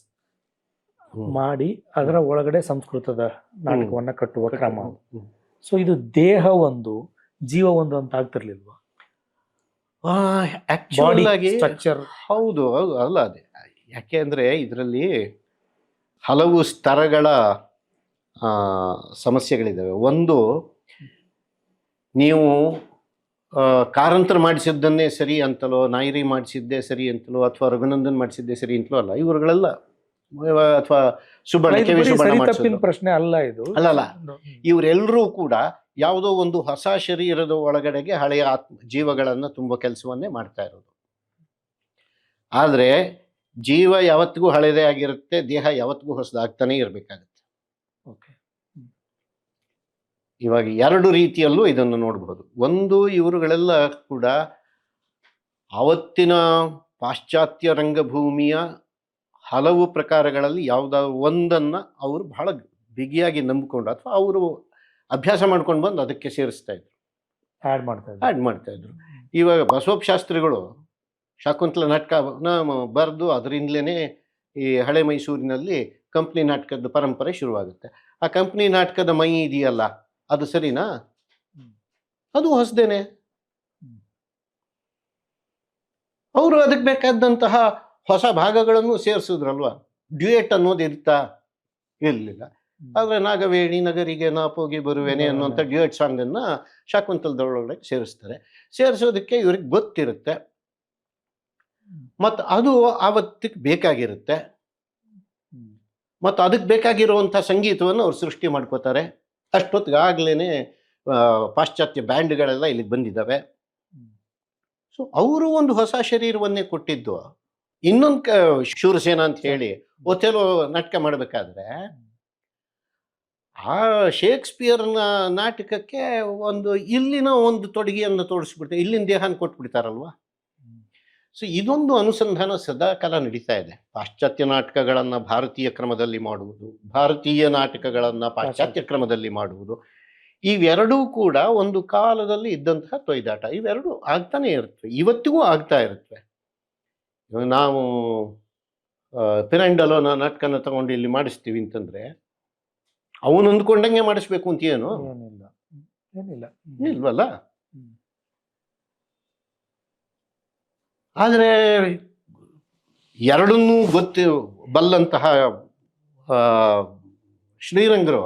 Speaker 2: ಮಾಡಿ ಅದರ ಒಳಗಡೆ ಸಂಸ್ಕೃತದ ನಾಟಕವನ್ನ ಕಟ್ಟುವ ಕ್ರಮ. ಸೊ ಇದು ದೇಹ ಒಂದು ಜೀವ ಒಂದು ಅಂತ ಆಗ್ತಿರ್ಲಿಲ್ವಾ?
Speaker 1: ಸ್ಟ್ರಕ್ಚರ್ ಹೌದು ಅಲ್ಲ ಅದೇ. ಯಾಕೆ ಅಂದ್ರೆ ಇದರಲ್ಲಿ ಹಲವು ಸ್ತರಗಳ ಸಮಸ್ಯೆಗಳಿದ್ದಾವೆ. ಒಂದು, ನೀವು ಕಾರಂತರ ಮಾಡಿಸಿದ್ದನ್ನೇ ಸರಿ ಅಂತಲೋ, ನಾಯಿರಿ ಮಾಡಿಸಿದ್ದೇ ಸರಿ ಅಂತಲೋ, ಅಥವಾ ರಘುನಂದನ್ ಮಾಡಿಸಿದ್ದೇ ಸರಿ ಅಂತಲೋ ಅಲ್ಲ. ಇವರುಗಳೆಲ್ಲ ಅಥವಾ ಸುಬ್ಬಣ್ಣ
Speaker 2: ಪ್ರಶ್ನೆ ಅಲ್ಲ ಇದು.
Speaker 1: ಅಲ್ಲಲ್ಲ, ಇವರೆಲ್ಲರೂ ಕೂಡ ಯಾವುದೋ ಒಂದು ಹೊಸ ಶರೀರದ ಒಳಗಡೆಗೆ ಹಳೆಯ ಜೀವಗಳನ್ನು ತುಂಬೋ ಕೆಲಸವನ್ನೇ ಮಾಡ್ತಾ ಇರೋದು. ಆದರೆ ಜೀವ ಯಾವತ್ತಿಗೂ ಹಳೆಯದೇ ಆಗಿರುತ್ತೆ, ದೇಹ ಯಾವತ್ತಿಗೂ ಹೊಸದಾಗ್ತಾನೆ ಇರಬೇಕಾಗುತ್ತೆ. ಇವಾಗ ಎರಡು ರೀತಿಯಲ್ಲೂ ಇದನ್ನು ನೋಡಬಹುದು. ಒಂದು, ಇವರುಗಳೆಲ್ಲ ಕೂಡ ಆವತ್ತಿನ ಪಾಶ್ಚಾತ್ಯ ರಂಗಭೂಮಿಯ ಹಲವು ಪ್ರಕಾರಗಳಲ್ಲಿ ಯಾವುದಾದ್ರು ಒಂದನ್ನ ಅವರು ಬಹಳ ಬಿಗಿಯಾಗಿ ನಂಬಿಕೊಂಡು ಅಥವಾ ಅವರು ಅಭ್ಯಾಸ ಮಾಡ್ಕೊಂಡು ಬಂದು ಅದಕ್ಕೆ ಸೇರಿಸ್ತಾ ಇದ್ರು, ಆ್ಯಡ್ ಮಾಡ್ತಾ ಇದ್ರು. ಇವಾಗ ಬಸವಪ್ಪ ಶಾಸ್ತ್ರಿಗಳು ಶಾಕುಂತಲ ನಾಟಕನ ಬರೆದು ಅದರಿಂದಲೇ ಈ ಹಳೆ ಮೈಸೂರಿನಲ್ಲಿ ಕಂಪ್ನಿ ನಾಟಕದ ಪರಂಪರೆ ಶುರುವಾಗುತ್ತೆ. ಆ ಕಂಪ್ನಿ ನಾಟಕದ ಮೈ ಇದೆಯಲ್ಲ, ಅದು ಸರಿನಾ? ಅದು ಹೊಸದೇನೆ. ಅವರು ಅದಕ್ಕೆ ಬೇಕಾದಂತಹ ಹೊಸ ಭಾಗಗಳನ್ನು ಸೇರಿಸಿದ್ರಲ್ವಾ. ಡ್ಯೂಯೆಟ್ ಅನ್ನೋದು ಇರಲಿಲ್ಲ. ಆದರೆ ನಾಗವೇಣಿ ನಗರಿಗೆ ನಾಪೋಗಿ ಬರುವೇನೆ ಅನ್ನುವಂಥ ಡ್ಯೂಯೆಟ್ ಸಾಂಗನ್ನು ಶಾಕುಂತಲದೊಳಗಡೆ ಸೇರಿಸ್ತಾರೆ. ಸೇರಿಸೋದಕ್ಕೆ ಇವ್ರಿಗೆ ಗೊತ್ತಿರುತ್ತೆ ಮತ್ತು ಅದು ಆವತ್ತಿಗೆ ಬೇಕಾಗಿರುತ್ತೆ ಮತ್ತು ಅದಕ್ಕೆ ಬೇಕಾಗಿರುವಂಥ ಸಂಗೀತವನ್ನು ಅವ್ರು ಸೃಷ್ಟಿ ಮಾಡ್ಕೋತಾರೆ. ಅಷ್ಟೊತ್ತಿಗಾಗ್ಲೇ ಪಾಶ್ಚಾತ್ಯ ಬ್ಯಾಂಡ್ಗಳೆಲ್ಲ ಇಲ್ಲಿಗೆ ಬಂದಿದ್ದಾವೆ. ಸೊ ಅವರು ಒಂದು ಹೊಸ ಶರೀರವನ್ನೇ ಕೊಟ್ಟಿದ್ದು. ಇನ್ನೊಂದು ಶೂರಸೇನ ಅಂತ ಹೇಳಿ ಒಥೆಲೋ ನಾಟಕ ಮಾಡಬೇಕಾದ್ರೆ ಆ ಶೇಕ್ಸ್ಪಿಯರ್ನ ನಾಟಕಕ್ಕೆ ಇಲ್ಲಿನ ಒಂದು ತೊಡಗಿಯನ್ನು ತೋರಿಸ್ಬಿಡ್ತಾರೆ, ಇಲ್ಲಿನ ದೇಹನ ಕೊಟ್ಬಿಡ್ತಾರಲ್ವಾ. ಸೊ ಇದೊಂದು ಅನುಸಂಧಾನ ಸದಾಕಾಲ ನಡೀತಾ ಇದೆ. ಪಾಶ್ಚಾತ್ಯ ನಾಟಕಗಳನ್ನು ಭಾರತೀಯ ಕ್ರಮದಲ್ಲಿ ಮಾಡುವುದು, ಭಾರತೀಯ ನಾಟಕಗಳನ್ನು ಪಾಶ್ಚಾತ್ಯ ಕ್ರಮದಲ್ಲಿ ಮಾಡುವುದು, ಇವೆರಡೂ ಕೂಡ ಒಂದು ಕಾಲದಲ್ಲಿ ಇದ್ದಂತಹ ತೊಯ್ದಾಟ. ಇವೆರಡು ಆಗ್ತಾನೆ ಇರುತ್ತವೆ, ಇವತ್ತಿಗೂ ಆಗ್ತಾ ಇರುತ್ತವೆ. ಇವಾಗ ನಾವು ಪಿರಂಡಲೋ ನಾಟಕನ ತಗೊಂಡು ಇಲ್ಲಿ ಮಾಡಿಸ್ತೀವಿ ಅಂತಂದ್ರೆ ಅವನು ಅಂದ್ಕೊಂಡಂಗೆ ಮಾಡಿಸ್ಬೇಕು ಅಂತ ಏನು
Speaker 2: ಏನಿಲ್ಲ ಏನಿಲ್ಲ
Speaker 1: ಇಲ್ವಲ್ಲ. ಆದರೆ ಎರಡನ್ನೂ ಬಲ್ಲಂತಹ ಶ್ರೀರಂಗರು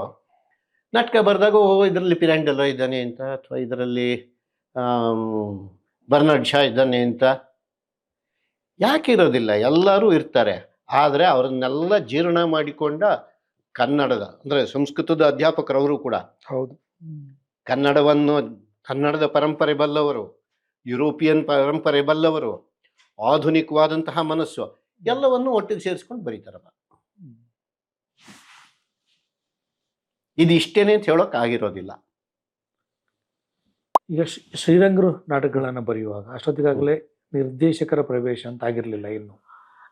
Speaker 1: ನಾಟಕ ಬರೆದಾಗ ಇದರಲ್ಲಿ ಪಿರಾಂಡೆಲ್ಲೋ ಇದ್ದಾನೆ ಅಂತ, ಅಥವಾ ಇದರಲ್ಲಿ ಬರ್ನಾರ್ಡ್ ಶಾ ಇದ್ದಾನೆ ಅಂತ ಯಾಕೆ ಇರೋದಿಲ್ಲ? ಎಲ್ಲರೂ ಇರ್ತಾರೆ. ಆದರೆ ಅವರನ್ನೆಲ್ಲ ಜೀರ್ಣ ಮಾಡಿಕೊಂಡ ಕನ್ನಡದ ಅಂದರೆ ಸಂಸ್ಕೃತದ ಅಧ್ಯಾಪಕರವರು ಕೂಡ
Speaker 2: ಹೌದು.
Speaker 1: ಕನ್ನಡದ ಪರಂಪರೆ ಬಲ್ಲವರು, ಯುರೋಪಿಯನ್ ಪರಂಪರೆ ಬಲ್ಲವರು, ಆಧುನಿಕವಾದಂತಹ ಮನಸ್ಸು ಎಲ್ಲವನ್ನು ಒಟ್ಟಿಗೆ ಸೇರಿಸ್ಕೊಂಡು ಬರೀತಾರಲ್ಲ. ಇದು ಇಷ್ಟೇನೆ ಅಂತ ಹೇಳೋಕೆ ಆಗಿರೋದಿಲ್ಲ.
Speaker 2: ಈಗ ಶ್ರೀರಂಗರು ನಾಟಕಗಳನ್ನು ಬರೆಯುವಾಗ ಅಷ್ಟೊತ್ತಿಗಾಗಲೇ ನಿರ್ದೇಶಕರ ಪ್ರವೇಶ ಅಂತ ಆಗಿರಲಿಲ್ಲ ಇನ್ನು.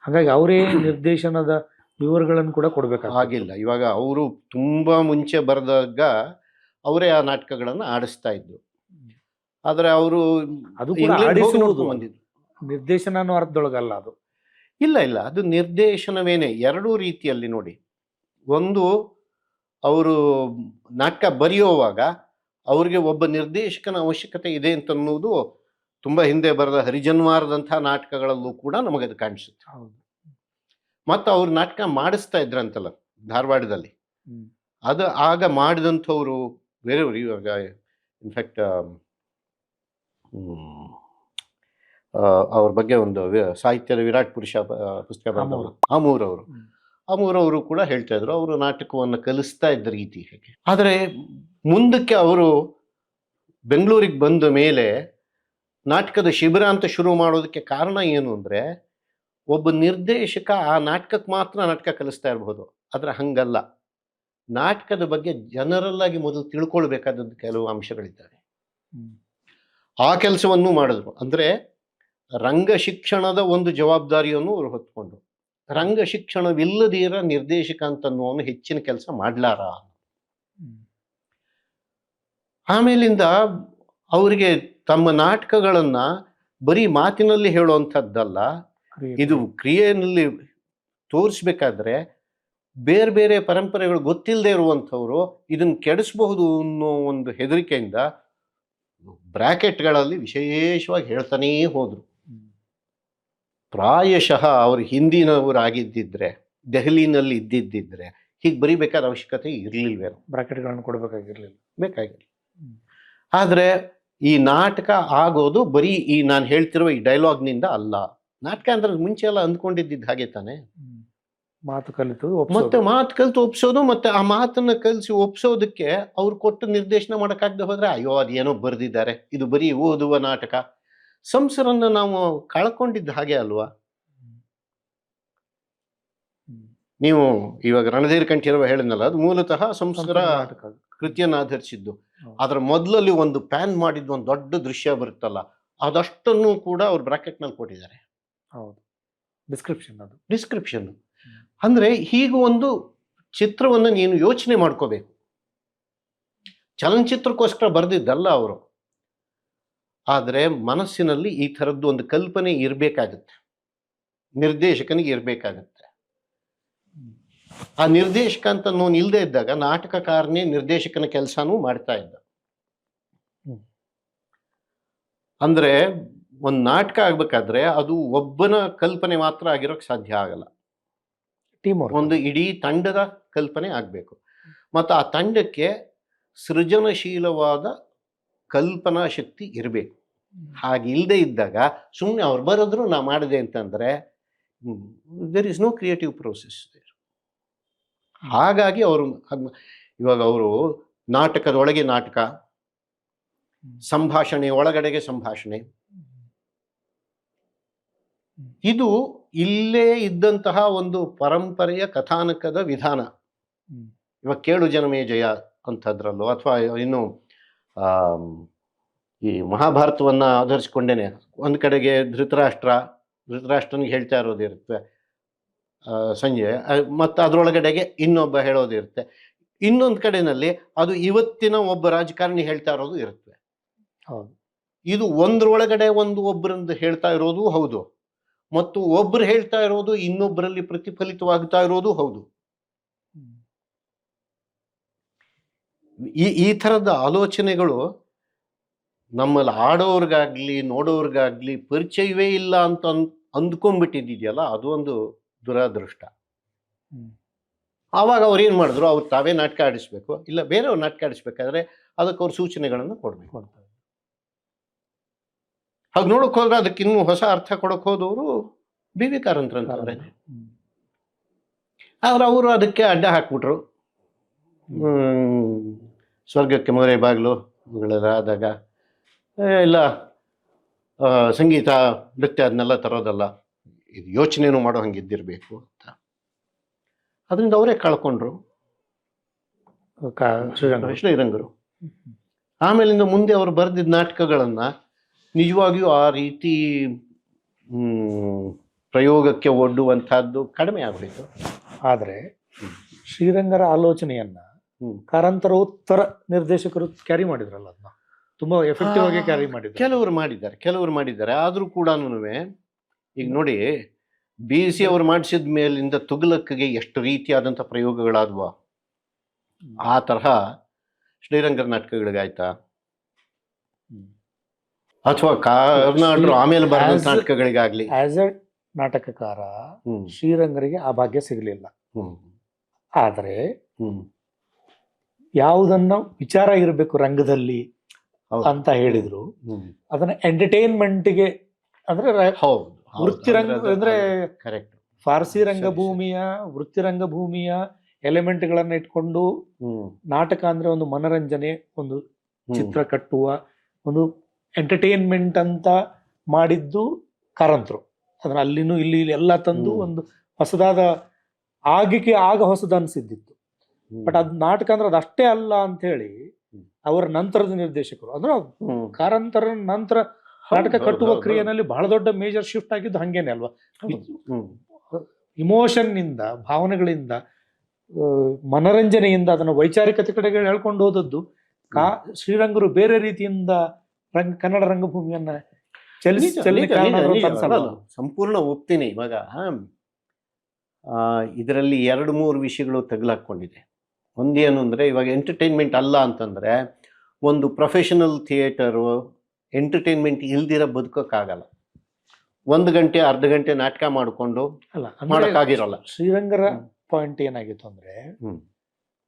Speaker 2: ಹಾಗಾಗಿ ಅವರೇ ನಿರ್ದೇಶನದ ವಿವರಗಳನ್ನು ಕೂಡ
Speaker 1: ಆಗಿಲ್ಲ. ಇವಾಗ ಅವರು ತುಂಬಾ ಮುಂಚೆ ಬರೆದಾಗ ಅವರೇ ಆ ನಾಟಕಗಳನ್ನು ಆಡಿಸ್ತಾ ಇದ್ರು. ಆದರೆ ಅವರು
Speaker 2: ಅದು ಕೂಡ ಬಂದಿದ್ರು. ನಿರ್ದೇಶನ ಅನ್ನೋ ಅರ್ಥದೊಳಗಲ್ಲ ಅದು.
Speaker 1: ಇಲ್ಲ, ಅದು ನಿರ್ದೇಶನವೇನೆ. ಎರಡೂ ರೀತಿಯಲ್ಲಿ ನೋಡಿ. ಒಂದು, ಅವರು ನಾಟಕ ಬರೆಯುವಾಗ ಅವ್ರಿಗೆ ಒಬ್ಬ ನಿರ್ದೇಶಕನ ಅವಶ್ಯಕತೆ ಇದೆ ಅಂತ ಅನ್ನೋದು ತುಂಬ ಹಿಂದೆ ಬರೆದ ಹರಿಜನ್ವಾರದಂತಹ ನಾಟಕಗಳಲ್ಲೂ ಕೂಡ ನಮಗದು ಕಾಣಿಸುತ್ತೆ.
Speaker 2: ಹೌದು.
Speaker 1: ಮತ್ತು ಅವ್ರು ನಾಟಕ ಮಾಡಿಸ್ತಾ ಇದ್ರಂತಲ್ಲ ಧಾರವಾಡದಲ್ಲಿ, ಅದು ಆಗ ಮಾಡಿದಂಥವ್ರು ಬೇರೆಯವರು. ಇವಾಗ ಇನ್ಫ್ಯಾಕ್ಟ್ ಅವ್ರ ಬಗ್ಗೆ ಒಂದು ಸಾಹಿತ್ಯದ ವಿರಾಟ್ ಪುರುಷ ಪುಸ್ತಕ ಬರೆದವರು ಅಮೂರವರು ಕೂಡ ಹೇಳ್ತಾ ಇದ್ರು, ಅವರು ನಾಟಕವನ್ನು ಕಲಿಸ್ತಾ ಇದ್ದ ರೀತಿ ಹೇಗೆ. ಆದರೆ ಮುಂದಕ್ಕೆ ಅವರು ಬೆಂಗಳೂರಿಗೆ ಬಂದ ಮೇಲೆ ನಾಟಕದ ಶಿಬಿರ ಅಂತ ಶುರು ಮಾಡೋದಕ್ಕೆ ಕಾರಣ ಏನು ಅಂದರೆ, ಒಬ್ಬ ನಿರ್ದೇಶಕ ಆ ನಾಟಕಕ್ಕೆ ಮಾತ್ರ ನಾಟಕ ಕಲಿಸ್ತಾ ಇರಬಹುದು. ಆದರೆ ಹಂಗಲ್ಲ, ನಾಟಕದ ಬಗ್ಗೆ ಜನರಲ್ ಆಗಿ ಮೊದಲು ತಿಳ್ಕೊಳ್ಬೇಕಾದದ್ದು ಕೆಲವು ಅಂಶಗಳಿದ್ದಾವೆ. ಆ ಕೆಲಸವನ್ನು ಮಾಡಿದ್ರು. ಅಂದರೆ ರಂಗ ಶಿಕ್ಷಣದ ಒಂದು ಜವಾಬ್ದಾರಿಯನ್ನು ಅವರು ಹೊತ್ಕೊಂಡ್ರು. ರಂಗ ಶಿಕ್ಷಣವಿಲ್ಲದಿರ ನಿರ್ದೇಶಕ ಅಂತನ್ನುವನು ಹೆಚ್ಚಿನ ಕೆಲಸ ಮಾಡ್ಲಾರ. ಆಮೇಲಿಂದ ಅವರಿಗೆ ತಮ್ಮ ನಾಟಕಗಳನ್ನ ಬರೀ ಮಾತಿನಲ್ಲಿ ಹೇಳುವಂಥದ್ದಲ್ಲ, ಇದು ಕ್ರಿಯೆಯಲ್ಲಿ ತೋರಿಸ್ಬೇಕಾದ್ರೆ ಬೇರೆ ಬೇರೆ ಪರಂಪರೆಗಳು ಗೊತ್ತಿಲ್ಲದೆ ಇರುವಂಥವ್ರು ಇದನ್ನು ಕೆಡಿಸಬಹುದು ಅನ್ನೋ ಒಂದು ಹೆದರಿಕೆಯಿಂದ ಬ್ರಾಕೆಟ್ಗಳಲ್ಲಿ ವಿಶೇಷವಾಗಿ ಹೇಳ್ತಾನೇ ಹೋದ್ರು. ಪ್ರಾಯಶಃ ಅವರು ಹಿಂದಿನವರಾಗಿದ್ದಿದ್ರೆ, ದೆಹಲಿನಲ್ಲಿ ಇದ್ದಿದ್ದಿದ್ರೆ ಹೀಗೆ ಬರಿಬೇಕಾದ ಅವಶ್ಯಕತೆ ಇರಲಿಲ್ವೇನೋ,
Speaker 2: ಬ್ರಾಕೆಟ್ಗಳನ್ನು ಕೊಡಬೇಕಾಗಿರ್ಲಿಲ್ಲ,
Speaker 1: ಬೇಕಾಗಿಲ್ಲ. ಆದರೆ ಈ ನಾಟಕ ಆಗೋದು ಬರೀ ಈ ನಾನು ಹೇಳ್ತಿರುವ ಈ ಡೈಲಾಗ್ನಿಂದ ಅಲ್ಲ. ನಾಟಕ ಅಂದ್ರೆ ಮುಂಚೆ ಎಲ್ಲ ಅಂದ್ಕೊಂಡಿದ್ದಿದ್ದು ಹಾಗೆ ತಾನೆ.
Speaker 2: ಮಾತು ಕಲಿತು
Speaker 1: ಮತ್ತೆ ಮಾತು ಕಲಿತು ಒಪ್ಸೋದು, ಮತ್ತೆ ಆ ಮಾತನ್ನ ಕಲಿಸಿ ಒಪ್ಸೋದಕ್ಕೆ ಅವ್ರು ಕೊಟ್ಟು ನಿರ್ದೇಶನ ಮಾಡೋಕ್ಕಾಗದೆ ಹೋದ್ರೆ ಅಯ್ಯೋ ಅದೇನೋ ಬರೆದಿದ್ದಾರೆ, ಇದು ಬರೀ ಓದುವ ನಾಟಕ. ಸಂಸರನ್ನ ನಾವು ಕಳ್ಕೊಂಡಿದ್ದ ಹಾಗೆ ಅಲ್ವಾ. ನೀವು ಇವಾಗ ರಣಧೀರ್ ಕಂಠೀರವ ಹೇಳಿದ್ನಲ್ಲ, ಅದು ಮೂಲತಃ ಸಂಸ್ಕರ ಕೃತಿಯನ್ನು ಆಧರಿಸಿದ್ದು. ಅದರ ಮೊದಲಲ್ಲಿ ಒಂದು ಪ್ಯಾನ್ ಮಾಡಿದ್ದು ಒಂದು ದೊಡ್ಡ ದೃಶ್ಯ ಬರುತ್ತಲ್ಲ, ಅದಷ್ಟನ್ನು ಕೂಡ ಅವ್ರು ಬ್ರಾಕೆಟ್ನಲ್ಲಿ ಕೊಟ್ಟಿದ್ದಾರೆ.
Speaker 2: ಹೌದು, ಡಿಸ್ಕ್ರಿಪ್ಷನ್. ಅದು
Speaker 1: ಡಿಸ್ಕ್ರಿಪ್ಷನ್ ಅಂದ್ರೆ ಹೀಗೆ ಒಂದು ಚಿತ್ರವನ್ನು ನೀನು ಯೋಚನೆ ಮಾಡ್ಕೋಬೇಕು. ಚಲನಚಿತ್ರಕ್ಕೋಸ್ಕರ ಬರೆದಿದ್ದಲ್ಲ ಅವರು. ಆದರೆ ಮನಸ್ಸಿನಲ್ಲಿ ಈ ಥರದ್ದು ಒಂದು ಕಲ್ಪನೆ ಇರಬೇಕಾಗತ್ತೆ, ನಿರ್ದೇಶಕನಿಗೆ ಇರಬೇಕಾಗತ್ತೆ. ಆ ನಿರ್ದೇಶಕ ಅಂತ ನೋವು ಇಲ್ಲದೆ ಇದ್ದಾಗ ನಾಟಕಕಾರನೇ ನಿರ್ದೇಶಕನ ಕೆಲಸನೂ ಮಾಡ್ತಾ ಇದ್ದ. ಅಂದ್ರೆ ಒಂದು ನಾಟಕ ಆಗ್ಬೇಕಾದ್ರೆ ಅದು ಒಬ್ಬನ ಕಲ್ಪನೆ ಮಾತ್ರ ಆಗಿರೋಕೆ ಸಾಧ್ಯ ಆಗಲ್ಲ. ಒಂದು ಇಡೀ ತಂಡದ ಕಲ್ಪನೆ ಆಗಬೇಕು. ಮತ್ತು ಆ ತಂಡಕ್ಕೆ ಸೃಜನಶೀಲವಾದ ಕಲ್ಪನಾ ಶಕ್ತಿ ಇರಬೇಕು. ಹಾಗೆ ಇಲ್ಲದೆ ಇದ್ದಾಗ ಸುಮ್ಮನೆ ಅವ್ರು ಬರೆದ್ರು ನಾ ಮಾಡಿದೆ ಅಂತಂದರೆ there is no creative process there. ಹಾಗಾಗಿ ಅವರು ಇವಾಗ ಅವರು ನಾಟಕದ ಒಳಗೆ ನಾಟಕ, ಸಂಭಾಷಣೆ ಒಳಗಡೆಗೆ ಸಂಭಾಷಣೆ, ಇದು ಇಲ್ಲೇ ಇದ್ದಂತಹ ಒಂದು ಪರಂಪರೆಯ ಕಥಾನಕದ ವಿಧಾನ. ಇವಾಗ ಕೇಳು ಜನಮೇ ಜಯ ಅಂಥದ್ರಲ್ಲೋ, ಅಥವಾ ಇನ್ನು ಈ ಮಹಾಭಾರತವನ್ನು ಆಧರಿಸ್ಕೊಂಡೇನೆ ಒಂದು ಕಡೆಗೆ ಧೃತರಾಷ್ಟ್ರನಿಗೆ ಹೇಳ್ತಾ ಇರೋದಿರುತ್ತೆ ಸಂಜೆ, ಮತ್ತು ಅದರೊಳಗಡೆಗೆ ಇನ್ನೊಬ್ಬ ಹೇಳೋದಿರುತ್ತೆ. ಇನ್ನೊಂದು ಕಡೆನಲ್ಲಿ ಅದು ಇವತ್ತಿನ ಒಬ್ಬ ರಾಜಕಾರಣಿ ಹೇಳ್ತಾ ಇರೋದು ಇರುತ್ತೆ.
Speaker 2: ಹೌದು.
Speaker 1: ಇದು ಒಂದ್ರೊಳಗಡೆ ಒಬ್ಬರಿಂದ ಹೇಳ್ತಾ ಇರೋದು ಹೌದು, ಮತ್ತು ಒಬ್ರು ಹೇಳ್ತಾ ಇರೋದು ಇನ್ನೊಬ್ಬರಲ್ಲಿ ಪ್ರತಿಫಲಿತವಾಗ್ತಾ ಇರೋದು ಹೌದು. ಈ ಥರದ ಆಲೋಚನೆಗಳು ನಮ್ಮಲ್ಲಿ ಆಡೋರ್ಗಾಗ್ಲಿ ನೋಡೋರ್ಗಾಗ್ಲಿ ಪರಿಚಯವೇ ಇಲ್ಲ ಅಂತ ಅಂದ್ಕೊಂಡ್ಬಿಟ್ಟಿದ್ಯಲ್ಲ, ಅದು ಒಂದು ದುರಾದೃಷ್ಟ. ಆವಾಗ ಅವ್ರು ಏನು ಮಾಡಿದ್ರು, ಅವ್ರು ತಾವೇ ನಾಟಕ ಆಡಿಸ್ಬೇಕು, ಇಲ್ಲ ಬೇರೆಯವ್ರು ನಾಟಕ ಆಡಿಸ್ಬೇಕಾದ್ರೆ ಅದಕ್ಕೆ ಅವ್ರು ಸೂಚನೆಗಳನ್ನು ಕೊಡ್ಬೇಕು. ಹಾಗೆ ನೋಡಕ್ ಹೋದ್ರೆ ಅದಕ್ಕೆ ಇನ್ನೂ ಹೊಸ ಅರ್ಥ ಕೊಡಕ್ ಹೋದವರು ಬಿ ವಿ ಕಾರಂತರಂತವ್ರೆ. ಆದ್ರೆ ಅವರು ಅದಕ್ಕೆ ಅಡ್ಡ ಹಾಕ್ಬಿಟ್ರು. ಸ್ವರ್ಗಕ್ಕೆ ಮೊರೆ ಬಾಗಿಲುಗಳಾದಾಗ ಇಲ್ಲ ಸಂಗೀತ ನೃತ್ಯ ಅದನ್ನೆಲ್ಲ ತರೋದಲ್ಲ, ಇದು ಯೋಚನೆನೂ ಮಾಡೋ ಹಂಗಿದ್ದಿರ್ಬೇಕು ಅಂತ. ಅದರಿಂದ ಅವರೇ ಕಳ್ಕೊಂಡ್ರು ಶ್ರೀರಂಗರು. ಆಮೇಲಿಂದ ಮುಂದೆ ಅವರು ಬರೆದಿದ್ದ ನಾಟಕಗಳನ್ನ ನಿಜವಾಗಿಯೂ ಆ ರೀತಿ ಪ್ರಯೋಗಕ್ಕೆ ಒಡ್ಡುವಂತಹದ್ದು ಕಡಿಮೆ ಆಗ್ಬಿಟ್ಟು.
Speaker 2: ಆದರೆ ಶ್ರೀರಂಗರ ಆಲೋಚನೆಯನ್ನ ಕಾರಂತರ ಉತ್ತರ ನಿರ್ದೇಶಕರು ಕ್ಯಾರಿ ಮಾಡಿದ್ರಲ್ಲ, ಅದನ್ನ ತುಂಬಾ ಎಫೆಕ್ಟಿವ್ ಆಗಿ ಕ್ಯಾರಿ ಮಾಡಿದ್ರು.
Speaker 1: ಕೆಲವರು ಮಾಡಿದ್ದಾರೆ. ಆದ್ರೂ ಕೂಡ ಈಗ ನೋಡಿ, BC ಅವರು ಮಾಡಿಸಿದ ಮೇಲಿಂದ ತುಘಲಕ್ಗೆ ಎಷ್ಟು ರೀತಿಯಾದಂಥ ಪ್ರಯೋಗಗಳಾದ್ವ, ಆ ತರಹ ಶ್ರೀರಂಗರ ನಾಟಕಗಳಿಗಾಯ್ತಾ? ಅಥವಾ ಕರ್ನಾಟಕ ಆಮೇಲೆ ಬರೆದ ನಾಟಕಗಳಿಗಾಗ್ಲಿ?
Speaker 2: ಆಸ್ ಎ ನಾಟಕಕಾರ ಶ್ರೀರಂಗರಿಗೆ ಆ ಭಾಗ್ಯ ಸಿಗಲಿಲ್ಲ. ಆದರೆ ಯಾವುದನ್ನ ವಿಚಾರ ಇರಬೇಕು ರಂಗದಲ್ಲಿ ಅಂತ ಹೇಳಿದ್ರು, ಅದನ್ನ ಎಂಟರ್ಟೈನ್ಮೆಂಟ್ಗೆ ಅಂದ್ರೆ ವೃತ್ತಿ ರಂಗ ಅಂದ್ರೆ ಫಾರ್ಸಿ ರಂಗಭೂಮಿಯ ವೃತ್ತಿ ರಂಗಭೂಮಿಯ ಎಲಿಮೆಂಟ್ಗಳನ್ನ ಇಟ್ಕೊಂಡು ನಾಟಕ ಅಂದ್ರೆ ಒಂದು ಮನರಂಜನೆ, ಒಂದು ಚಿತ್ರ ಕಟ್ಟುವ ಒಂದು ಎಂಟರ್ಟೈನ್ಮೆಂಟ್ ಅಂತ ಮಾಡಿದ್ದು ಕಾರಂತರು. ಅದನ್ನ ಅಲ್ಲಿನೂ ಇಲ್ಲಿ ಎಲ್ಲ ತಂದು ಒಂದು ಹೊಸದಾದ ಆಗ ಹೊಸದ ಅನ್ಸಿದ್ದಿತ್ತು. ಬಟ್ ಅದ್ ನಾಟಕ ಅಂದ್ರೆ ಅದಷ್ಟೇ ಅಲ್ಲ ಅಂತ ಹೇಳಿ ಅವರ ನಂತರದ ನಿರ್ದೇಶಕರು ಅಂದ್ರೆ ಕಾರಂತರ ನಂತರ ನಾಟಕ ಕಟ್ಟುವ ಕ್ರಿಯೆನಲ್ಲಿ ಬಹಳ ದೊಡ್ಡ ಮೇಜರ್ ಶಿಫ್ಟ್ ಆಗಿದ್ದು ಹಂಗೇನೆ ಅಲ್ವಾ. ಇಮೋಷನ್ ನಿಂದ, ಭಾವನೆಗಳಿಂದ, ಮನರಂಜನೆಯಿಂದ ಅದನ್ನ ವೈಚಾರಿಕತೆ ಕಡೆಗೆ ಹೇಳ್ಕೊಂಡು ಹೋದದ್ದು ಶ್ರೀರಂಗರು ಬೇರೆ ರೀತಿಯಿಂದ ಕನ್ನಡ ರಂಗಭೂಮಿಯನ್ನ
Speaker 1: ಸಂಪೂರ್ಣ ಒಪ್ತೀನಿ. ಇವಾಗ ಇದರಲ್ಲಿ 2-3 ವಿಷಯಗಳು ತಗಲಾಕೊಂಡಿದೆ. ಒಂದೇನು ಅಂದರೆ, ಇವಾಗ ಎಂಟರ್ಟೈನ್ಮೆಂಟ್ ಅಲ್ಲ ಅಂತಂದರೆ ಒಂದು ಪ್ರೊಫೆಷನಲ್ ಥಿಯೇಟರು ಎಂಟರ್ಟೈನ್ಮೆಂಟ್ ಇಲ್ದಿರ ಬದುಕೋಕ್ಕಾಗಲ್ಲ. 1 ಗಂಟೆ ಅರ್ಧ ಗಂಟೆ ನಾಟಕ ಮಾಡಿಕೊಂಡು ಮಾಡೋಕ್ಕಾಗಿರಲ್ಲ.
Speaker 2: ಶ್ರೀರಂಗರ ಪಾಯಿಂಟ್ ಏನಾಗಿತ್ತು ಅಂದ್ರೆ,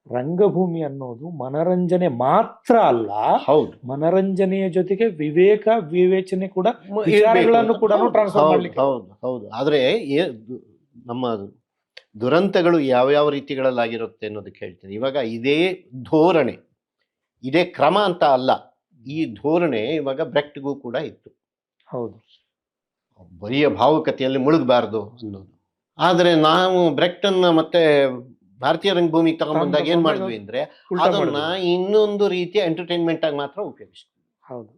Speaker 2: ರಂಗಭೂಮಿ ಅನ್ನೋದು ಮನರಂಜನೆ ಮಾತ್ರ ಅಲ್ಲ,
Speaker 1: ಹೌದು,
Speaker 2: ಮನರಂಜನೆಯ ಜೊತೆಗೆ ವಿವೇಕ ವಿವೇಚನೆ ಕೂಡ, ವಿಚಾರಗಳನ್ನು ಕೂಡ ಟ್ರಾನ್ಸ್ಫರ್ ಮಾಡ್ಲಿಕ್ಕೆ.
Speaker 1: ಹೌದು. ಆದ್ರೆ ನಮ್ಮ ದುರಂತಗಳು ಯಾವ್ಯಾವ ರೀತಿಗಳಲ್ಲಾಗಿರುತ್ತೆ ಅನ್ನೋದಕ್ಕೆ ಹೇಳ್ತೀನಿ. ಇವಾಗ ಇದೇ ಧೋರಣೆ, ಇದೇ ಕ್ರಮ ಅಂತ ಅಲ್ಲ, ಈ ಧೋರಣೆ ಇವಾಗ ಬ್ರೆಕ್ಟ್ಗೂ ಕೂಡ ಇತ್ತು.
Speaker 2: ಹೌದು,
Speaker 1: ಬರಿಯ ಭಾವುಕತೆಯಲ್ಲಿ ಮುಳುಗಬಾರ್ದು ಅನ್ನೋದು. ಆದರೆ ನಾವು ಬ್ರೆಕ್ಟನ್ನ ಮತ್ತೆ ಭಾರತೀಯ ರಂಗಭೂಮಿಗೆ ತಗೊಂಡ್ಬಂದಾಗ ಏನ್ ಮಾಡಿದ್ವಿ ಅಂದ್ರೆ, ಅದನ್ನ ಇನ್ನೊಂದು ರೀತಿಯ ಎಂಟರ್ಟೈನ್ಮೆಂಟ್ ಆಗಿ ಮಾತ್ರ ಉಪಯೋಗಿಸ್ತೀವಿ.
Speaker 2: ಹೌದು,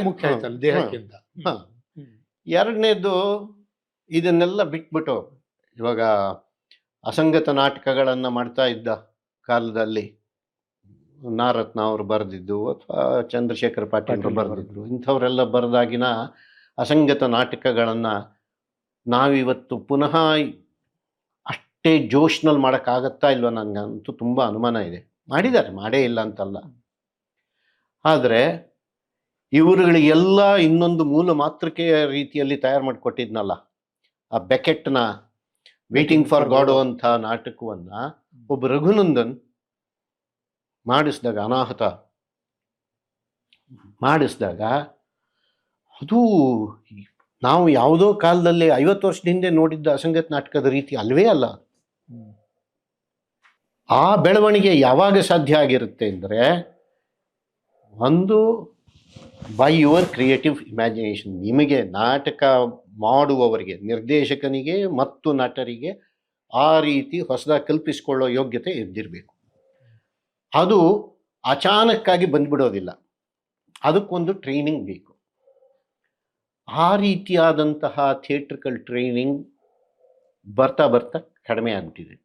Speaker 1: ಮುಖ್ಯ ಆಯ್ತಲ್ಲ ದೇಹಕ್ಕಿಂತ. ಎರಡನೇದು, ಇದನ್ನೆಲ್ಲ ಬಿಟ್ಬಿಟ್ಟು ಇವಾಗ ಅಸಂಗತ ನಾಟಕಗಳನ್ನ ಮಾಡ್ತಾ ಇದ್ದ ಕಾಲದಲ್ಲಿ ನಾರತ್ನ ಅವರು ಬರೆದಿದ್ದು ಅಥವಾ ಚಂದ್ರಶೇಖರ್ ಪಾಟೀಲ್ ಬರೆದಿದ್ರು, ಇಂಥವರೆಲ್ಲ ಬರೆದಾಗಿನ ಅಸಂಗತ ನಾಟಕಗಳನ್ನ ನಾವಿವತ್ತು ಪುನಃ ಅಷ್ಟೇ ಜೋಶ್ನಲ್ಲಿ ಮಾಡೋಕ್ಕಾಗತ್ತಾ ಇಲ್ವ? ನನಗಂತೂ ತುಂಬ ಅನುಮಾನ ಇದೆ. ಮಾಡಿದ್ದಾರೆ, ಮಾಡೇ ಇಲ್ಲ ಅಂತಲ್ಲ. ಆದರೆ ಇವರುಗಳಿಗೆಲ್ಲ ಇನ್ನೊಂದು ಮೂಲ ಮಾತೃಕೆಯ ರೀತಿಯಲ್ಲಿ ತಯಾರು ಮಾಡಿಕೊಟ್ಟಿದ್ನಲ್ಲ, ಆ ಬೆಕೆಟ್ನ ವೇಟಿಂಗ್ ಫಾರ್ ಗಾಡೋ ಅಂತ ನಾಟಕವನ್ನ ಒಬ್ಬ ರಘುನಂದನ್ ಮಾಡಿಸಿದಾಗ, ಅನಾಹುತ ಮಾಡಿಸಿದಾಗ, ಅದು ನಾವು ಯಾವುದೋ ಕಾಲದಲ್ಲಿ 50 ವರ್ಷದ ಹಿಂದೆ ನೋಡಿದ್ದ ಅಸಂಗತ ನಾಟಕದ ರೀತಿ ಅಲ್ವೇ ಅಲ್ಲ. ಆ ಬೆಳವಣಿಗೆ ಯಾವಾಗ ಸಾಧ್ಯ ಆಗಿರುತ್ತೆ ಅಂದರೆ, ಒಂದು ಬೈ ಯುವರ್ ಕ್ರಿಯೇಟಿವ್ ಇಮ್ಯಾಜಿನೇಷನ್. ನಿಮಗೆ ನಾಟಕ ಮಾಡುವವರಿಗೆ, ನಿರ್ದೇಶಕನಿಗೆ ಮತ್ತು ನಟರಿಗೆ ಆ ರೀತಿ ಹೊಸದಾಗಿ ಕಲ್ಪಿಸಿಕೊಳ್ಳೋ ಯೋಗ್ಯತೆ ಇದ್ದಿರಬೇಕು. ಅದು ಅಚಾನಕ್ಕಾಗಿ ಬಂದ್ಬಿಡೋದಿಲ್ಲ, ಅದಕ್ಕೊಂದು ಟ್ರೈನಿಂಗ್ ಬೇಕು. ಆ ರೀತಿಯಾದಂತಹ ಥಿಯೇಟ್ರಿಕಲ್ ಟ್ರೈನಿಂಗ್ ಬರ್ತಾ ಬರ್ತಾ ಕಡಿಮೆ ಆಗ್ಬಿಟ್ಟಿದೆ.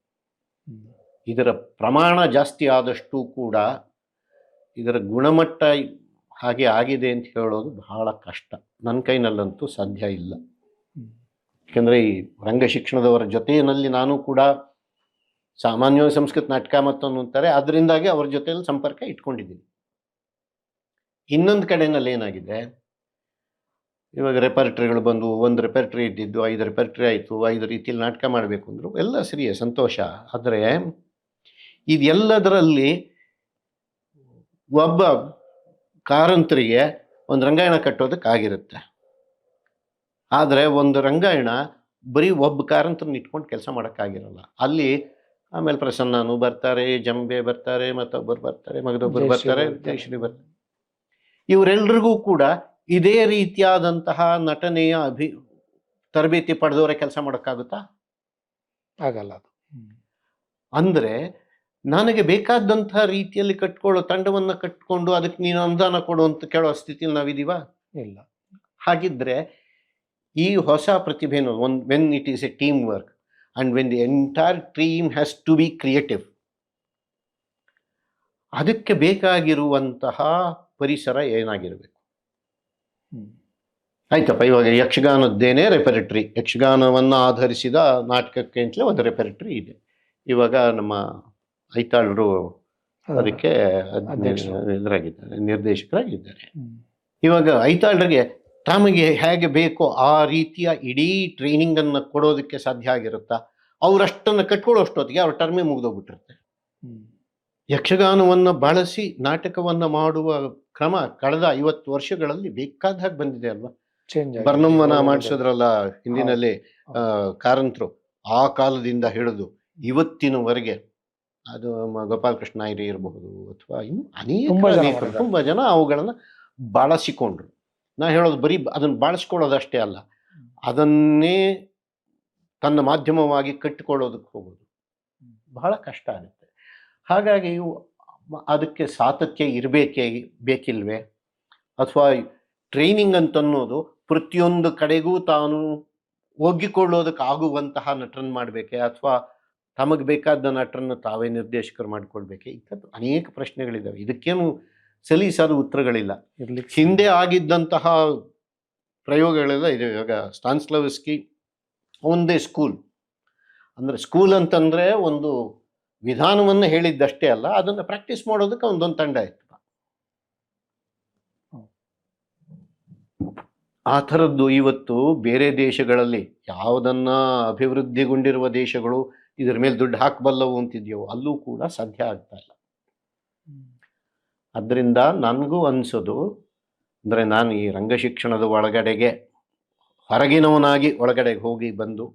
Speaker 1: ಇದರ ಪ್ರಮಾಣ ಜಾಸ್ತಿ ಆದಷ್ಟು ಕೂಡ ಇದರ ಗುಣಮಟ್ಟ ಹಾಗೆ ಆಗಿದೆ ಅಂತ ಹೇಳೋದು ಬಹಳ ಕಷ್ಟ. ನನ್ನ ಕೈನಲ್ಲಂತೂ ಸಾಧ್ಯ ಇಲ್ಲ. ಯಾಕೆಂದರೆ ಈ ರಂಗ ಶಿಕ್ಷಣದವರ ಜೊತೆಯಲ್ಲಿ ನಾನು ಕೂಡ ಸಾಮಾನ್ಯವಾಗಿ ಸಂಸ್ಕೃತ ನಾಟಕ ಮತ್ತೊಂದು ಅಂತಾರೆ, ಅದರಿಂದಾಗಿ ಅವ್ರ ಜೊತೆಯಲ್ಲಿ ಸಂಪರ್ಕ ಇಟ್ಕೊಂಡಿದ್ದೀನಿ. ಇನ್ನೊಂದು ಕಡೆಯಲ್ಲಿ ಏನಾಗಿದೆ, ಇವಾಗ ರೆಪರ್ಟ್ರಿಗಳು ಬಂದು, ಒಂದು ರೆಪರ್ಟ್ರಿ ಇದ್ದಿದ್ದು 5 ರೆಪರ್ಟ್ರಿ ಆಯಿತು, 5 ರೀತಿಯಲ್ಲಿ ನಾಟಕ ಮಾಡಬೇಕು ಅಂದರು, ಎಲ್ಲ ಸರಿಯೇ ಸಂತೋಷ. ಆದರೆ ಇದೆಲ್ಲದರಲ್ಲಿ ಒಬ್ಬ ಕಾರಂತರಿಗೆ ಒಂದು ರಂಗಾಯಣ ಕಟ್ಟೋದಕ್ಕಾಗಿರುತ್ತೆ. ಆದರೆ ಒಂದು ರಂಗಾಯಣ ಬರೀ ಒಬ್ಬ ಕಾರಂತರನ್ನ ಇಟ್ಕೊಂಡು ಕೆಲಸ ಮಾಡೋಕ್ಕಾಗಿರಲ್ಲ. ಅಲ್ಲಿ ಆಮೇಲೆ ಪ್ರಸನ್ನನು ಬರ್ತಾರೆ, ಜಂಬೆ ಬರ್ತಾರೆ, ಮತ್ತೊಬ್ಬರು ಬರ್ತಾರೆ, ಮಗದೊಬ್ಬರು ಬರ್ತಾರೆ, ಜಯಶ್ರೀ ಬರ್ತಾರೆ. ಇವರೆಲ್ಲರಿಗೂ ಕೂಡ ಇದೇ ರೀತಿಯಾದಂತಹ ನಟನೆಯ ತರಬೇತಿ ಪಡೆದವರೇ ಕೆಲಸ ಮಾಡೋಕ್ಕಾಗುತ್ತಾ?
Speaker 2: ಆಗಲ್ಲ ಅದು.
Speaker 1: ಅಂದರೆ ನನಗೆ ಬೇಕಾದಂತಹ ರೀತಿಯಲ್ಲಿ ಕಟ್ಕೊಳ್ಳೋ ತಂಡವನ್ನು ಕಟ್ಕೊಂಡು ಅದಕ್ಕೆ ನೀನು ಅನುದಾನ ಕೊಡು ಅಂತ ಕೇಳೋ ಸ್ಥಿತಿಯಲ್ಲಿ ನಾವಿದೀವ?
Speaker 2: ಇಲ್ಲ.
Speaker 1: ಹಾಗಿದ್ರೆ ಈ ಹೊಸ ಪ್ರತಿಭೆನು when it is a team work and when the entire team has to be creative, ಅದಕ್ಕೆ ಬೇಕಾಗಿರುವಂತಹ ಪರಿಸರ ಏನಾಗಿರಬೇಕು? ಆಯ್ತಪ್ಪ, ಇವಾಗ ಯಕ್ಷಗಾನದ್ದೇನೇ ರೆಪರೆಟ್ರಿ, ಯಕ್ಷಗಾನವನ್ನು ಆಧರಿಸಿದ ನಾಟಕಕ್ಕೆ ಅಂತಲೇ ಒಂದು ರೆಪರೆಟ್ರಿ ಇದೆ. ಇವಾಗ ನಮ್ಮ ಐತಾಳರು ಅದಕ್ಕೆ ಇದರಾಗಿದ್ದಾರೆ, ನಿರ್ದೇಶಕರಾಗಿದ್ದಾರೆ. ಇವಾಗ ಐತಾಳರಿಗೆ ತಮಗೆ ಹೇಗೆ ಬೇಕೋ ಆ ರೀತಿಯ ಇಡೀ ಟ್ರೈನಿಂಗನ್ನು ಕೊಡೋದಕ್ಕೆ ಸಾಧ್ಯ ಆಗಿರುತ್ತಾ? ಅವರಷ್ಟನ್ನು ಕಟ್ಕೊಳ್ಳೋಷ್ಟೊತ್ತಿಗೆ ಅವ್ರ ಟರ್ಮೇ ಮುಗಿದೋಗ್ಬಿಟ್ಟಿರುತ್ತೆ. ಯಕ್ಷಗಾನವನ್ನು ಬಳಸಿ ನಾಟಕವನ್ನು ಮಾಡುವ ಕ್ರಮ ಕಳೆದ 50 ವರ್ಷಗಳಲ್ಲಿ ಬೇಕಾದ ಹಾಗೆ ಬಂದಿದೆ ಅಲ್ವಾ? ಬರ್ನಮ್ಮನ ಮಾಡಿಸಿದ್ರಲ್ಲ ಹಿಂದಿನಲ್ಲಿ ಕಾರಂತರು, ಆ ಕಾಲದಿಂದ ಹಿಡಿದು ಇವತ್ತಿನವರೆಗೆ, ಅದು ಗೋಪಾಲಕೃಷ್ಣ ಐರಿ ಇರಬಹುದು ಅಥವಾ ಇನ್ನು ಅನೇಕ ತುಂಬ ಜನ ಅವುಗಳನ್ನು ಬಳಸಿಕೊಂಡ್ರು. ನಾ ಹೇಳೋದು ಬರೀ ಅದನ್ನು ಬಳಸ್ಕೊಳ್ಳೋದಷ್ಟೇ ಅಲ್ಲ, ಅದನ್ನೇ ತನ್ನ ಮಾಧ್ಯಮವಾಗಿ ಕಟ್ಟಿಕೊಳ್ಳೋದಕ್ಕೆ ಹೋಗೋದು ಬಹಳ ಕಷ್ಟ ಆಗುತ್ತೆ. ಹಾಗಾಗಿ ಅದಕ್ಕೆ ಸಾತತ್ಯ ಬೇಕಿಲ್ವೇ? ಅಥವಾ ಟ್ರೈನಿಂಗ್ ಅಂತನ್ನೋದು ಪ್ರತಿಯೊಂದು ಕಡೆಗೂ ತಾನು ಒಗ್ಗಿಕೊಳ್ಳೋದಕ್ಕೆ ಆಗುವಂತಹ ನಟರನ್ನು ಮಾಡಬೇಕೆ, ಅಥವಾ ತಮಗೆ ಬೇಕಾದ ನಟರನ್ನು ತಾವೇ ನಿರ್ದೇಶಕರು ಮಾಡಿಕೊಳ್ಬೇಕೆ? ಇಂಥದ್ದು ಅನೇಕ ಪ್ರಶ್ನೆಗಳಿದ್ದಾವೆ. ಇದಕ್ಕೇನು ಸಲೀಸಾದ ಉತ್ತರಗಳಿಲ್ಲ. ಹಿಂದೆ ಆಗಿದ್ದಂತಹ ಪ್ರಯೋಗಗಳೆಲ್ಲ ಇದೆ. ಇವಾಗ ಸ್ಟಾನ್ಸ್ಲವಿಸ್ಕಿ ಒಂದೇ ಸ್ಕೂಲ್, ಅಂದರೆ ಸ್ಕೂಲ್ ಅಂತಂದರೆ ಒಂದು ವಿಧಾನವನ್ನು ಹೇಳಿದ್ದಷ್ಟೇ ಅಲ್ಲ, ಅದನ್ನು ಪ್ರಾಕ್ಟೀಸ್ ಮಾಡೋದಕ್ಕೆ ಒಂದೊಂದು ತಂಡ ಇತ್ತು. ಆ ಥರದ್ದು ಇವತ್ತು ಬೇರೆ ದೇಶಗಳಲ್ಲಿ ಯಾವುದನ್ನ ಅಭಿವೃದ್ಧಿಗೊಂಡಿರುವ ದೇಶಗಳು ಇದರ ಮೇಲೆ ದುಡ್ಡು ಹಾಕಬಲ್ಲವು ಅಂತಿದೆಯೋ ಅಲ್ಲೂ ಕೂಡ ಸಾಧ್ಯ ಆಗ್ತಾ ಇಲ್ಲ. ಅದರಿಂದ ನನಗೂ ಅನಿಸೋದು, ಅಂದರೆ ನಾನು ಈ ರಂಗಶಿಕ್ಷಣದ ಒಳಗಡೆಗೆ ಹೊರಗಿನವನಾಗಿ ಒಳಗಡೆಗೆ ಹೋಗಿ ಬಂದು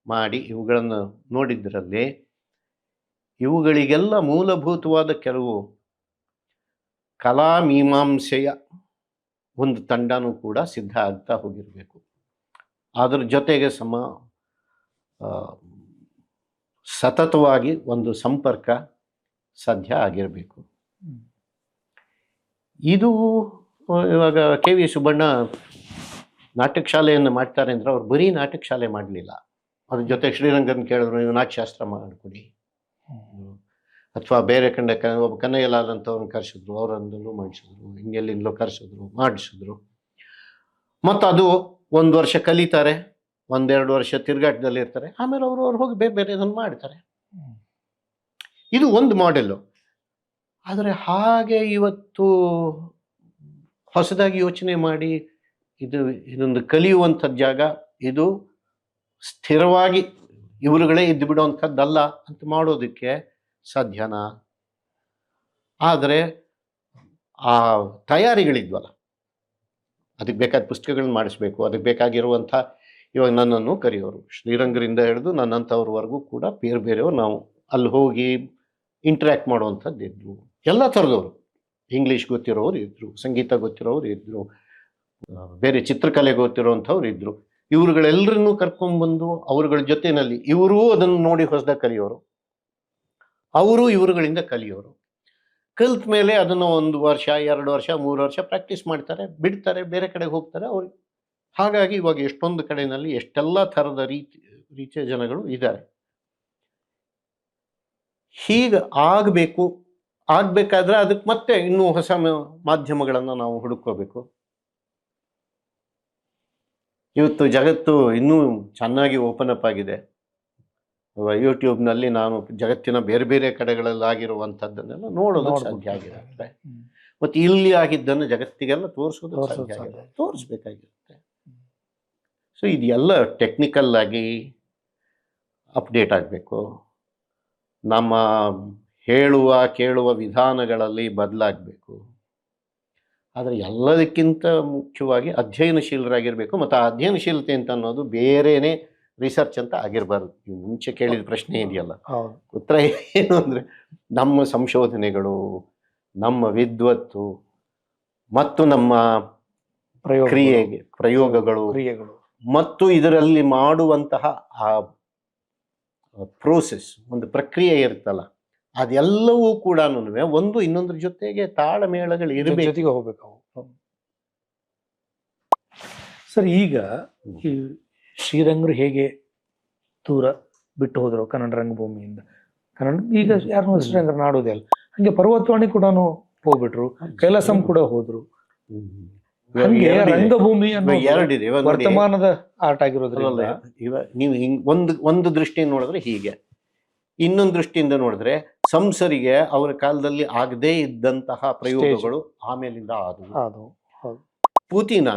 Speaker 1: ಮಾಡಿ ಇವುಗಳನ್ನು ನೋಡಿದ್ರಲ್ಲಿ ಇವುಗಳಿಗೆಲ್ಲ ಮೂಲಭೂತವಾದ ಕೆಲವು ಕಲಾ ಮೀಮಾಂಸೆಯ ಒಂದು ತಂಡನೂ ಕೂಡ ಸಿದ್ಧ ಆಗ್ತಾ ಹೋಗಿರಬೇಕು. ಅದರ ಜೊತೆಗೆ ಸತತವಾಗಿ ಒಂದು ಸಂಪರ್ಕ ಸಾಧ್ಯ ಆಗಿರಬೇಕು. ಇದು ಇವಾಗ KV ಸುಬ್ಬಣ್ಣ ನಾಟಕ ಶಾಲೆಯನ್ನು ಮಾಡ್ತಾರೆ ಅಂದರೆ ಅವ್ರು ಬರೀ ನಾಟಕ ಶಾಲೆ ಮಾಡಲಿಲ್ಲ. ಅದ್ರ ಜೊತೆ ಶ್ರೀರಂಗನ್ ಕೇಳಿದ್ರು, ನೀವು ನಾಟ್ಯಶಾಸ್ತ್ರ ಮಾಡಿಕೊಡಿ, ಅಥವಾ ಬೇರೆ ಒಬ್ಬ ಕನ್ನಯ್ಯಲಾಲ್ ಅಂತವ್ರನ್ನ ಕರೆಸಿದ್ರು, ಅವರನ್ನು ಮಾಡಿಸಿದ್ರು, ಹಿಂಗೆಲ್ಲಿಂದಲೋ ಕರೆಸಿದ್ರು, ಮಾಡಿಸಿದ್ರು. ಮತ್ತು ಅದು 1 ವರ್ಷ ಕಲಿತಾರೆ, 1-2 ವರ್ಷ ತಿರುಗಾಟದಲ್ಲಿ ಇರ್ತಾರೆ, ಆಮೇಲೆ ಅವ್ರು ಹೋಗಿ ಬೇರೆ ಬೇರೆ ಇದನ್ನು ಮಾಡ್ತಾರೆ. ಇದು ಒಂದು ಮಾಡೆಲ್ಲು. ಆದರೆ ಹಾಗೆ ಇವತ್ತು ಹೊಸದಾಗಿ ಯೋಚನೆ ಮಾಡಿ ಇದೊಂದು ಕಲಿಯುವಂಥದ್ದು ಜಾಗ, ಇದು ಸ್ಥಿರವಾಗಿ ಇವರುಗಳೇ ಇದ್ದು ಬಿಡುವಂಥದ್ದಲ್ಲ ಅಂತ ಮಾಡೋದಕ್ಕೆ ಸಾಧ್ಯನಾ? ಆದರೆ ಆ ತಯಾರಿಗಳಿದ್ವಲ್ಲ, ಅದಕ್ಕೆ ಬೇಕಾದ ಪುಸ್ತಕಗಳನ್ನ ಮಾಡಿಸ್ಬೇಕು, ಅದಕ್ಕೆ ಬೇಕಾಗಿರುವಂಥ, ಇವಾಗ ನನ್ನನ್ನು ಕರೆಯೋರು ಶ್ರೀರಂಗರಿಂದ ಹಿಡಿದು ನನ್ನಂಥವ್ರವರೆಗೂ ಕೂಡ ಬೇರೆ ಬೇರೆಯವರು ನಾವು ಅಲ್ಲಿ ಹೋಗಿ ಇಂಟ್ರ್ಯಾಕ್ಟ್ ಮಾಡುವಂಥದ್ದು ಇದ್ರು. ಎಲ್ಲ ಥರದವರು, ಇಂಗ್ಲೀಷ್ ಗೊತ್ತಿರೋರು ಇದ್ದರು, ಸಂಗೀತ ಗೊತ್ತಿರೋರು ಇದ್ದರು, ಬೇರೆ ಚಿತ್ರಕಲೆ ಗೊತ್ತಿರೋವಂಥವ್ರು ಇದ್ದರು. ಇವ್ರುಗಳೆಲ್ಲರನ್ನೂ ಕರ್ಕೊಂಡ್ಬಂದು ಅವರುಗಳ ಜೊತೆಯಲ್ಲಿ ಇವರೂ ಅದನ್ನು ನೋಡಿ ಹೊಸದಾಗಿ ಕಲಿಯೋರು, ಅವರು ಇವರುಗಳಿಂದ ಕಲಿಯೋರು. ಕಲ್ತ ಮೇಲೆ ಅದನ್ನು 1 ವರ್ಷ 2 ವರ್ಷ 3 ವರ್ಷ ಪ್ರಾಕ್ಟೀಸ್ ಮಾಡ್ತಾರೆ, ಬಿಡ್ತಾರೆ, ಬೇರೆ ಕಡೆಗೆ ಹೋಗ್ತಾರೆ ಅವರು. ಹಾಗಾಗಿ ಇವಾಗ ಎಷ್ಟೊಂದು ಕಡೆಯಲ್ಲಿ ಎಷ್ಟೆಲ್ಲ ಥರದ ರೀತಿಯ ಜನಗಳು ಇದ್ದಾರೆ. ಹೀಗೆ ಆಗಬೇಕು. ಆಗಬೇಕಾದ್ರೆ ಅದಕ್ಕೆ ಮತ್ತೆ ಇನ್ನೂ ಹೊಸ ಮಾಧ್ಯಮಗಳನ್ನು ನಾವು ಹುಡುಕೋಬೇಕು. ಇವತ್ತು ಜಗತ್ತು ಇನ್ನೂ ಚೆನ್ನಾಗಿ ಓಪನ್ ಅಪ್ ಆಗಿದೆ. ಯೂಟ್ಯೂಬ್ನಲ್ಲಿ ನಾನು ಜಗತ್ತಿನ ಬೇರೆ ಬೇರೆ ಕಡೆಗಳಲ್ಲಿ ಆಗಿರುವಂಥದ್ದನ್ನೆಲ್ಲ ನೋಡೋದಕ್ಕೆ ಸಾಧ್ಯ ಆಗಿರುತ್ತೆ. ಮತ್ತು ಇಲ್ಲಿ ಆಗಿದ್ದನ್ನು ಜಗತ್ತಿಗೆಲ್ಲ ತೋರಿಸೋದಕ್ಕೆ ಸಾಧ್ಯ ಆಗಿದೆ, ತೋರಿಸ್ಬೇಕಾಗಿರುತ್ತೆ. ಸೊ ಇದೆಲ್ಲ ಟೆಕ್ನಿಕಲ್ ಆಗಿ ಅಪ್ಡೇಟ್ ಆಗಬೇಕು. ನಮ್ಮ ಹೇಳುವ ಕೇಳುವ ವಿಧಾನಗಳಲ್ಲಿ ಬದಲಾಗಬೇಕು. ಆದರೆ ಎಲ್ಲದಕ್ಕಿಂತ ಮುಖ್ಯವಾಗಿ ಅಧ್ಯಯನಶೀಲರಾಗಿರಬೇಕು. ಮತ್ತು ಆ ಅಧ್ಯಯನಶೀಲತೆ ಅಂತ ಅನ್ನೋದು ಬೇರೆನೇ ರಿಸರ್ಚ್ ಅಂತ ಆಗಿರಬಾರ್ದು. ನೀವು ಮುಂಚೆ ಕೇಳಿದ ಪ್ರಶ್ನೆ ಇದೆಯಲ್ಲ, ಉತ್ತರ ಏನು ಅಂದರೆ ನಮ್ಮ ಸಂಶೋಧನೆಗಳು, ನಮ್ಮ ವಿದ್ವತ್ತು ಮತ್ತು ನಮ್ಮ ಪ್ರಯೋಗಗಳು ಮತ್ತು ಇದರಲ್ಲಿ ಮಾಡುವಂತಹ ಆ ಪ್ರೋಸೆಸ್, ಒಂದು ಪ್ರಕ್ರಿಯೆ ಇರುತ್ತಲ್ಲ, ಅದೆಲ್ಲವೂ ಕೂಡ ಒಂದು ಇನ್ನೊಂದ್ರ ಜೊತೆಗೆ ತಾಳಮೇಳಗಳು ಇರಬೇಕು,
Speaker 2: ಹೋಗ್ಬೇಕು. ಸರ್, ಈಗ ಈ ಶ್ರೀರಂಗರು ಹೇಗೆ ದೂರ ಬಿಟ್ಟು ಹೋದ್ರು ಕನ್ನಡ ರಂಗಭೂಮಿಯಿಂದ, ಈಗ ಯಾರು ಶ್ರೀರಂಗರ ನಾಡೋದೇ ಅಲ್ಲ, ಹಂಗೆ ಪರ್ವತವಾಣಿ ಕೂಡ ಹೋಗ್ಬಿಟ್ರು, ಕೈಲಾಸಂ ಕೂಡ ಹೋದ್ರು. ಹಂಗೆ ರಂಗಭೂಮಿ
Speaker 1: ಎರಡಿದೆ.
Speaker 2: ವರ್ತಮಾನದ ಆಟ ಆಗಿರೋದ್ರಿಂದ
Speaker 1: ನೀವು ಹಿಂಗ್ ಒಂದು ದೃಷ್ಟಿಯಿಂದ ನೋಡಿದ್ರೆ ಹೀಗೆ, ಇನ್ನೊಂದು ದೃಷ್ಟಿಯಿಂದ ನೋಡಿದ್ರೆ ಸಂಸರಿಗೆ ಅವರ ಕಾಲದಲ್ಲಿ ಆಗದೇ ಇದ್ದಂತಹ ಪ್ರಯೋಗಗಳು ಆಮೇಲಿಂದ ಆದವು. ಪೂತಿನ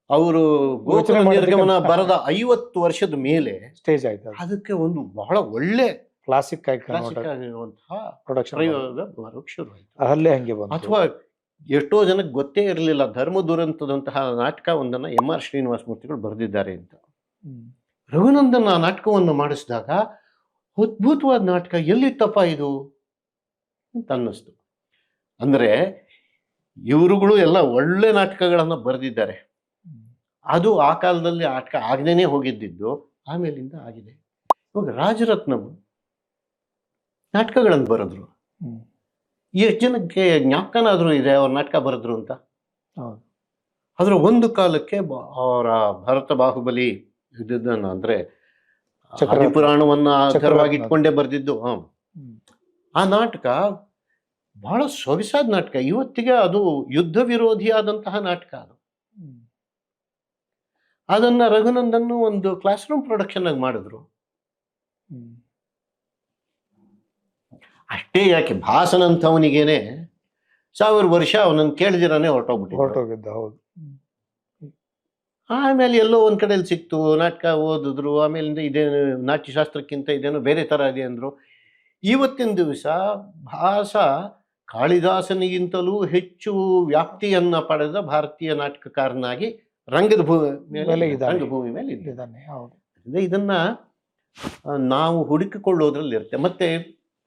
Speaker 1: ಅವರು ಗೋಚರ ನಿರ್ಗಮನ ಬರದ 50 ವರ್ಷದ ಮೇಲೆ
Speaker 2: ಸ್ಟೇಜ್ ಆಯ್ತು.
Speaker 1: ಅದಕ್ಕೆ ಒಂದು ಬಹಳ ಒಳ್ಳೆ
Speaker 2: ಕ್ಲಾಸಿಕ್
Speaker 1: ಆಗಿರುವಂತಹ ಪ್ರಯೋಗ ಬರೋಕ್ ಶುರು ಆಯ್ತು.
Speaker 2: ಅಲ್ಲೇ ಹಂಗೆ ಬಂತು.
Speaker 1: ಅಥವಾ ಎಷ್ಟೋ ಜನಕ್ಕೆ ಗೊತ್ತೇ ಇರಲಿಲ್ಲ ಧರ್ಮ ದುರಂತದಂತಹ ನಾಟಕ ಒಂದನ್ನ MR ಶ್ರೀನಿವಾಸ ಮೂರ್ತಿಗಳು ಬರೆದಿದ್ದಾರೆ ಅಂತ. ರಘುನಂದನ್ ಆ ನಾಟಕವನ್ನು ಮಾಡಿಸಿದಾಗ ಅದ್ಭುತವಾದ ನಾಟಕ, ಎಲ್ಲಿತ್ತಪ್ಪ ಇದು ಅಂತ ಅನ್ನಿಸ್ತು. ಅಂದ್ರೆ ಇವರುಗಳು ಎಲ್ಲ ಒಳ್ಳೆ ನಾಟಕಗಳನ್ನ ಬರೆದಿದ್ದಾರೆ. ಅದು ಆ ಕಾಲದಲ್ಲಿ ನಾಟಕ ಆಗದೇನೆ ಹೋಗಿದ್ದಿದ್ದು ಆಮೇಲಿಂದ ಆಗಿದೆ. ಇವಾಗ ರಾಜರತ್ನಂ ನಾಟಕಗಳನ್ನು ಬರೆದ್ರು. ಎಷ್ಟು ಜನಕ್ಕೆ ಜ್ಞಾಪಕನಾದ್ರೂ ಇದೆ ಅವ್ರ ನಾಟಕ ಬರೆದ್ರು ಅಂತ? ಆದ್ರೆ ಒಂದು ಕಾಲಕ್ಕೆ ಅವರ ಭರತ ಬಾಹುಬಲಿ ಇದನ್ನ ಅಂದ್ರೆ ಪುರಾಣವನ್ನ ಆಧಾರವಾಗಿ ಇಟ್ಕೊಂಡೇ ಬರೆದಿದ್ದು. ಆ ನಾಟಕ ಬಹಳ ಸೊಗಸಾದ ನಾಟಕ. ಇವತ್ತಿಗೆ ಅದು ಯುದ್ಧ ವಿರೋಧಿಯಾದಂತಹ ನಾಟಕ. ಅದನ್ನ ರಘುನಂದನ್ ಒಂದು ಕ್ಲಾಸ್ ರೂಮ್ ಪ್ರೊಡಕ್ಷನ್ ಆಗಿ ಮಾಡಿದ್ರು. ಅಷ್ಟೇ ಯಾಕೆ, ಭಾಸನ ಅಂತವನಿಗೇನೆ 1000 ವರ್ಷ ಅವನನ್ನು ಕೇಳಿದಿರಾನೆ ಹೊರಟೋಗ್ಬಿಟ್ಟಿದ್ದ.
Speaker 2: ಹೌದು.
Speaker 1: ಆಮೇಲೆ ಎಲ್ಲೋ ಒಂದ್ ಕಡೆಯಲ್ಲಿ ಸಿಕ್ತು, ನಾಟಕ ಓದಿದ್ರು. ಆಮೇಲಿಂದ ಇದೇನು ನಾಟ್ಯಶಾಸ್ತ್ರಕ್ಕಿಂತ ಇದೇನು ಬೇರೆ ತರ ಇದೆ ಅಂದ್ರು. ಇವತ್ತಿನ ದಿವಸ ಭಾಸ ಕಾಳಿದಾಸನಿಗಿಂತಲೂ ಹೆಚ್ಚು ವ್ಯಾಪ್ತಿಯನ್ನ ಪಡೆದ ಭಾರತೀಯ ನಾಟಕಕಾರನಾಗಿ ರಂಗಭೂಮಿ ಮೇಲೆ ಇದ್ದಾನೆ. ಇದನ್ನ ನಾವು ಹುಡುಕಿಕೊಳ್ಳೋದ್ರಲ್ಲಿ ಇರುತ್ತೆ. ಮತ್ತೆ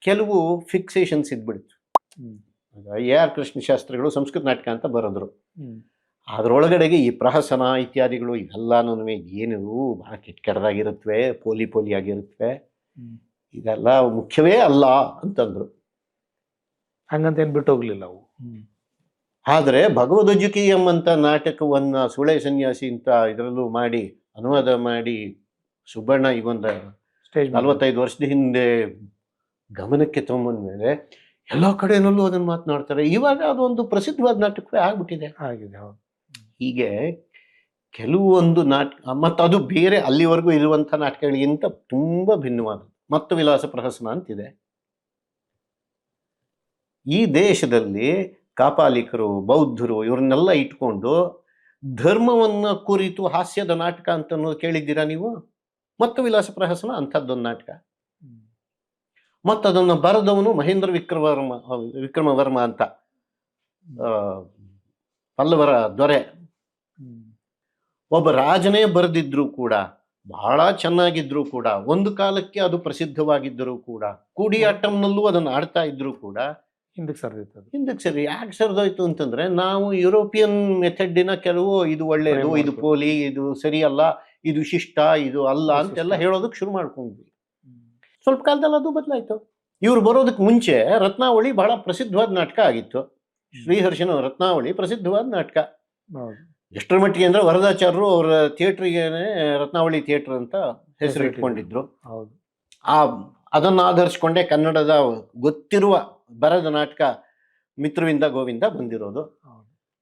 Speaker 1: ಕೆಲವು ಫಿಕ್ಸೇಷನ್ಸ್ ಇದ್ಬಿಡ್ತು. AR ಕೃಷ್ಣಶಾಸ್ತ್ರಿಗಳು ಸಂಸ್ಕೃತ ನಾಟಕ ಅಂತ ಬರೆದ್ರು. ಅದರೊಳಗಡೆಗೆ ಈ ಪ್ರಹಸನ ಇತ್ಯಾದಿಗಳು ಇವೆಲ್ಲನೂ ಏನು ಬಹಳ ಕೆಟ್ಟದಾಗಿರುತ್ತವೆ, ಪೋಲಿ ಆಗಿರುತ್ತವೆ, ಇದೆಲ್ಲ ಮುಖ್ಯವೇ ಅಲ್ಲ ಅಂತಂದ್ರು.
Speaker 2: ಹಂಗಂತ ಏನ್ ಬಿಟ್ಟು ಹೋಗ್ಲಿಲ್ಲ ಅವು.
Speaker 1: ಆದರೆ ಭಗವದ್ವಜ್ಜಕೀಯಂ ಅಂತ ನಾಟಕವನ್ನ ಸುಳೆ ಸನ್ಯಾಸಿ ಅಂತ ಇದರಲ್ಲೂ ಮಾಡಿ ಅನುವಾದ ಮಾಡಿ ಸುಬ್ಬಣ್ಣ ಈಗೊಂದು 45 ವರ್ಷದ ಹಿಂದೆ ಗಮನಕ್ಕೆ ತಗೊಂಬಂದ್ಮೇಲೆ ಎಲ್ಲ ಕಡೆನಲ್ಲೂ ಅದನ್ನು ಮಾತನಾಡ್ತಾರೆ. ಇವಾಗ ಅದೊಂದು ಪ್ರಸಿದ್ಧವಾದ ನಾಟಕವೇ ಆಗ್ಬಿಟ್ಟಿದೆ. ಹೀಗೆ ಕೆಲವೊಂದು ನಾಟಕ, ಮತ್ತು ಅದು ಬೇರೆ ಅಲ್ಲಿವರೆಗೂ ಇರುವಂಥ ನಾಟಕಗಳಿಗಿಂತ ತುಂಬ ಭಿನ್ನವಾದ ಮತ್ತು ವಿಲಾಸ ಪ್ರಹಸನ ಅಂತಿದೆ. ಈ ದೇಶದಲ್ಲಿ ಕಾಪಾಲಿಕರು, ಬೌದ್ಧರು ಇವ್ರನ್ನೆಲ್ಲ ಇಟ್ಕೊಂಡು ಧರ್ಮವನ್ನ ಕುರಿತು ಹಾಸ್ಯದ ನಾಟಕ ಅಂತ ಅನ್ನೋದು ಕೇಳಿದ್ದೀರಾ ನೀವು? ಮತ್ತು ವಿಲಾಸ ಪ್ರಹಸನ ಅಂಥದ್ದೊಂದು ನಾಟಕ. ಮತ್ತು ಅದನ್ನು ಬರೆದವನು ಮಹೇಂದ್ರ ವಿಕ್ರಮವರ್ಮ ಅಂತ, ಪಲ್ಲವರ ದೊರೆ. ಒಬ್ಬ ರಾಜನೇ ಬರೆದಿದ್ರು ಕೂಡ, ಬಹಳ ಚೆನ್ನಾಗಿದ್ರು ಕೂಡ, ಒಂದು ಕಾಲಕ್ಕೆ ಅದು ಪ್ರಸಿದ್ಧವಾಗಿದ್ದರೂ ಕೂಡ, ಕೂಡಿಯಾಟ್ಟಂನಲ್ಲೂ ಅದನ್ನು ಆಡ್ತಾ ಇದ್ರು ಕೂಡ ಹಿಂದಕ್ಕೆ ಸರಿ. ಯಾಕೆ ಸರಿದೋಯ್ತು ಅಂತಂದ್ರೆ, ನಾವು ಯುರೋಪಿಯನ್ ಮೆಥಡಿನ ಕೆಲವು ಇದು ಒಳ್ಳೆಯದು, ಇದು ಪೋಲಿ, ಇದು ಸರಿಯಲ್ಲ, ಇದು ಶಿಷ್ಟ, ಇದು ಅಲ್ಲ ಅಂತೆಲ್ಲ ಹೇಳೋದಕ್ಕೆ ಶುರು ಮಾಡ್ಕೊಂಡ್ವಿ. ಸ್ವಲ್ಪ ಕಾಲದಲ್ಲಿ ಅದು ಬದಲಾಯ್ತು. ಇವ್ರು ಬರೋದಕ್ಕೆ ಮುಂಚೆ ರತ್ನಾವಳಿ ಬಹಳ ಪ್ರಸಿದ್ಧವಾದ ನಾಟಕ ಆಗಿತ್ತು. ಶ್ರೀಹರ್ಷನ ರತ್ನಾವಳಿ ಪ್ರಸಿದ್ಧವಾದ ನಾಟಕ. ಎಷ್ಟರ ಮಟ್ಟಿಗೆ ಅಂದ್ರೆ ವರದಾಚಾರ್ಯರು ಅವರ ಥಿಯೇಟ್ರಿಗೇನೆ ರತ್ನಾವಳಿ ಥಿಯೇಟರ್ ಅಂತ ಹೆಸರು ಇಟ್ಕೊಂಡಿದ್ರು. ಅದನ್ನು ಆಧರಿಸ್ಕೊಂಡೇ ಕನ್ನಡದ ಗೊತ್ತಿರುವ ಬರದ ನಾಟಕ ಮಿತ್ರವಿಂದ ಗೋವಿಂದ ಬಂದಿರೋದು.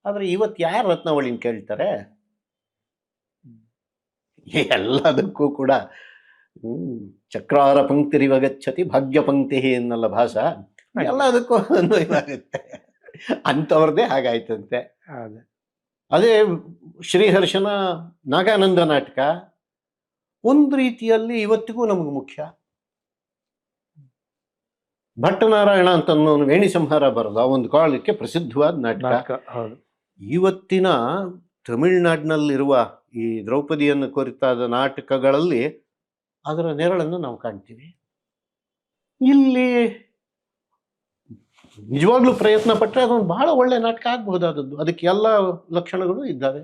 Speaker 1: ಆದರೆ ಇವತ್ತು ಯಾರು ರತ್ನಾವಳಿನ ಕೇಳ್ತಾರೆ? ಎಲ್ಲದಕ್ಕೂ ಕೂಡ ಚಕ್ರಾರ ಪಂಕ್ತಿರಿವ ಗಚ್ಚತಿ ಭಾಗ್ಯ ಪಂಕ್ತಿ ಎನ್ನಲ್ಲ ಭಾಷ, ಎಲ್ಲದಕ್ಕೂ ಇದಾಗುತ್ತೆ. ಅಂಥವ್ರದ್ದೇ ಹಾಗಾಯ್ತಂತೆ. ಅದೇ ಶ್ರೀಹರ್ಷನ ನಾಗಾನಂದ ನಾಟಕ ಒಂದು ರೀತಿಯಲ್ಲಿ ಇವತ್ತಿಗೂ ನಮಗೆ ಮುಖ್ಯ. ಭಟ್ಟನಾರಾಯಣ ಅಂತ ವೇಣಿ ಸಂಹಾರ ಬರೆದ ಒಂದು ಕಾಲಕ್ಕೆ ಪ್ರಸಿದ್ಧವಾದ ನಾಟಕ. ಇವತ್ತಿನ ತಮಿಳುನಾಡಿನಲ್ಲಿರುವ ಈ ದ್ರೌಪದಿಯನ್ನು ಕುರಿತಾದ ನಾಟಕಗಳಲ್ಲಿ ಅದರ ನೆರಳನ್ನು ನಾವು ಕಾಣ್ತೀವಿ. ಇಲ್ಲಿ ನಿಜವಾಗ್ಲೂ ಪ್ರಯತ್ನ ಪಟ್ಟರೆ ಅದೊಂದು ಬಹಳ ಒಳ್ಳೆ ನಾಟಕ ಆಗಬಹುದಾದದ್ದು. ಅದಕ್ಕೆ ಎಲ್ಲ ಲಕ್ಷಣಗಳು ಇದ್ದಾವೆ.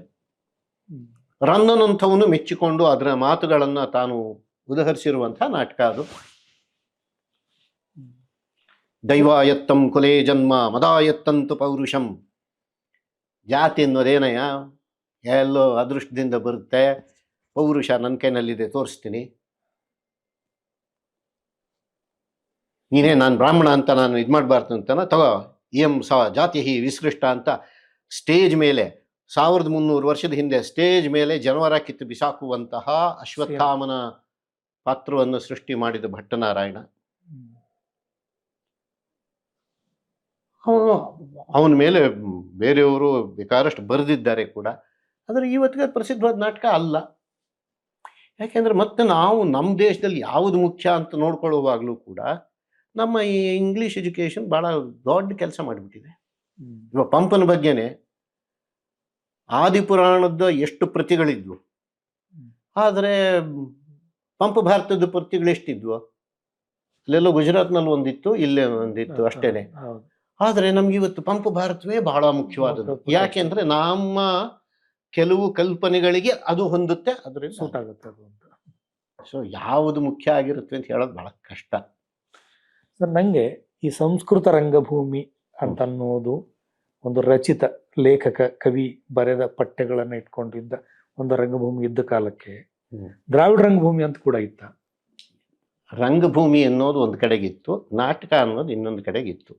Speaker 1: ರನ್ನನಂಥವನು ಮೆಚ್ಚಿಕೊಂಡು ಅದರ ಮಾತುಗಳನ್ನು ತಾನು ಉದಹರಿಸಿರುವಂತಹ ನಾಟಕ ಅದು. ದೈವಾಯತ್ತಂ ಕುಲೇ ಜನ್ಮ ಮದಾಯತ್ತಂತು ಪೌರುಷಂ. ಜಾತಿ ಅನ್ನೋದೇನಯ್ಯ, ಎಲ್ಲೋ ಅದೃಷ್ಟದಿಂದ ಬರುತ್ತೆ, ಪೌರುಷ ನನ್ನ ಕೈನಲ್ಲಿದೆ ತೋರಿಸ್ತೀನಿ, ನೀನೇ ನಾನು ಬ್ರಾಹ್ಮಣ ಅಂತ ನಾನು ಇದು ಮಾಡಬಾರ್ದು ಅಂತನ ತಗೋ ಎಂ ಜಾತಿ ವಿಸೃಷ್ಟ ಅಂತ ಸ್ಟೇಜ್ ಮೇಲೆ 1300 ವರ್ಷದ ಹಿಂದೆ ಸ್ಟೇಜ್ ಮೇಲೆ ಜನವರ ಕಿತ್ತು ಬಿಸಾಕುವಂತಹ ಅಶ್ವತ್ಥಾಮನ ಪಾತ್ರವನ್ನು ಸೃಷ್ಟಿ ಮಾಡಿದ ಭಟ್ಟನಾರಾಯಣ. ಅವನ ಮೇಲೆ ಬೇರೆಯವರು ಬೇಕಾದಷ್ಟು ಬರೆದಿದ್ದಾರೆ ಕೂಡ. ಆದರೆ ಇವತ್ತಿಗೆ ಪ್ರಸಿದ್ಧವಾದ ನಾಟಕ ಅಲ್ಲ. ಯಾಕೆಂದ್ರೆ ಮತ್ತೆ ನಾವು ನಮ್ಮ ದೇಶದಲ್ಲಿ ಯಾವುದು ಮುಖ್ಯ ಅಂತ ನೋಡ್ಕೊಳ್ಳುವಾಗಲೂ ಕೂಡ ನಮ್ಮ ಈ ಇಂಗ್ಲಿಷ್ ಎಜುಕೇಶನ್ ಭಾಳ ದೊಡ್ಡ ಕೆಲಸ ಮಾಡಿಬಿಟ್ಟಿದೆ. ಇವಾಗ ಪಂಪನ ಬಗ್ಗೆನೆ ಆದಿಪುರಾಣದ ಎಷ್ಟು ಪ್ರತಿಗಳಿದ್ವು, ಆದರೆ ಪಂಪ ಭಾರತದ ಪ್ರತಿಗಳು ಎಷ್ಟಿದ್ವು? ಅಲ್ಲೆಲ್ಲೋ ಗುಜರಾತ್ನಲ್ಲಿ ಒಂದಿತ್ತು, ಇಲ್ಲೇ ಒಂದಿತ್ತು ಅಷ್ಟೇನೆ. ಆದರೆ ನಮ್ಗೆ ಇವತ್ತು ಪಂಪ ಭಾರತವೇ ಬಹಳ ಮುಖ್ಯವಾದದ್ದು. ಯಾಕೆಂದ್ರೆ ನಮ್ಮ ಕೆಲವು ಕಲ್ಪನೆಗಳಿಗೆ ಅದು ಹೊಂದುತ್ತೆ, ಅದರಿಂದ ಸೂಟ್ ಆಗುತ್ತೆ ಅದು ಅಂತ. ಸೊ ಯಾವುದು ಮುಖ್ಯ ಆಗಿರುತ್ತೆ ಅಂತ ಹೇಳೋದು ಬಹಳ ಕಷ್ಟ.
Speaker 2: ಸರ್, ನನಗೆ ಈ ಸಂಸ್ಕೃತ ರಂಗಭೂಮಿ ಅಂತ ಅನ್ನೋದು ಒಂದು ರಚಿತ ಲೇಖಕ ಕವಿ ಬರೆದ ಪಠ್ಯಗಳನ್ನು ಇಟ್ಕೊಂಡಿದ್ದ ಒಂದು ರಂಗಭೂಮಿ ಇದ್ದ ಕಾಲಕ್ಕೆ ದ್ರಾವಿಡ ರಂಗಭೂಮಿ ಅಂತ ಕೂಡ ಇತ್ತ.
Speaker 1: ರಂಗಭೂಮಿ ಅನ್ನೋದು ಒಂದು ಕಡೆಗಿತ್ತು, ನಾಟಕ ಅನ್ನೋದು ಇನ್ನೊಂದು ಕಡೆಗಿತ್ತು.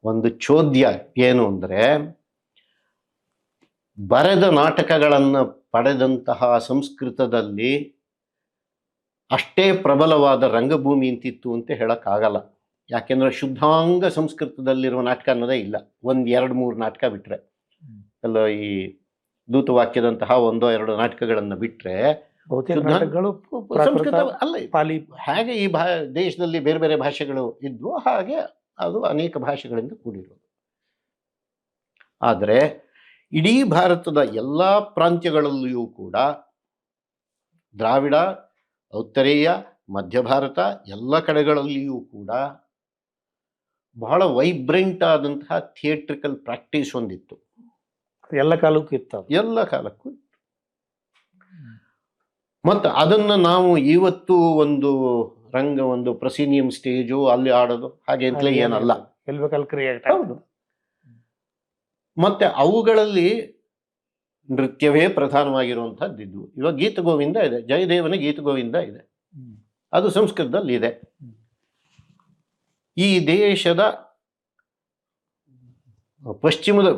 Speaker 1: ಒಂದು ಚೋದ್ಯ ಏನು ಅಂದರೆ, ಬರೆದ ನಾಟಕಗಳನ್ನು ಪಡೆದಂತಹ ಸಂಸ್ಕೃತದಲ್ಲಿ ಅಷ್ಟೇ ಪ್ರಬಲವಾದ ರಂಗಭೂಮಿ ಅಂತಿತ್ತು ಅಂತ ಹೇಳೋಕ್ಕಾಗಲ್ಲ. ಯಾಕೆಂದ್ರೆ ಶುದ್ಧಾಂಗ ಸಂಸ್ಕೃತದಲ್ಲಿರುವ ನಾಟಕ ಅನ್ನೋದೇ ಇಲ್ಲ. 1-2-3 ನಾಟಕ ಬಿಟ್ರೆ, ಎಲ್ಲ ಈ ದೂತವಾಕ್ಯದಂತಹ 1-2 ನಾಟಕಗಳನ್ನು ಬಿಟ್ರೆ ಸಂಸ್ಕೃತ ಅಲ್ಲ. ಹಾಗೆ ಈ ದೇಶದಲ್ಲಿ ಬೇರೆ ಬೇರೆ ಭಾಷೆಗಳು ಇದ್ವು, ಹಾಗೆ ಅದು ಅನೇಕ ಭಾಷೆಗಳಿಂದ ಕೂಡಿರೋದು. ಆದರೆ ಇಡೀ ಭಾರತದ ಎಲ್ಲ ಪ್ರಾಂತ್ಯಗಳಲ್ಲಿಯೂ ಕೂಡ ದ್ರಾವಿಡ, ಉತ್ತರೇಯ, ಮಧ್ಯ ಭಾರತ ಎಲ್ಲ ಕಡೆಗಳಲ್ಲಿಯೂ ಕೂಡ ಬಹಳ ವೈಬ್ರೆಂಟ್ ಆದಂತಹ ಥಿಯೇಟ್ರಿಕಲ್ ಪ್ರಾಕ್ಟೀಸ್ ಒಂದಿತ್ತು.
Speaker 2: ಎಲ್ಲ ಕಾಲಕ್ಕೂ ಇತ್ತು,
Speaker 1: ಎಲ್ಲ ಕಾಲಕ್ಕೂ ಇತ್ತು. ಮತ್ತು ಅದನ್ನು ನಾವು ಇವತ್ತು ಒಂದು ಪ್ರಸೀನಿಯಂ ಸ್ಟೇಜು ಅಲ್ಲಿ ಆಡೋದು ಹಾಗೆ ಅಂತಲೇ ಏನಲ್ಲ. ಹೌದು. ಮತ್ತೆ ಅವುಗಳಲ್ಲಿ ನೃತ್ಯವೇ ಪ್ರಧಾನವಾಗಿರುವಂಥದ್ದು ಇದ್ವು. ಇವಾಗ ಗೀತ ಗೋವಿಂದ ಇದೆ, ಜಯದೇವನ ಗೀತ ಗೋವಿಂದ ಇದೆ, ಅದು ಸಂಸ್ಕೃತದಲ್ಲಿ ಇದೆ. ಈ ದೇಶದ ಪಶ್ಚಿಮದ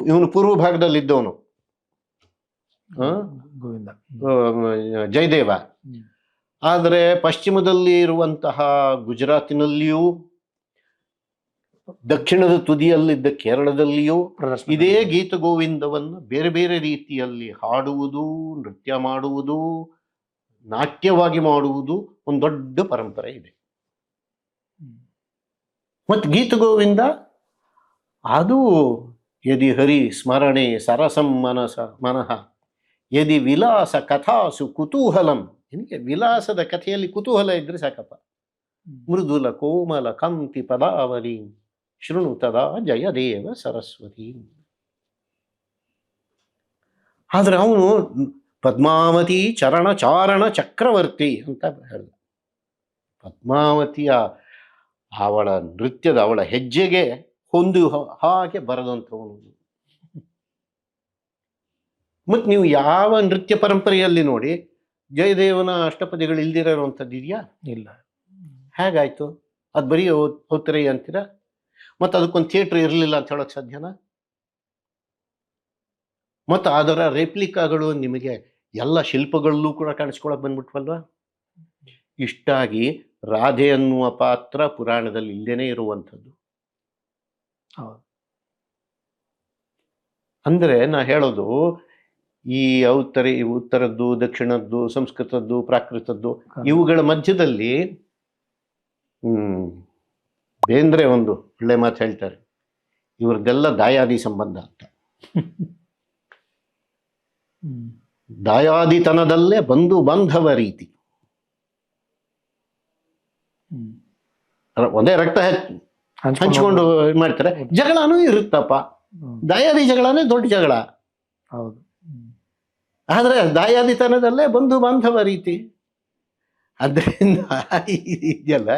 Speaker 1: ಇವನು ಪೂರ್ವ ಭಾಗದಲ್ಲಿದ್ದವನು ಜಯದೇವ. ಆದರೆ ಪಶ್ಚಿಮದಲ್ಲಿ ಇರುವಂತಹ ಗುಜರಾತಿನಲ್ಲಿಯೂ, ದಕ್ಷಿಣದ ತುದಿಯಲ್ಲಿದ್ದ ಕೇರಳದಲ್ಲಿಯೂ ಇದೇ ಗೀತ ಗೋವಿಂದವನ್ನು ಬೇರೆ ಬೇರೆ ರೀತಿಯಲ್ಲಿ ಹಾಡುವುದು, ನೃತ್ಯ ಮಾಡುವುದು, ನಾಟ್ಯವಾಗಿ ಮಾಡುವುದು ಒಂದು ದೊಡ್ಡ ಪರಂಪರೆ ಇದೆ. ಮತ್ತು ಗೀತ ಗೋವಿಂದ ಅದು ಯದಿ ಹರಿ ಸ್ಮರಣೆ ಸರಸಂ ಮನಃ ಯದಿ ವಿಲಾಸ ಕಥಾಸು ಕುತೂಹಲಂ. ನಿನಗೆ ವಿಲಾಸದ ಕಥೆಯಲ್ಲಿ ಕುತೂಹಲ ಇದ್ರೆ ಸಾಕಪ್ಪ. ಮೃದುಲ ಕೋಮಲ ಕಾಂತಿ ಪದಾವಲಿ ಶೃಣು ತದಾ ಜಯದೇವ ಸರಸ್ವತಿ. ಆದ್ರೆ ಅವನು ಪದ್ಮಾವತಿ ಚರಣಚಾರಣ ಚಕ್ರವರ್ತಿ ಅಂತ ಹೇಳ್ದ. ಪದ್ಮಾವತಿಯ ಅವಳ ನೃತ್ಯದ ಅವಳ ಹೆಜ್ಜೆಗೆ ಹೊಂದು ಹಾಗೆ ಬರದಂಥವನು. ಮತ್ತು ನೀವು ಯಾವ ನೃತ್ಯ ಪರಂಪರೆಯಲ್ಲಿ ನೋಡಿ, ಜಯದೇವನ ಅಷ್ಟಪದಿಗಳು ಇಲ್ದಿರೋ ಇರುವಂಥದ್ದು ಇದೆಯಾ?
Speaker 2: ಇಲ್ಲ.
Speaker 1: ಹೇಗಾಯ್ತು? ಅದು ಬರೀ ಹೋಗ್ತಾರೆ ಅಂತೀರಾ? ಮತ್ತು ಅದಕ್ಕೊಂದು ಥಿಯೇಟ್ರ್ ಇರಲಿಲ್ಲ ಅಂತ ಹೇಳೋಕ್ಕೆ ಸಾಧ್ಯನಾ? ಮತ್ತು ಅದರ ರೆಪ್ಲಿಕಾಗಳು ನಿಮಗೆ ಎಲ್ಲ ಶಿಲ್ಪಗಳಲ್ಲೂ ಕೂಡ ಕಾಣಿಸ್ಕೊಳಕ್ಕೆ ಬಂದ್ಬಿಟ್ವಲ್ವ? ಇಷ್ಟಾಗಿ ರಾಧೆ ಅನ್ನುವ ಪಾತ್ರ ಪುರಾಣದಲ್ಲಿ ಇಲ್ಲದೇನೆ ಇರುವಂಥದ್ದು.
Speaker 2: ಹೌದು.
Speaker 1: ಅಂದರೆ ನಾ ಹೇಳೋದು, ಈ ಉತ್ತರದ್ದು, ದಕ್ಷಿಣದ್ದು, ಸಂಸ್ಕೃತದ್ದು, ಪ್ರಾಕೃತದ್ದು, ಇವುಗಳ ಮಧ್ಯದಲ್ಲಿ ಬೇಂದ್ರೆ ಒಂದು ಒಳ್ಳೆ ಮಾತು ಹೇಳ್ತಾರೆ, ಇವ್ರದ್ದೆಲ್ಲ ದಾಯಾದಿ ಸಂಬಂಧ ಅಂತ. ದಾಯಾದಿತನದಲ್ಲೇ ಬಂಧು ಬಾಂಧವ ರೀತಿ. ಒಂದೇ ರಕ್ತ ಹಂಚ್ಕೊಂಡು ಮಾಡ್ತಾರೆ. ಜಗಳನೂ ಇರುತ್ತಪ್ಪ. ದಾಯಾದಿ ಜಗಳನೇ ದೊಡ್ಡ ಜಗಳ.
Speaker 2: ಹೌದು.
Speaker 1: ಆದ್ರೆ ದಾಯಾದಿತನದಲ್ಲೇ ಬಂಧು ಬಾಂಧವ ರೀತಿ. ಅದರಿಂದ ಇದೆಯಲ್ಲ,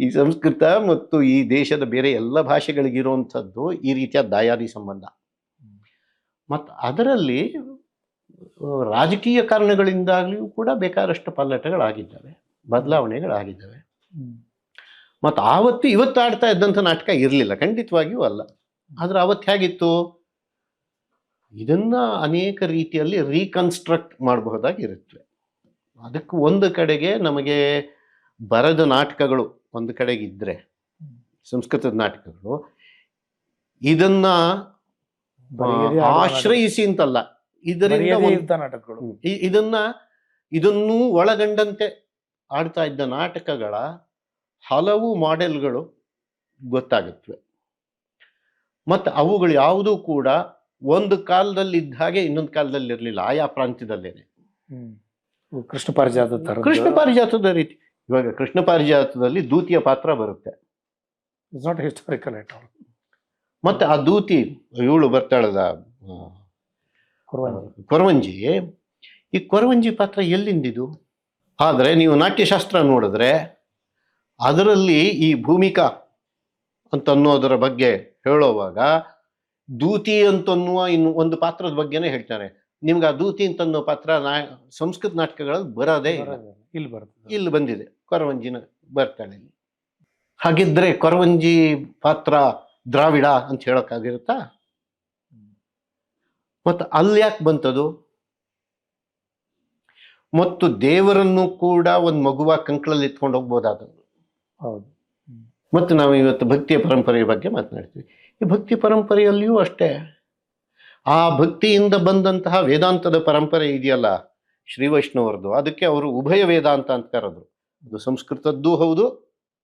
Speaker 1: ಈ ಸಂಸ್ಕೃತ ಮತ್ತು ಈ ದೇಶದ ಬೇರೆ ಎಲ್ಲ ಭಾಷೆಗಳಿಗಿರುವಂಥದ್ದು ಈ ರೀತಿಯ ದಾಯಾದಿ ಸಂಬಂಧ. ಮತ್ತು ಅದರಲ್ಲಿ ರಾಜಕೀಯ ಕಾರಣಗಳಿಂದಾಗಲೂ ಕೂಡ ಬೇಕಾದಷ್ಟು ಪಲ್ಲಟಗಳಾಗಿದ್ದಾವೆ, ಬದಲಾವಣೆಗಳಾಗಿದ್ದಾವೆ. ಮತ್ತು ಆವತ್ತು ಇವತ್ತು ಆಡ್ತಾ ಇದ್ದಂಥ ನಾಟಕ ಇರಲಿಲ್ಲ, ಖಂಡಿತವಾಗಿಯೂ ಅಲ್ಲ. ಆದರೆ ಅವತ್ತು ಹೇಗಿತ್ತು, ಇದನ್ನ ಅನೇಕ ರೀತಿಯಲ್ಲಿ ರೀಕನ್ಸ್ಟ್ರಕ್ಟ್ ಮಾಡಬಹುದಾಗಿರುತ್ತೆ. ಅದಕ್ಕೆ ಒಂದು ಕಡೆಗೆ ನಮಗೆ ಬರೆದ ನಾಟಕಗಳು ಒಂದು ಕಡೆಗಿದ್ರೆ, ಸಂಸ್ಕೃತದ ನಾಟಕಗಳು ಇದನ್ನ ಆಶ್ರಯಿಸಿ ಅಂತಲ್ಲ, ಇದರಿಂದ
Speaker 2: ನಾಟಕಗಳು
Speaker 1: ಇದನ್ನೂ ಒಳಗೊಂಡಂತೆ ಆಡ್ತಾ ಇದ್ದ ನಾಟಕಗಳ ಹಲವು ಮಾಡೆಲ್ಗಳು ಗೊತ್ತಾಗುತ್ತವೆ. ಮತ್ತು ಅವುಗಳು ಯಾವುದೂ ಕೂಡ ಒಂದು ಕಾಲದಲ್ಲಿ ಇದ್ದ ಹಾಗೆ ಇನ್ನೊಂದು ಕಾಲದಲ್ಲಿ ಇರಲಿಲ್ಲ, ಆಯಾ ಪ್ರಾಂತ್ಯದಲ್ಲೇನೆ.
Speaker 2: ಕೃಷ್ಣ
Speaker 1: ಪಾರಿಜಾತದ ರೀತಿ. ಇವಾಗ ಕೃಷ್ಣ ಪಾರಿಜಾತದಲ್ಲಿ ದೂತಿಯ ಪಾತ್ರ ಬರುತ್ತೆ.
Speaker 2: Not historical at all.
Speaker 1: ಮತ್ತೆ ಆ ದೂತಿ ಇವಳು ಬರ್ತಾಳದ ಕೊರವಂಜಿ, ಈ ಕೊರವಂಜಿ ಪಾತ್ರ ಎಲ್ಲಿಂದಿದು? ಆದರೆ ನೀವು ನಾಟ್ಯಶಾಸ್ತ್ರ ನೋಡಿದ್ರೆ ಅದರಲ್ಲಿ ಈ ಭೂಮಿಕಾ ಅಂತನ್ನೋದರ ಬಗ್ಗೆ ಹೇಳೋವಾಗ ದೂತಿ ಅಂತನ್ನುವ ಇನ್ನು ಒಂದು ಪಾತ್ರದ ಬಗ್ಗೆನೇ ಹೇಳ್ತಾರೆ. ನಿಮ್ಗೆ ಆ ದೂತಿ ಅಂತನ್ನೋ ಪಾತ್ರ ಸಂಸ್ಕೃತ ನಾಟಕಗಳಲ್ಲಿ ಬರೋದೇ ಇಲ್ಲ. ಇಲ್ಲಿ ಬಂದಿದೆ, ಕೊರವಂಜಿನ ಬರ್ತಾಳೆ. ಹಾಗಿದ್ರೆ ಕೊರವಂಜಿ ಪಾತ್ರ ದ್ರಾವಿಡ ಅಂತ ಹೇಳೋಕ್ಕಾಗಿರುತ್ತಾ? ಮತ್ತು ಅಲ್ಲಿ ಯಾಕೆ ಬಂತದು? ಮತ್ತು ದೇವರನ್ನು ಕೂಡ ಒಂದು ಮಗುವ ಕಂಕಳಲ್ಲಿ ಎತ್ಕೊಂಡು ಹೋಗ್ಬೋದಾದದ್ದು.
Speaker 2: ಹೌದು.
Speaker 1: ಮತ್ತು ನಾವು ಇವತ್ತು ಭಕ್ತಿಯ ಪರಂಪರೆಯ ಬಗ್ಗೆ ಮಾತನಾಡ್ತೀವಿ. ಈ ಭಕ್ತಿ ಪರಂಪರೆಯಲ್ಲಿಯೂ ಅಷ್ಟೇ, ಆ ಭಕ್ತಿಯಿಂದ ಬಂದಂತಹ ವೇದಾಂತದ ಪರಂಪರೆ ಇದೆಯಲ್ಲ ಶ್ರೀ ವೈಷ್ಣವರದು, ಅದಕ್ಕೆ ಅವರು ಉಭಯ ವೇದಾಂತ ಅಂತ ಕರೆದ್ರು. ಅದು ಸಂಸ್ಕೃತದ್ದೂ ಹೌದು,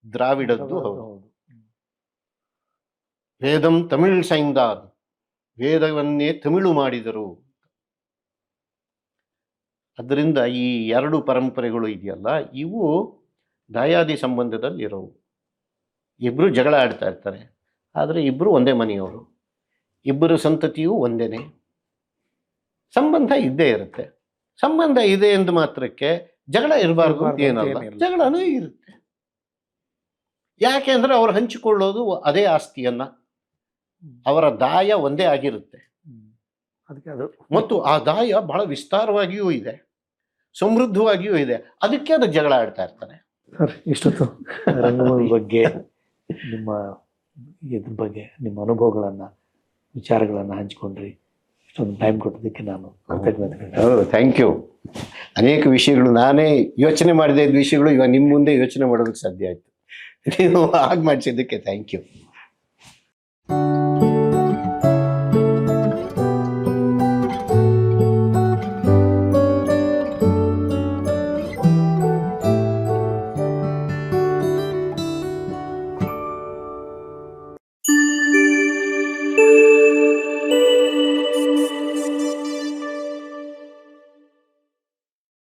Speaker 1: ದ್ರಾವಿಡದ್ದು ಹೌದು. ವೇದಂ ತಮಿಳ್ ಸೈಂದಾರ್, ವೇದವನ್ನೇ ತಮಿಳು ಮಾಡಿದರು. ಅದರಿಂದ ಈ ಎರಡು ಪರಂಪರೆಗಳು ಇದೆಯಲ್ಲ, ಇವು ದಾಯಾದಿ ಸಂಬಂಧದಲ್ಲಿ ಇರೋವು. ಇಬ್ಬರು ಜಗಳ ಆಡ್ತಾ ಇರ್ತಾರೆ, ಆದರೆ ಇಬ್ಬರು ಒಂದೇ ಮನೆಯವರು, ಇಬ್ಬರು ಸಂತತಿಯೂ ಒಂದೇನೆ. ಸಂಬಂಧ ಇದ್ದೇ ಇರುತ್ತೆ. ಸಂಬಂಧ ಇದೆ ಎಂದು ಮಾತ್ರಕ್ಕೆ ಜಗಳ ಇರಬಾರ್ದು ಅಂತ ಏನಲ್ಲ, ಜಗಳನೂ ಇರುತ್ತೆ. ಯಾಕೆಂದ್ರೆ ಅವ್ರು ಹಂಚಿಕೊಳ್ಳೋದು ಅದೇ ಆಸ್ತಿಯನ್ನ, ಅವರ ದಾಯ ಒಂದೇ ಆಗಿರುತ್ತೆ. ಮತ್ತು ಆ ದಾಯ ಬಹಳ ವಿಸ್ತಾರವಾಗಿಯೂ ಇದೆ, ಸಮೃದ್ಧವಾಗಿಯೂ ಇದೆ. ಅದಕ್ಕೆ ಅದಕ್ಕೆ ಜಗಳ ಆಡ್ತಾ ಇರ್ತಾರೆ.
Speaker 2: ಇಷ್ಟೊತ್ತು ರಂಗಭೂಮಿ ಬಗ್ಗೆ ಇದ್ರ ಬಗ್ಗೆ ನಿಮ್ಮ ಅನುಭವಗಳನ್ನ, ವಿಚಾರಗಳನ್ನ ಹಂಚಿಕೊಂಡ್ರಿ. ಇಷ್ಟೊಂದು ಟೈಮ್ ಕೊಟ್ಟೋದಕ್ಕೆ ನಾನು ಕೃತಜ್ಞತೆ.
Speaker 1: Thank you. ಅನೇಕ ವಿಷಯಗಳು ನಾನೇ ಯೋಚನೆ ಮಾಡಿದ ವಿಷಯಗಳು ಇವಾಗ ನಿಮ್ಮ ಮುಂದೆ ಯೋಚನೆ ಮಾಡೋದಕ್ಕೆ ಸಾಧ್ಯ ಆಯ್ತು. ನೀವು ಹಾಗೆ ಮಾಡಿಸಿದ್ದಕ್ಕೆ ಥ್ಯಾಂಕ್ ಯು.